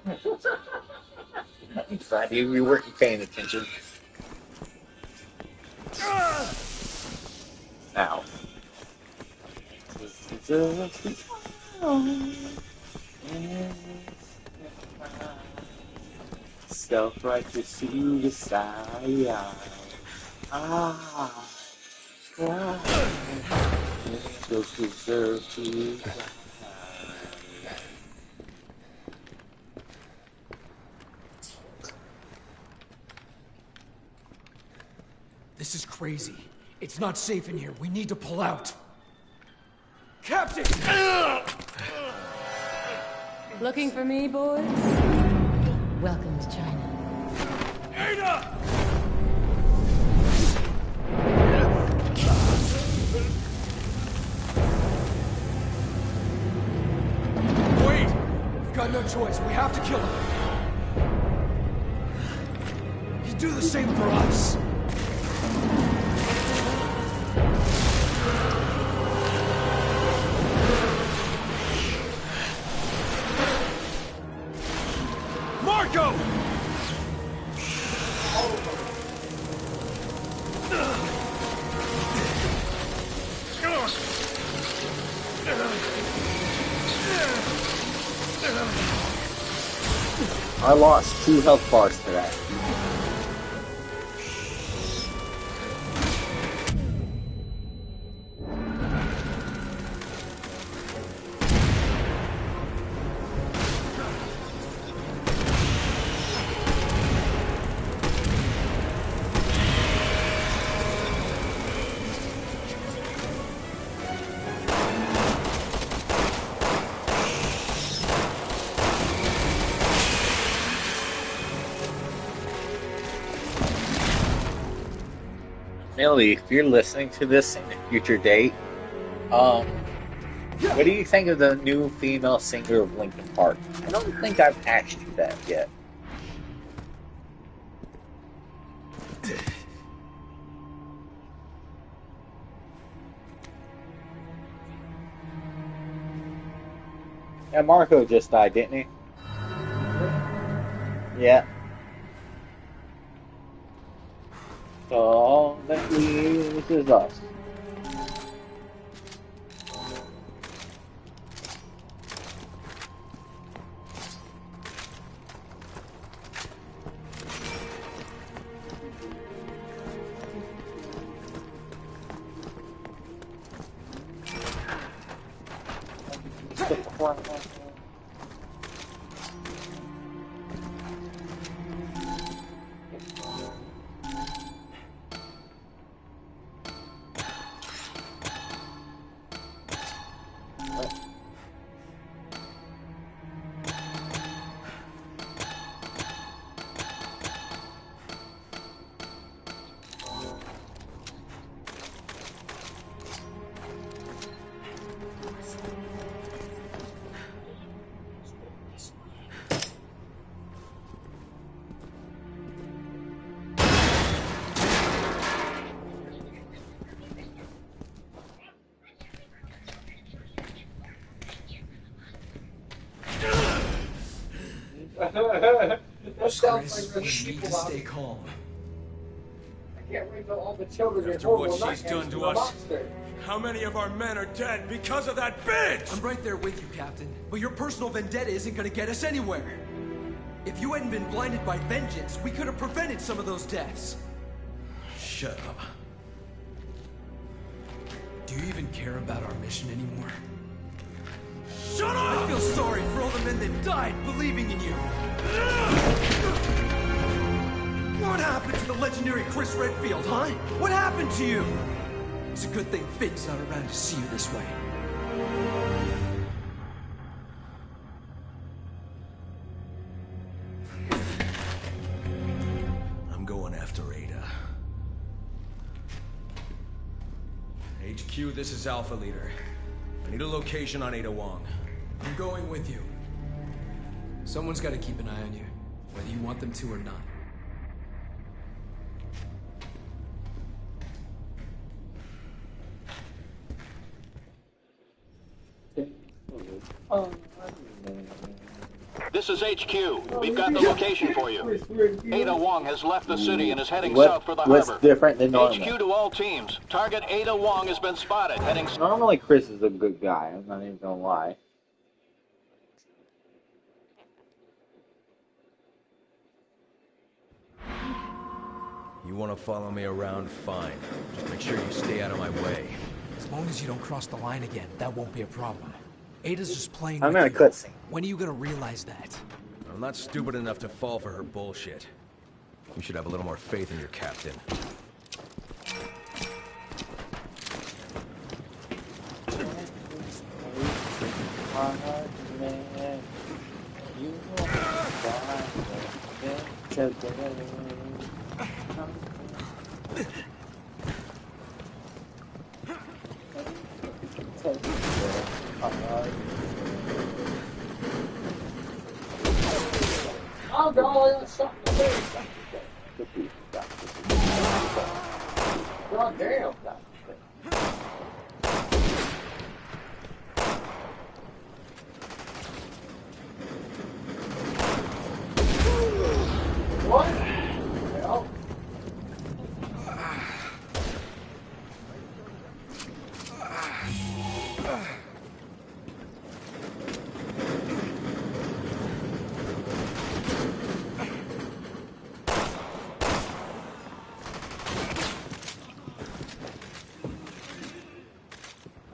I'm glad you weren't paying attention. Now. Self-righteous suicide. Ah. Angels deserve to die. crazy. It's not safe in here. We need to pull out. Captain! Looking for me, boys? Welcome to China. Ada! Wait! We've got no choice. We have to kill him. He'd do the same for us. Marco! I lost 2 health bars to that. Millie, if you're listening to this in a future date, what do you think of the new female singer of Linkin Park? I don't think I've asked you that yet. Yeah, Marco just died, didn't he? Yeah. So all that leaves is us. Chris, we need to stay calm. I can't wait till all the children get After horrible what she's nightmares done from to the us, monster. how many of our men are dead because of that bitch? I'm right there with you, Captain. But your personal vendetta isn't gonna get us anywhere. If you hadn't been blinded by vengeance, we could have prevented some of those deaths. Shut up. Do you even care about our mission anymore? Shut up! I feel sorry for all the men that died believing in you. What happened to the legendary Chris Redfield, huh? What happened to you? It's a good thing Finn's not around to see you this way. I'm going after Ada. HQ, this is Alpha Leader. I need a location on Ada Wong. I'm going with you. Someone's got to keep an eye on you, whether you want them to or not. This is HQ. We've got the location for you. Ada Wong has left the city and is heading south for the harbor. What's different than normal? HQ to all teams. Target Ada Wong has been spotted, heading... Normally Chris is a good guy, I'm not even gonna lie. You want to follow me around? Fine. Just make sure you stay out of my way. As long as you don't cross the line again, that won't be a problem. Ada's just playing I'm with in a you. cutscene. When are you gonna realize that? I'm not stupid enough to fall for her bullshit. You should have a little more faith in your captain. man. You know Oh, God, that's something to do. God damn. What? Hell?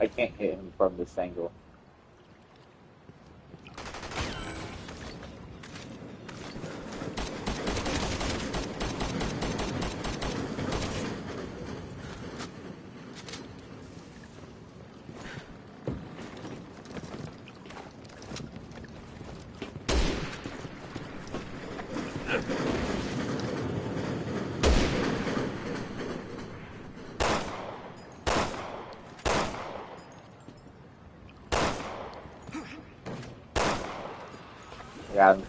I can't hit him from this angle. Got him.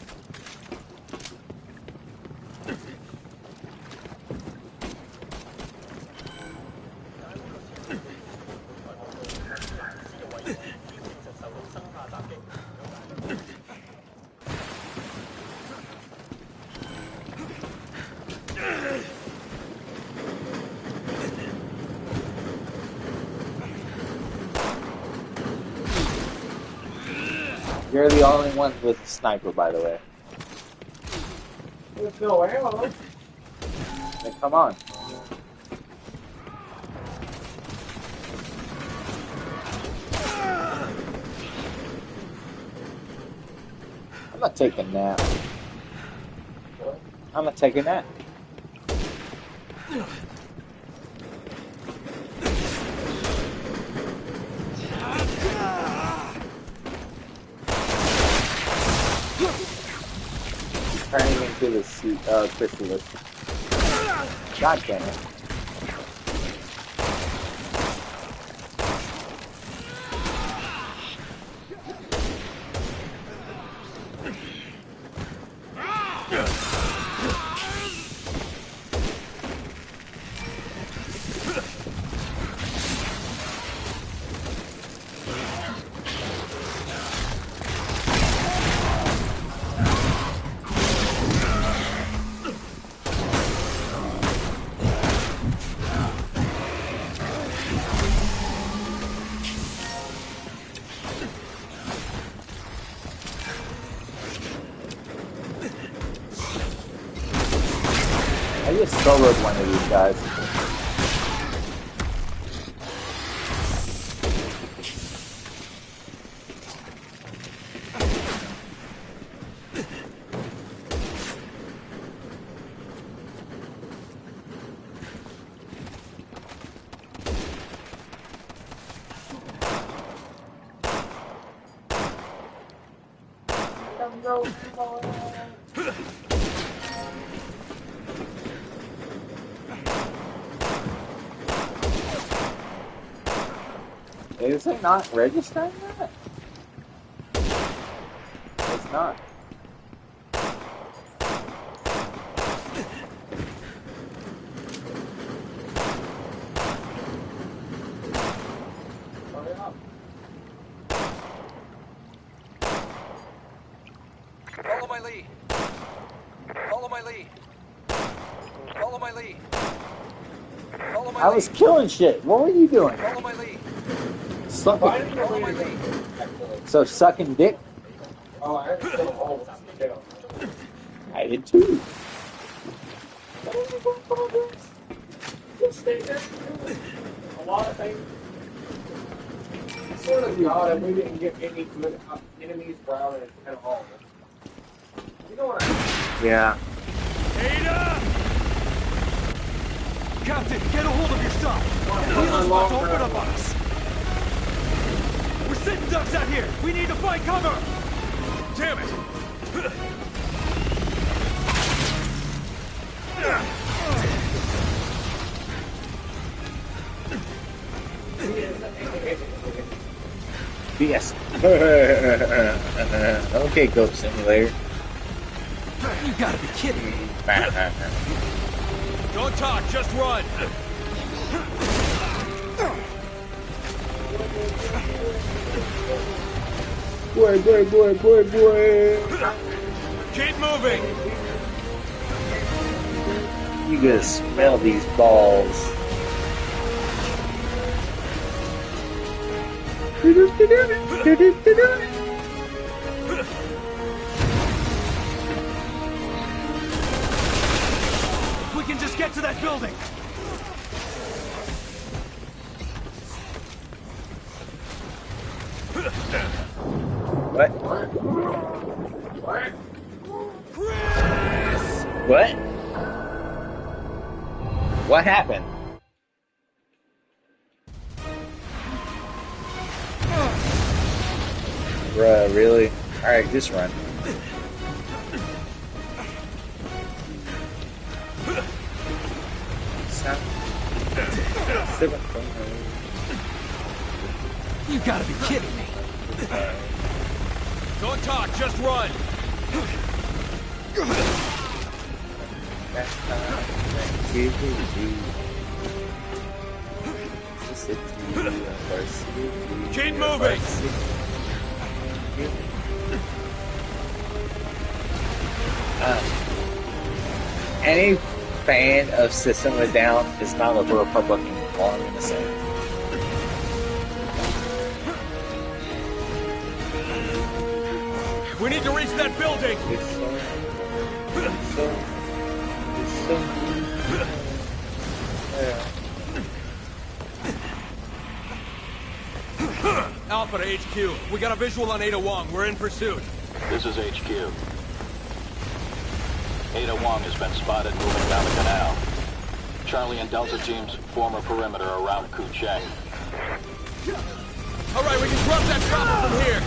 You're the only one with a sniper, by the way. There's no ammo. Then come on. I'm not taking that. I'm not taking that. Turning into the chrysalis. God damn it. I just soloed one of these guys. Is it not registering that? It's not. Follow my lead. Follow my lead. Follow my lead. Follow my lead. I was killing shit. What were you doing? Follow my lead. Sucking. Follow my lead. So sucking dick? Oh, I had to kill them all. I did too. Just stay there. A lot of things. I swear to God, if we didn't get any good enemies around it at all. You know what I mean? Yeah. Ada! Captain, get a hold of your stuff! The wheel is about to open up on us! We're sitting ducks out here! We need to find cover! Damn it! Yes. Okay, Goat Simulator. You gotta be kidding me. Don't talk, just run! Boy. Keep moving! You gotta smell these balls. We can just get to that building! What? What? What happened? Bruh, really? Alright, just run. You gotta be kidding me. Don't talk, just run! Keep moving! Any fan of System of a Down is not a Republican, all I'm gonna say. We need to reach that building! Alpha to HQ. We got a visual on Ada Wong. We're in pursuit. This is HQ. Ada Wong has been spotted moving down the canal. Charlie and Delta teams form a perimeter around Kucheng. All right, we can drop that chopper from here.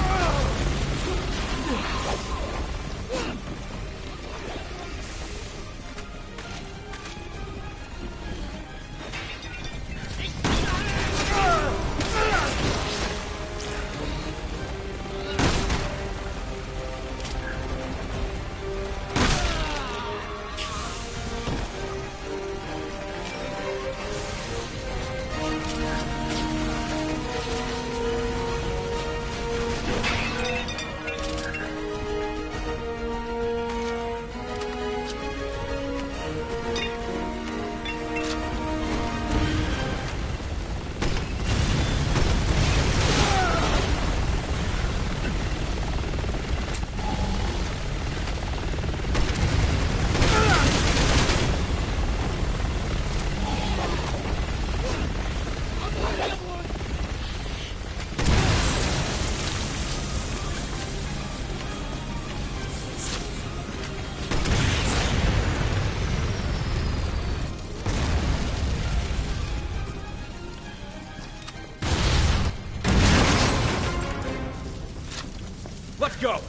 Let's go!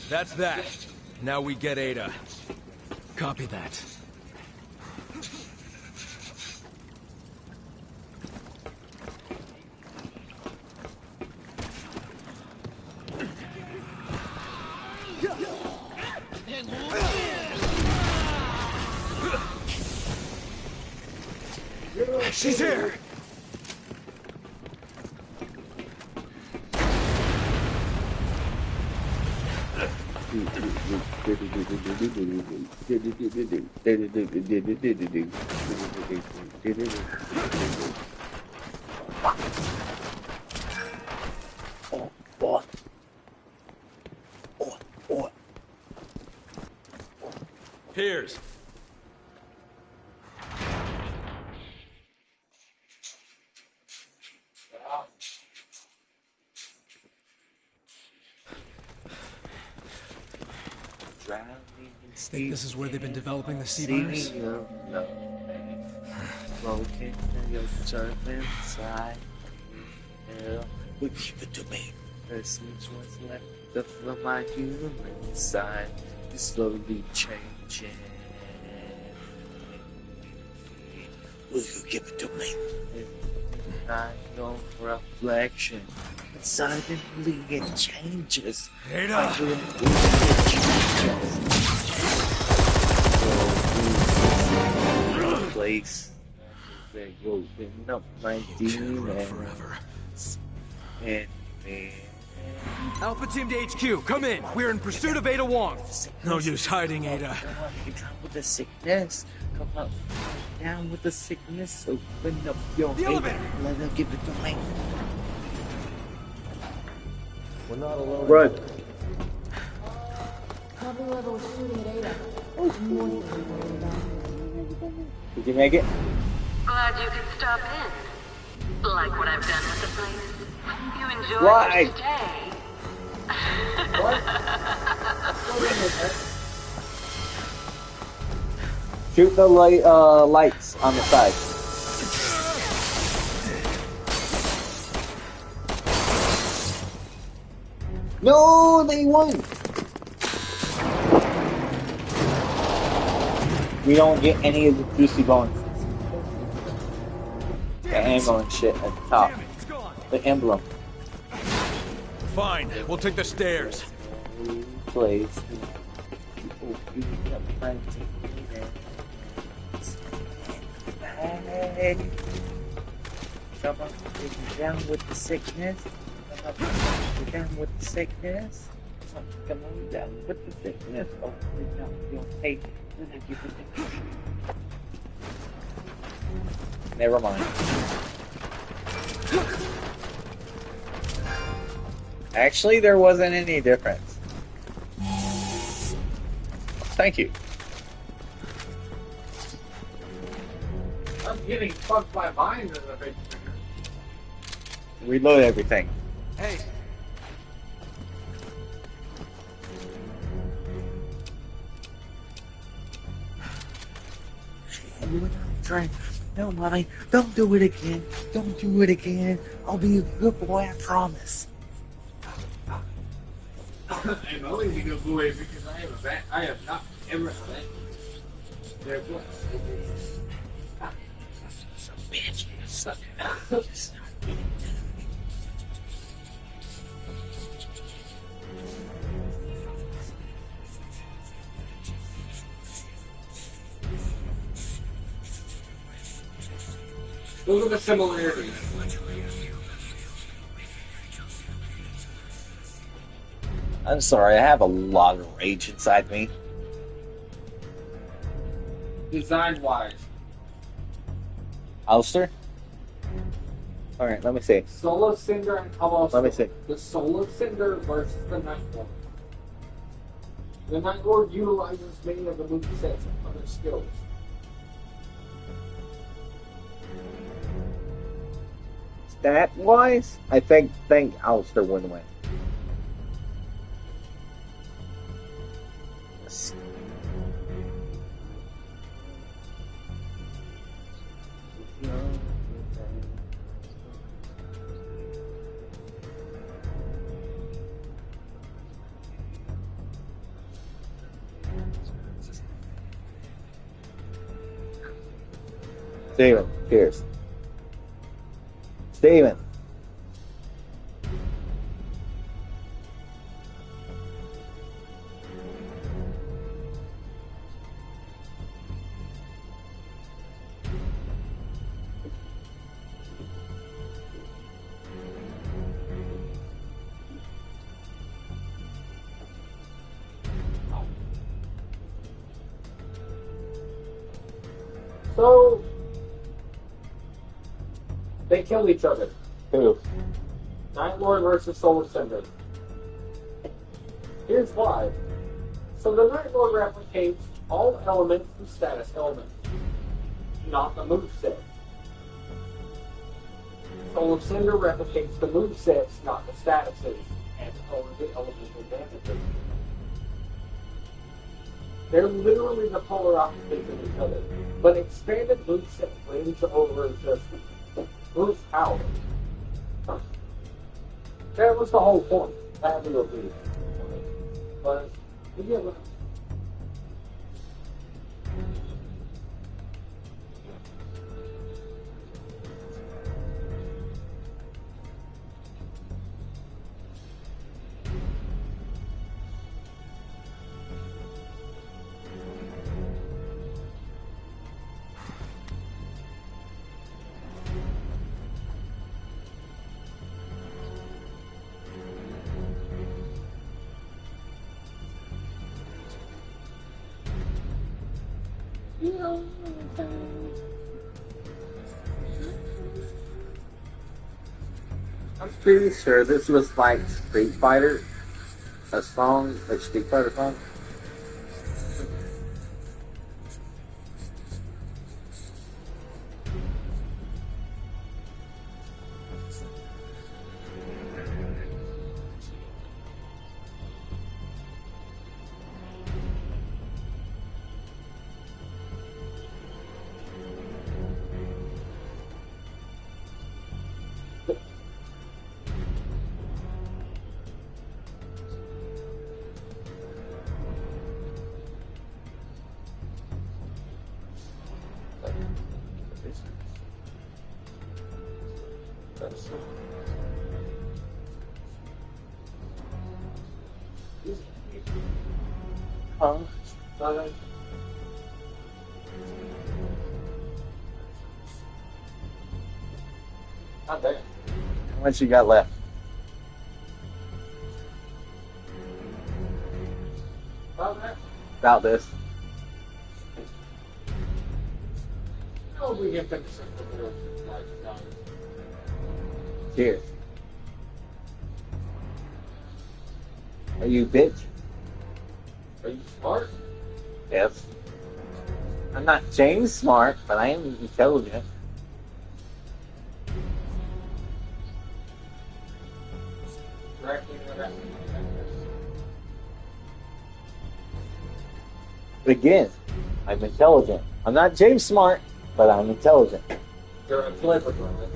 That's that. Now we get Ada. Copy that. She's here! Piers. Think this is where they've been developing the C-virus? Broken your turn inside. Give it to me. There's what's left of my human side is slowly changing. Will you give it to me? I know reflection. Suddenly it changes. Ada! Place that open up my demons and me. Alpha Team to HQ, come in. We're in pursuit of Ada Wong. No use hiding, Ada. Come down with the sickness. Come up. Down with the sickness. Open up your The elevator. Let her give it to me. We're not alone. Run. Probably whoever was shooting at Ada. More than we worried about. Did you make it? Glad you could stop in. Like what I've done with the place. You enjoyed Why? your stay. Shoot the lights on the side. No, they won. We don't get any of the juicy bones. The angle and shit at the top. The emblem. Fine, we'll take the stairs. Place. Hey. Come on, take you down with the sickness. Come on, take you down with the sickness. Come on down with the sickness. Oh, no, you'll take. Never mind. Actually, there wasn't any difference. Thank you. I'm getting fucked by mine in the big finger. Reload everything. Hey. No, mommy, don't do it again. Don't do it again. I'll be a good boy, I promise. I'm only be a good boy because I have not ever abandoned their voice. Bitch, suck it up. Those are the similarities. I'm sorry, I have a lot of rage inside me. Design-wise. Ulster? Alright, let me see. Soul of Cinder and Colossus. Let me see. The Soul of Cinder versus the Night Lord. The Night Lord utilizes many of the movesets and other skills. Stat-wise, I think Ulster would win. Steven, cheers. Steven. So, they kill each other. Who? Night Lord versus Soul of Cinder. Here's why. So the Night Lord replicates all elements and status elements, not the moveset. Soul of Cinder replicates the movesets, not the statuses, and only the elemental damages. They're literally the polar opposites of each other. But expanded moveset wins over just Bruce Howard. That was the whole point. I had to go through it. But, yeah, but I'm pretty sure this was like Street Fighter, a song, a Street Fighter song. Not there. How much you got left? About this. no, we get them Cheers. Are you bitch? Are you smart? Yes. I'm not James Smart, but I am intelligent. Again, I'm intelligent. I'm not James Smart, but I'm intelligent. You're a clever brother.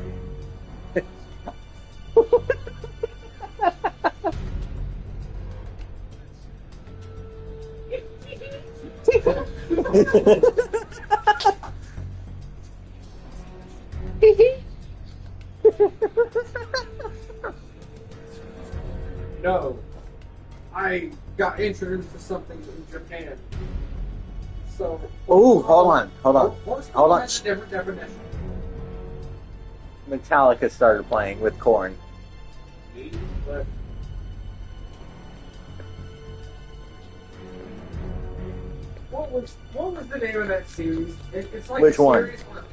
No, I got introduced to something in Japan. So. Ooh, hold on. Hold on. Has a different definition. Metallica started playing with Korn. But what was the name of that series? It's like Which a one? series where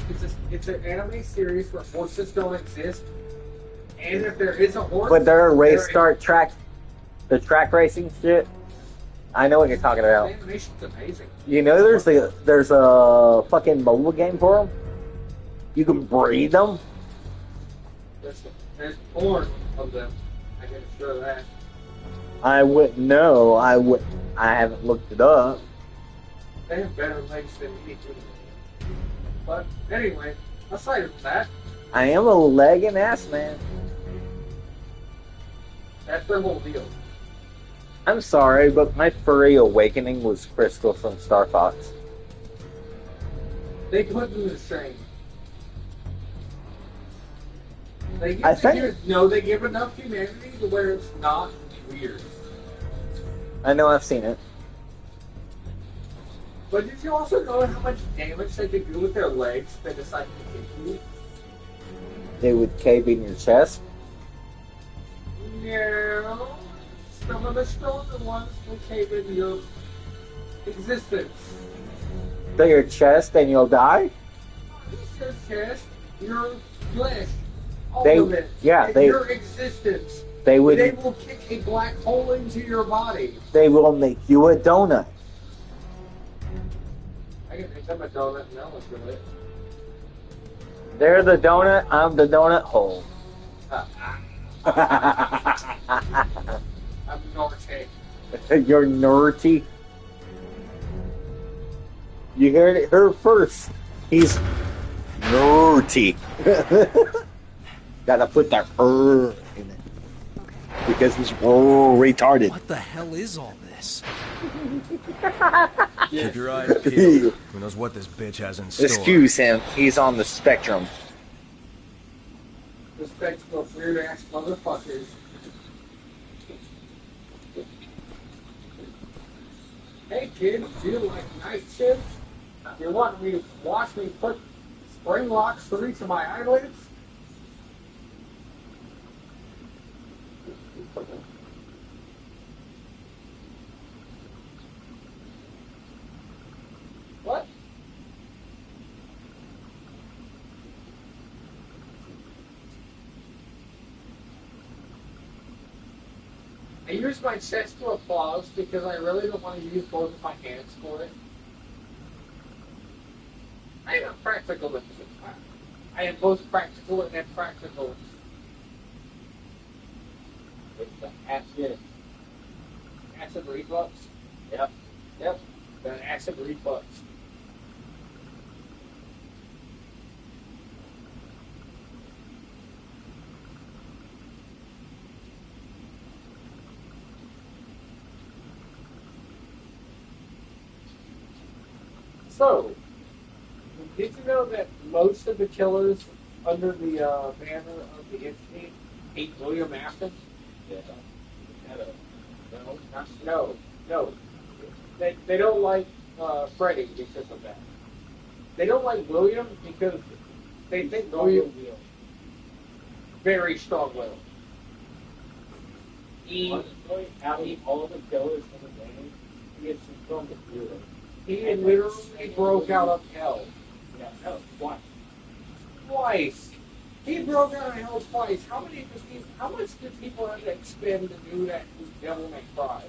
it's an anime series where horses don't exist, and if there is a horse, But they're a race there start track, the track racing shit. I know what you're talking The about. animation's amazing. You know, there's a fucking mobile game for them. You can breed them. There's porn of them. I can assure that. I wouldn't know. I haven't looked it up. They have better legs than me too. But anyway, aside from that, I am a leg and ass man. that's their whole deal. I'm sorry, but my furry awakening was Crystal from Star Fox. They put them the same. They I think- they give enough humanity to where it's not weird. I know I've seen it. But did you also know how much damage they could do with their legs if they decided to kick you? They would cave in your chest. No. Some of the stronger ones will cave in your existence. To your chest and you'll die? It's your chest, your flesh, all They- of it. yeah, and they- your existence. They would. They will kick a black hole into your body. They will make you a donut. I can make them a donut now, let's do it. They're the donut. I'm the donut hole. I'm naughty. You're nerdy. You heard it her first. He's naughty. Gotta put that in it. Because he's retarded. What the hell is all this? Keep your eyes peeled. Who knows what this bitch has in store? Excuse him. He's on the spectrum. Respect for weird ass motherfuckers. Hey kids, do you like night shifts? You want me to watch me put spring locks through each of my eyelids? What? I use my chest to applause because I really don't want to use both of my hands for it. I am a practicalist. I am both practical and impractical. It's the acid reflux. Yep. The acid reflux. So, did you know that most of the killers under the banner of the entity hate William Afton? Yeah. No. They don't like Freddy because of that. They don't like William because they think William very strong-willed. Out of all the killers in the game, he gets from the hero. He literally broke out of hell. Yeah, no, twice. Twice. He broke out of hell twice. How much did people have to expend to do that with Devil May Cry?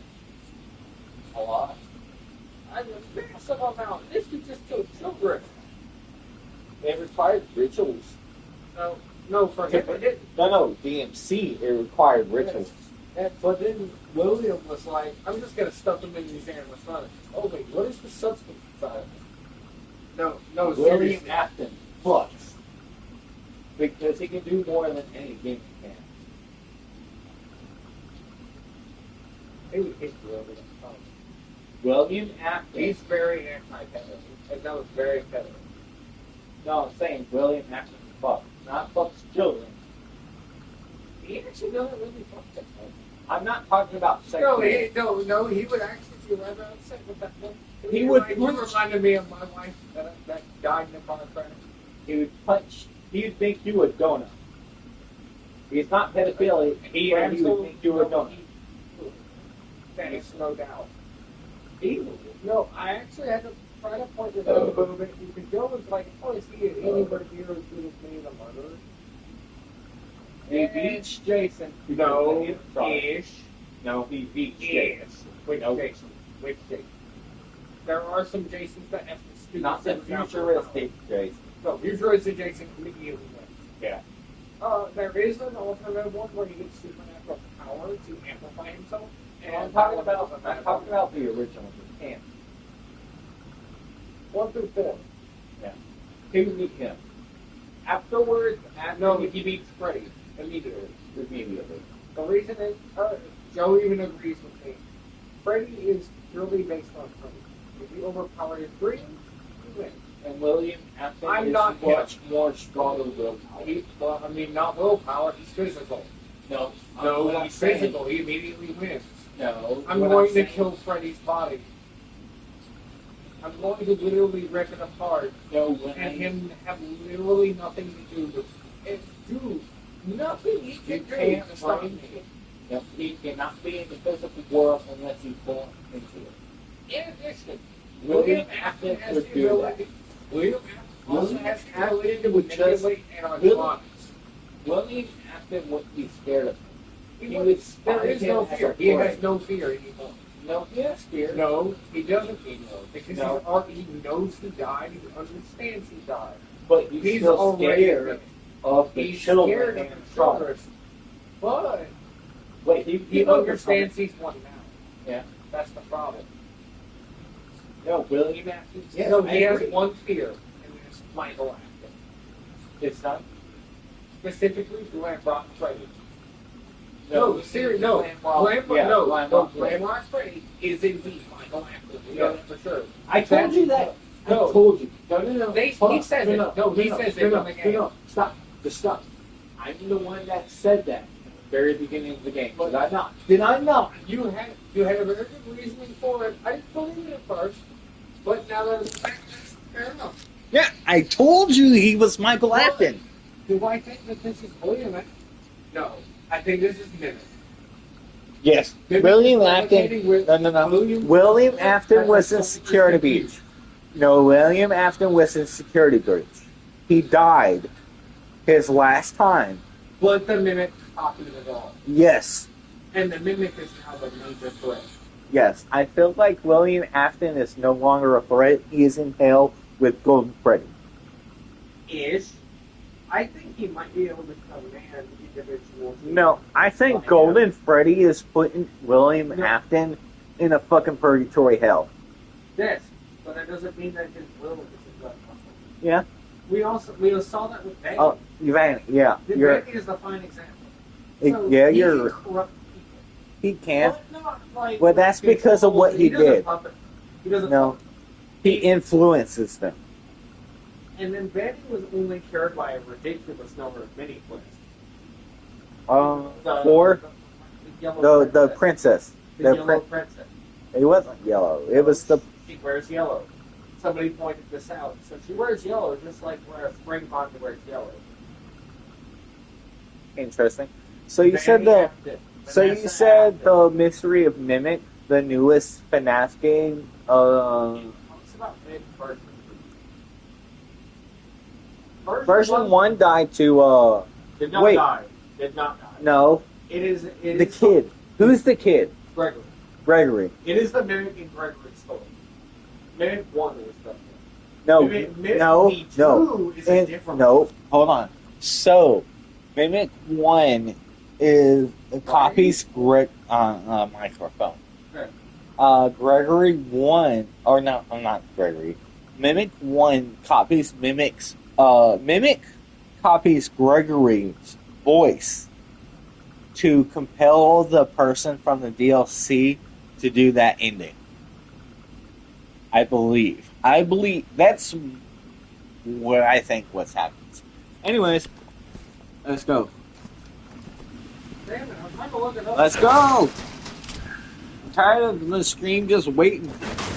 A lot. A massive amount. This could just kill children. They required rituals. No, for him it didn't. No, DMC, it required rituals. But then William was like, I'm just going to stuff them in these animatronics. Oh, wait, what is the substance inside? No, William seriously. Afton, Flux. Because he can do more than any game can. Maybe he's William. William Afton. He's very anti-pedo. And that was very pedo. No, I'm saying William Afton Flux. Not Flux children. He actually doesn't really fuck them. I'm not talking about sex. No, he would actually be rather upset with that one. He would reminded me of my wife that died in a car crash. He would punch. He would think you a donut. He's not pedophilia. He would think you a donut. Thanks, no doubt. No, I actually had to try to point this out a little bit because Joe was like, oh, is he anybody here who's going to be the murderer? He beats Jason. No, ish. No, he beats Jason. Which Jason? Which Jason? There are some Jasons that have to stoop. Not the futuristic Jason. No, futuristic Jason immediately wins. Yeah. There is an alternative one where he gets supernatural power to amplify himself. And I'm talking about the original. The camp. 1 through 4. Yeah. He would beat him. Afterwards, he beats Freddy immediately. The reason is, Joe even agrees with me. Freddy is purely based on Freddy. If you overpower his dreams, he wins. And William Afton I'm is not much more stronger willpower. Not willpower, he's physical. No, he's physical. He immediately wins. No. I'm going to kill Freddy's body. I'm going to literally rip it apart. No, and him have literally nothing to do with it. Dude, nothing he can do to stop me. No, he cannot be in the physical world unless he's born into it. In addition, William Afton would do that. William Afton also has the ability to manipulate animatronics. William Afton wouldn't be scared of him. There is no fear. He has no fear anymore. No, he has fear. No, he doesn't. Because he knows he died. He understands he died. But he's still scared of the children and children. But he understands he's one now. Yeah. That's the problem. No, William Afton. Yeah, so he has one fear, and it's Michael Afton. His son? Specifically, Glenn Rock Freddy. No, No, seriously, no. Glenn Rock Freddy is indeed Michael Afton. We know that for sure. I told you that. No. I told you. No. He says it. No, he says it in the game. Stop. Just stop. I'm the one that said that at the very beginning of the game. Did I not? Did I not? You had a very good reasoning for it. I didn't believe it at first, but now that it's fact, that's fair enough. Yeah, I told you he was Michael Afton. Do I think that this is William Afton? No, I think this is Mimic. Yes, Mimic William is Afton. replicating with No. William Afton was in security breach. No, William Afton was in security breach. He died his last time. But the Mimic copied it all. Yes. And the Mimic is now the major threat. Yes. I feel like William Afton is no longer a threat. He is in hell with Golden Freddy. I think he might be able to command individuals. No, I think Golden Freddy is putting William Afton in a fucking purgatory hell. Yes, but that doesn't mean that his will isn't done. Yeah. We saw that with Vanny. Oh, Vanny, yeah. Vanny is the fine example. So Yeah, he you're. can corrupt people. He can. But not like Well, that's because of what he did. He doesn't No. He influences them. And then Vanny was only cured by a ridiculous number of mini quests. Or the princess. The yellow princess. It wasn't yellow. It was the. She wears yellow. Somebody pointed this out. So she wears yellow just like where a spring pond wears yellow. Interesting. So you said the. So you said the Mystery of Mimic, the newest FNAF game. It's about mid-version. Version 1 died to. Did not wait. die. Did not die. No. It is the kid. Who's the kid? Gregory. Gregory. It is the Mimic in Gregory's story. Mimic 1 is the. No. Mimic No. V2 is a different No. Hold on. So, Mimic 1 is copies microphone. Okay. Gregory 1, or no, I'm not Gregory. Mimic 1 copies Mimic copies Gregory's voice to compel the person from the DLC to do that ending. I believe that's what I think what's happening. Anyways, let's go. Damn it, I'm trying to look it up. Let's go! I'm tired of the stream just waiting.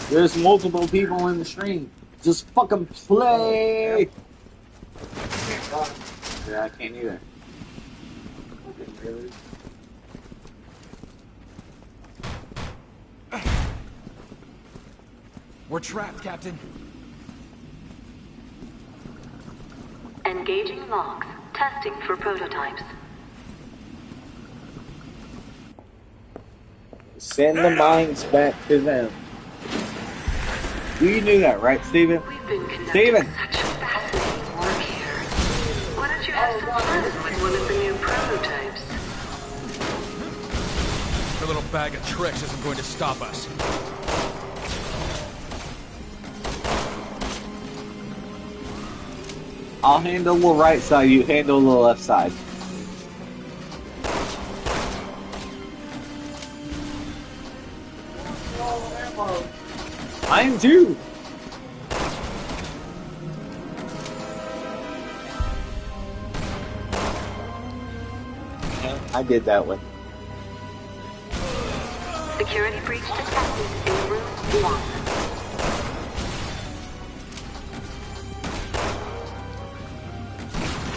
There's multiple people in the stream. Just fucking play! Yeah, I can't either. Really? We're trapped, Captain. Engaging logs. Testing for prototypes. Send the mines back to them. You knew that, right, Steven? We've been conducting Steven! such fascinating work here. Why don't you have some fun with one of the new prototypes? Your little bag of tricks isn't going to stop us. I'll handle the right side, you handle the left side. I am too! Yeah, I did that one. Security breach detected in room 1.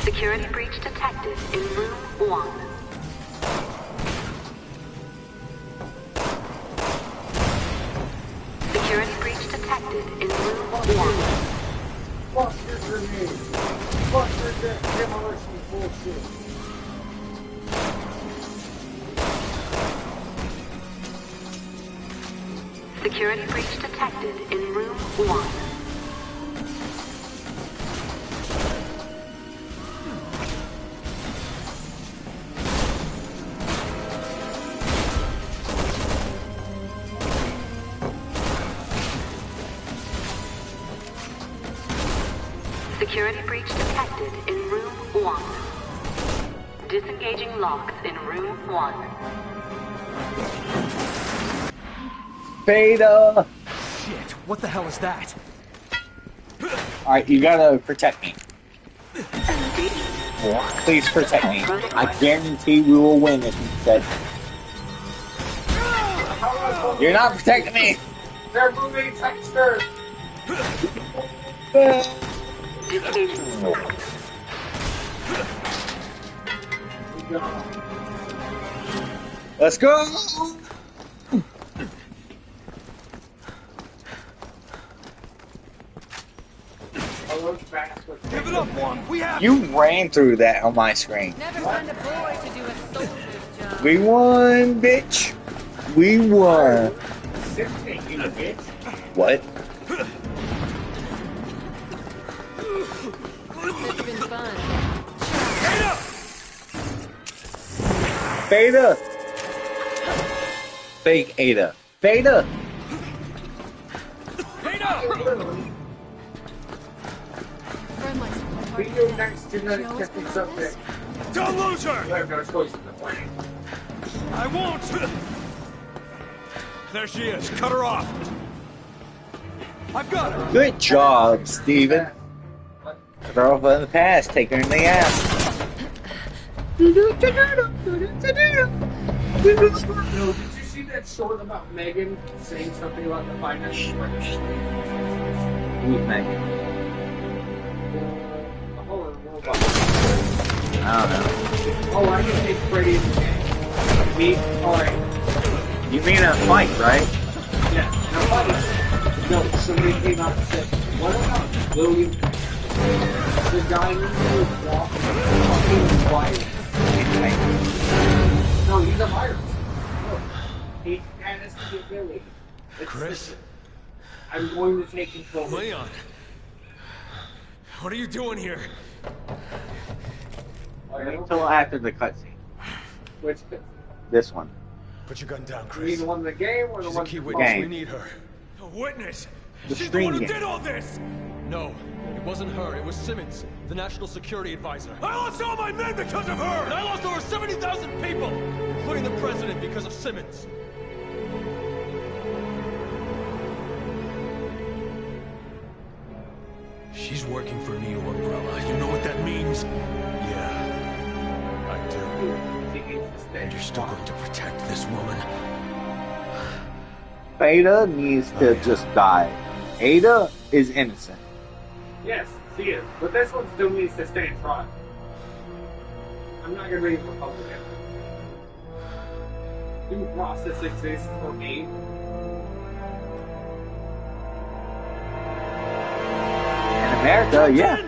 Security breach detected in room 1. Security breach detected in room 1. Fuck your grenade. Fuck your demolition bullshit. Security breach detected in room 1. Security breach detected in room 1. Disengaging locks in room 1. Beta! Shit, what the hell is that? Alright, you gotta protect me. Please protect me. I guarantee we will win if you said. You're not protecting me! They're moving textures! Let's go! Give it up, Juan. We have. You ran through that on my screen. Never find a boy to do a soldier's job. We won, bitch. We won. 16, you bitch. What? It's been fun. Beta! Fake Ada. Beta! Be your next genetic subject. Don't lose her! You have no choice in the plan. I won't! There she is. Cut her off. I've got her. Good job, Steven. Girl from the past, take her in the ass. No, did you see that short about Megan saying something about the financial Who's Megan? I don't know. Oh, I can take Freddy in the game. Me? Alright. You mean a fight, right? Yeah, no fight. No, somebody came out and said, what about William? The guy who was walking fucking white. No, he's a virus. No. He has the ability. Chris? I'm going to take control. Leon. What are you doing here? Wait until after the cutscene. Which bit? This one. Put your gun down, You mean the one in the game or the She's one a key in the witness. game? We need her. A witness? The She's the stream one who game. did all this! No, it wasn't her. It was Simmons, the national security advisor. I lost all my men because of her! And I lost over 70,000 people, including the president, because of Simmons. She's working for Neo Umbrella. You know what that means? Yeah, I do. And you're still going to protect this woman? Beta needs to just die. Ada is innocent. Yes, she is. But this one still needs to stay in trial. I'm not going to be a Republican. Due process exists for me. In America, yeah.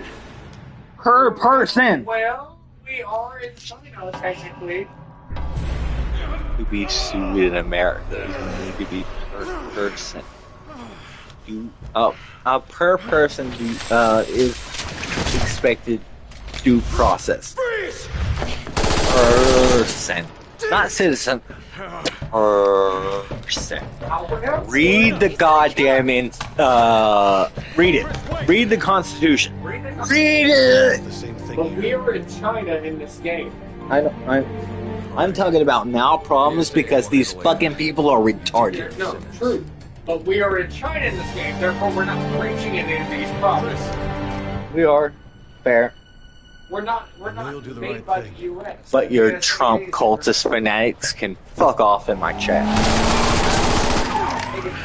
Per person. Well, we are in China, technically. To be sued in America, you need to be per person. A per person is expected due process. Person, not citizen. Person. Read the goddamn read it. Read the Constitution. Read it. But we are in China in this game. I'm talking about now problems because these fucking people are retarded. No, true. But we are in China in this game, therefore we're not preaching any of these problems. We are. Fair. We're not made by the US. But your Trump cultist fanatics can fuck off in my chat.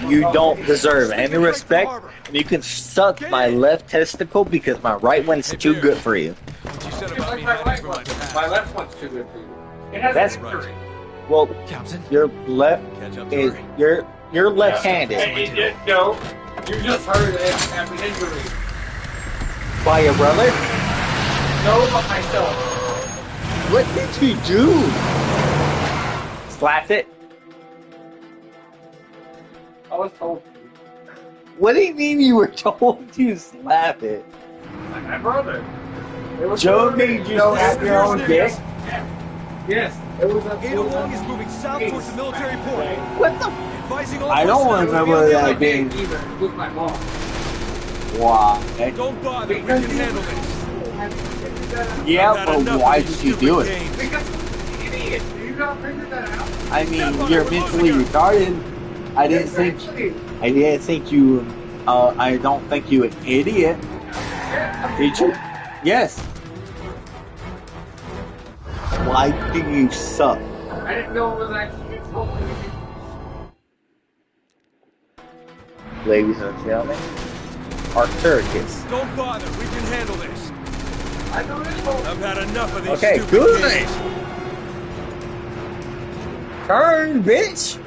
You don't deserve any respect, and you can suck my left testicle because my right one's too good for you. My left one's too good for you. It has That's an injury. well, your left is you're left-handed. No, you just heard it have an injury. By your brother? No, but myself. What did you do? Slapped it? I was told. What do you mean you were told to slap it? My brother. Joe made you slap your own dick? Yes. It was a Ada Wong is moving south towards the military port. What the? Advising all I don't personnel to be remember on the that alert. being. Either with my mom. Why? Don't bother. We can handle this. Yeah, I've had but enough why of these did you do stupid it? games. Because you're an idiot. You not figure that out. I mean, you're mentally retarded. I didn't think you. I don't think you an idiot. Did you? Yes. Why do you suck? I didn't know it was actually totally. Ladies and gentlemen, Arcturus. Don't bother. We can handle this. I know this. I've had enough of these Okay, stupid good. games. Turn, bitch.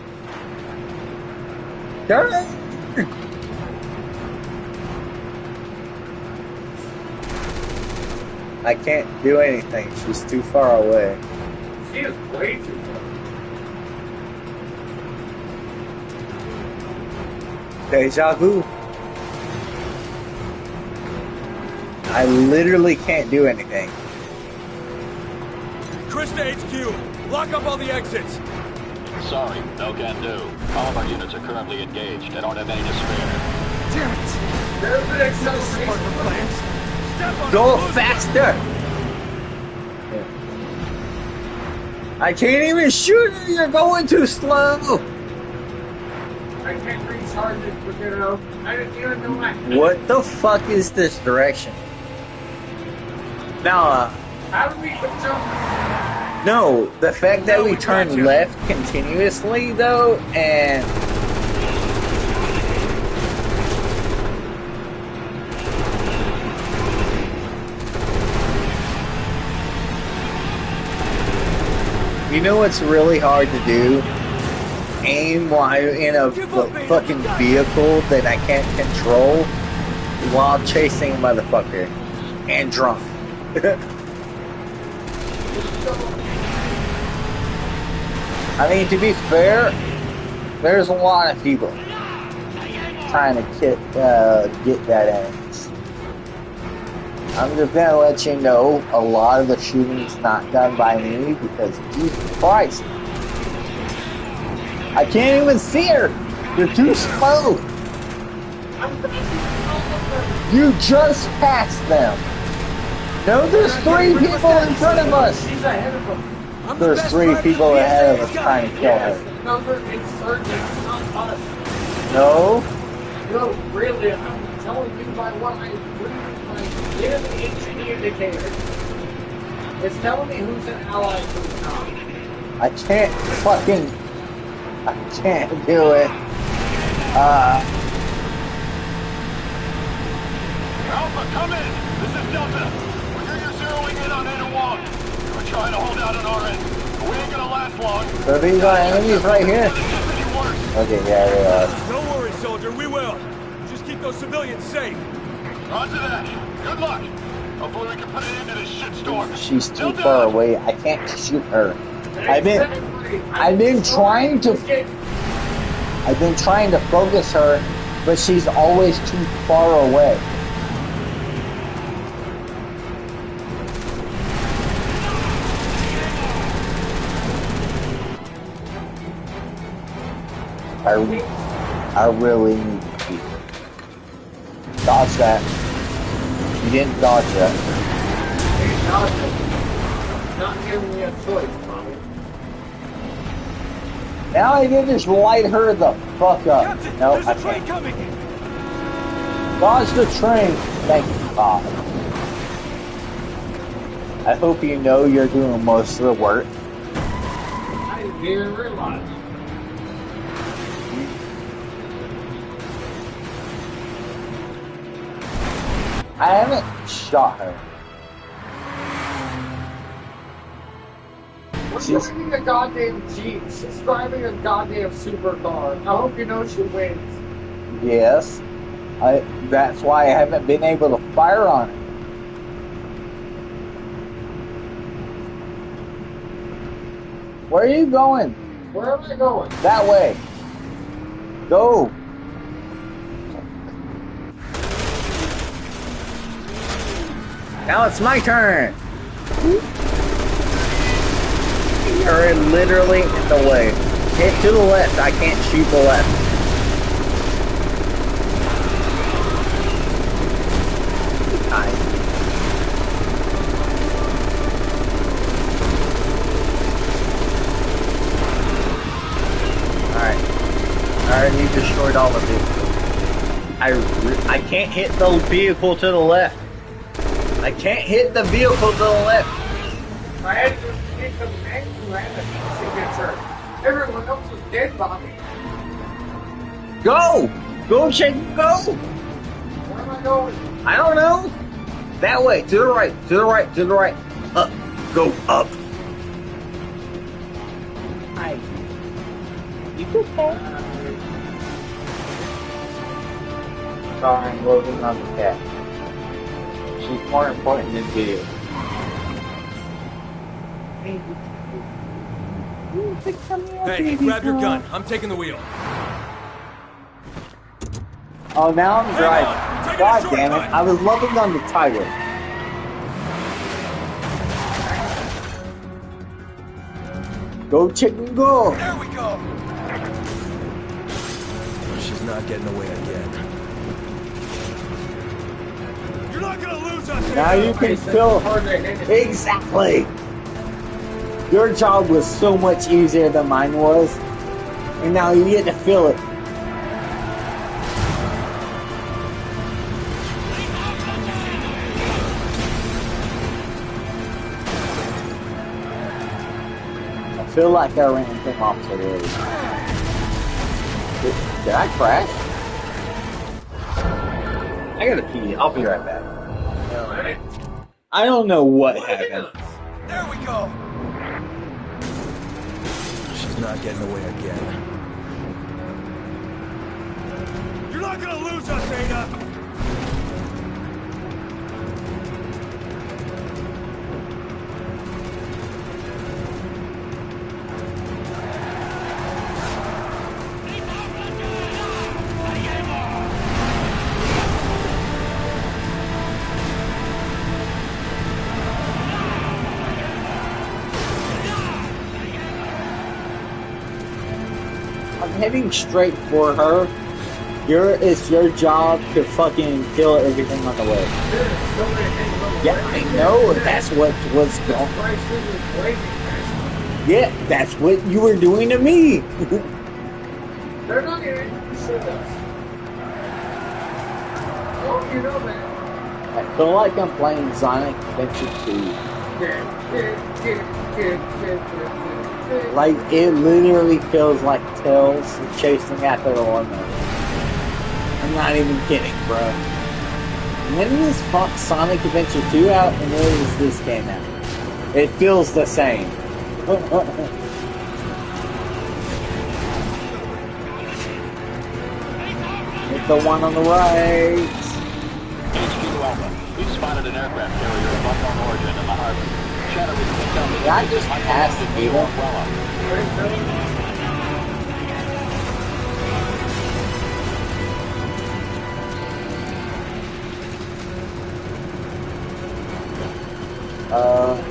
Turn. I can't do anything. She's too far away. She is way too far. Deja vu. I literally can't do anything. Krista HQ, lock up all the exits. Sorry, no can do. All of our units are currently engaged. I don't have any to spare. Damn it! There's an acceleration plans. Go faster! I can't even shoot her. You're going too slow. I can't recharge it, but you know, I didn't even know that. What the fuck is this direction? Now, How do we jump? no, the fact that we turn left continuously, though, and you know what's really hard to do? Aim while in a fucking vehicle that I can't control while chasing a motherfucker and drunk. I mean, to be fair, there's a lot of people trying to get that ass. I'm just gonna let you know a lot of the shooting's not done by me because Jesus Christ, I can't even see her. You're too slow. You just passed them. No, there's 3 people in front of us. She's ahead of them. There's 3 people ahead of us trying to kill her. Number insurgents, not us. No. No, really, I'm telling you by what I read, my HE indicator. It's telling me who's an ally and who's not. I can't do it. Alpha, come in! This is Delta. We hear you're zeroing in on Ada Wong. We're trying to hold out on our end. We ain't gonna last long. So these are enemies right here? Okay, yeah, they are. Don't worry, soldier, we will. Just keep those civilians safe. Roger that. Good luck. Hopefully we can put an end to this shitstorm. She's too far away. I can't shoot her. I've been trying to focus her, but she's always too far away. I really need to dodge that. You didn't dodge that. Not giving me a choice, Tommy. Now I can just light her the fuck up. Captain, No, there's I a train can't. coming. Dodge the train. Thank God. I hope you know you're doing most of the work. I didn't even realize. I haven't shot her. She's driving a goddamn Jeep. She's driving a goddamn supercar. I hope you know she wins. Yes. That's why I haven't been able to fire on it. Where are you going? Where am I going? That way. Go. Now it's my turn. You're literally in the way. Hit to the left. I can't shoot the left. I already destroyed all the vehicles. I can't hit the vehicle to the left. I can't hit the vehicle to the left. I had to get the man who had a signature. Everyone else was dead, Bobby. Go! Go, Shake, go! Where am I going? I don't know. That way, to the right, to the right, to the right. Up, go up. Hi. You okay? Sorry, I'm working on the cat. She's more important than you. Hey, grab your gun. I'm taking the wheel. Oh, now I'm driving. God damn it. I was loving on the tiger. Go, chicken, go. There we go. She's not getting away again. You're not gonna lose us. Now you can feel exactly. Your job was so much easier than mine was, and now you get to feel it. I feel like I ran him off the road. Did I crash? I gotta pee. I'll be right back. I don't know what happened. There we go. She's not getting away again. You're not gonna lose us, Ada! I'm heading straight for her. It's your job to fucking kill everything on the way. Yeah, I know. That's what was going. Yeah, that's what you were doing to me. They're not even shoot us. Oh, you know that. I feel like I'm playing Sonic Adventure 2. Like, it literally feels like Tails chasing after the lawnmower. I'm not even kidding, bro. When is Sonic Adventure 2 out and when is this game out? It feels the same. It's the one on the right. HQ Alpha, we've spotted an aircraft carrier of unknown origin in the harbor. Shadow is picked up. Did I just pass the people?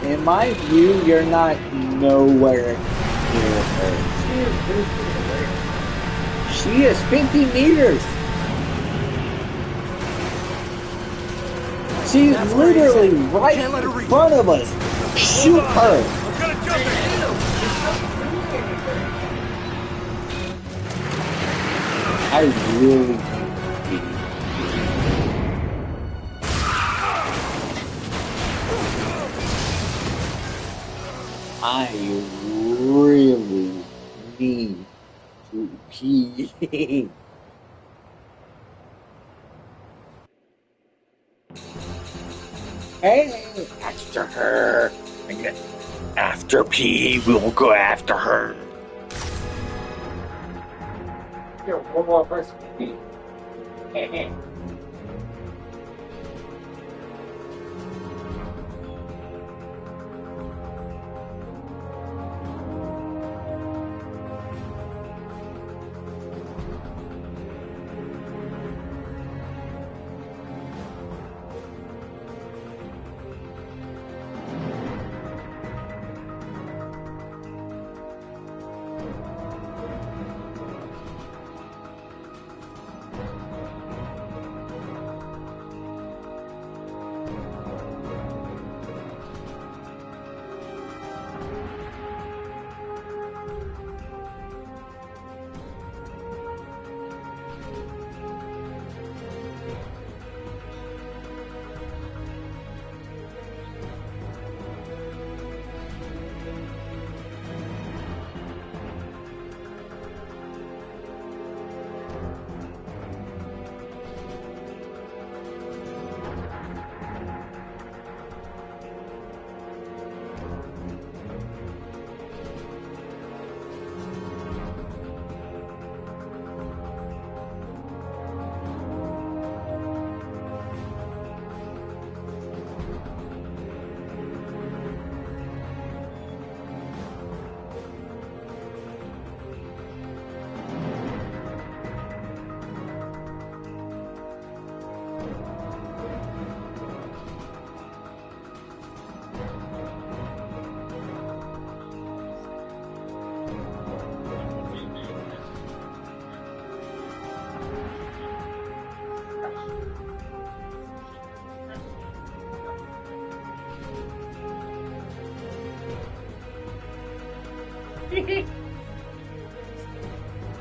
In my view, you're not nowhere near her. She is 50 meters. She's literally right in front of us. Shoot her. I really. I really need to pee. Hey, after her. After pee, we'll go after her. Yo, one more person. Hey.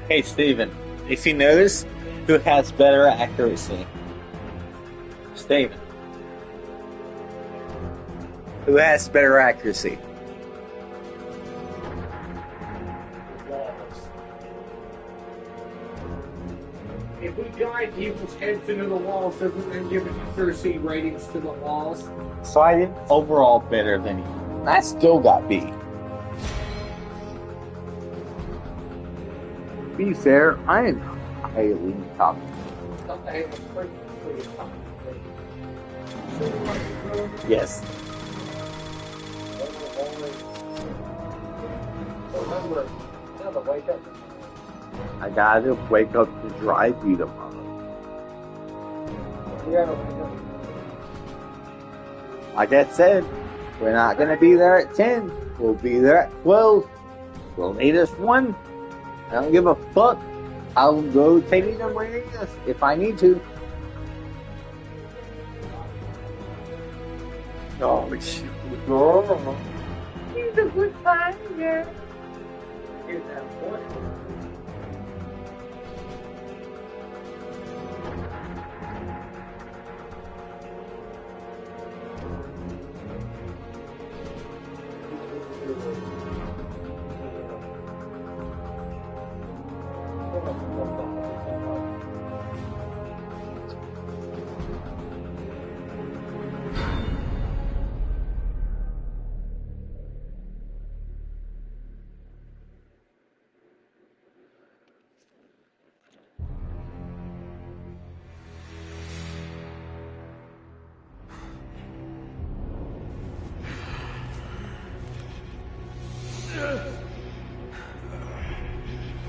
Hey, Steven. If you notice, who has better accuracy? Steven. Who has better accuracy? If we drive people's heads into the walls, doesn't then give accuracy ratings to the walls? So I did overall better than you. I still got B. To be fair, I am highly confident. Yes. Remember, you gotta wake up. I gotta wake up to drive you tomorrow. You gotta wake up. Like I said, we're not gonna be there at 10. We'll be there at 12. The latest 1. I don't give a fuck. I'll go taking them where it is if I need to. Oh, shit. He's a good tiger. Here's that boy.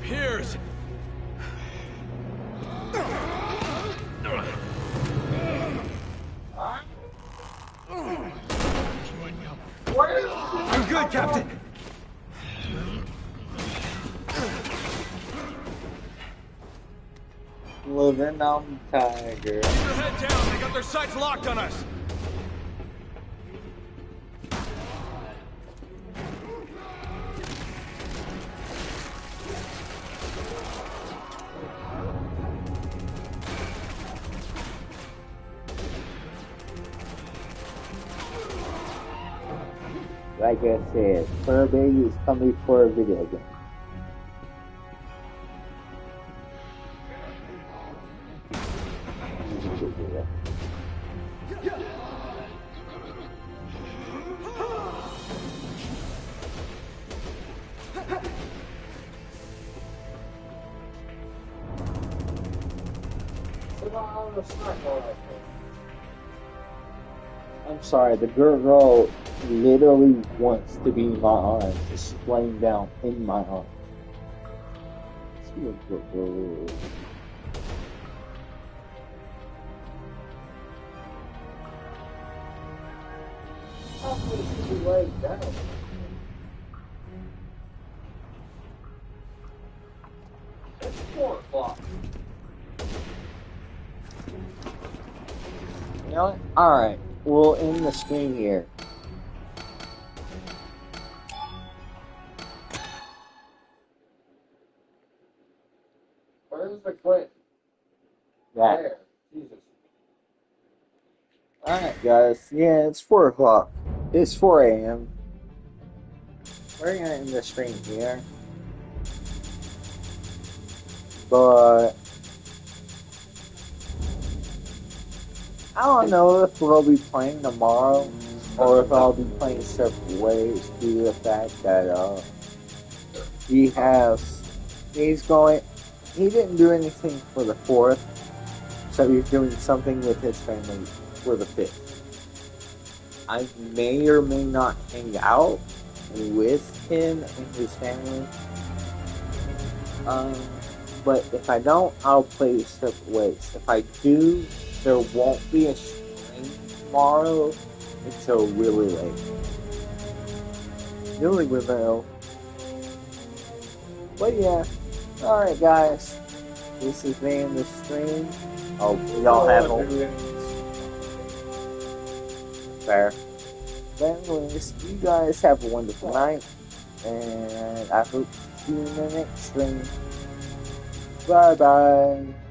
Piers! I'm good, Captain. Living on Tiger. Keep your head down. They got their sights locked on us. Like I said, Furby is coming for a video game. I'm sorry, the girl literally wants to be in my arms, just laying down in my arms. It's 4 o'clock. You know what? Alright, we'll end the stream here. Where's the quit? That. There. Jesus. Alright, guys. Yeah, it's 4 o'clock. It's 4 a.m. We're gonna end the stream here. But I don't know if we'll be playing tomorrow or if I'll be playing separate ways due to the fact that he didn't do anything for the 4th, so he's doing something with his family for the 5th. I may or may not hang out with him and his family. But if I don't, I'll play separate ways. If I do, there won't be a stream tomorrow until really late. Really will. But yeah. Alright guys. This is the end of the stream. Oh, y'all have a fair. But anyways, you guys have a wonderful night. And I hope to see you in the next stream. Bye bye.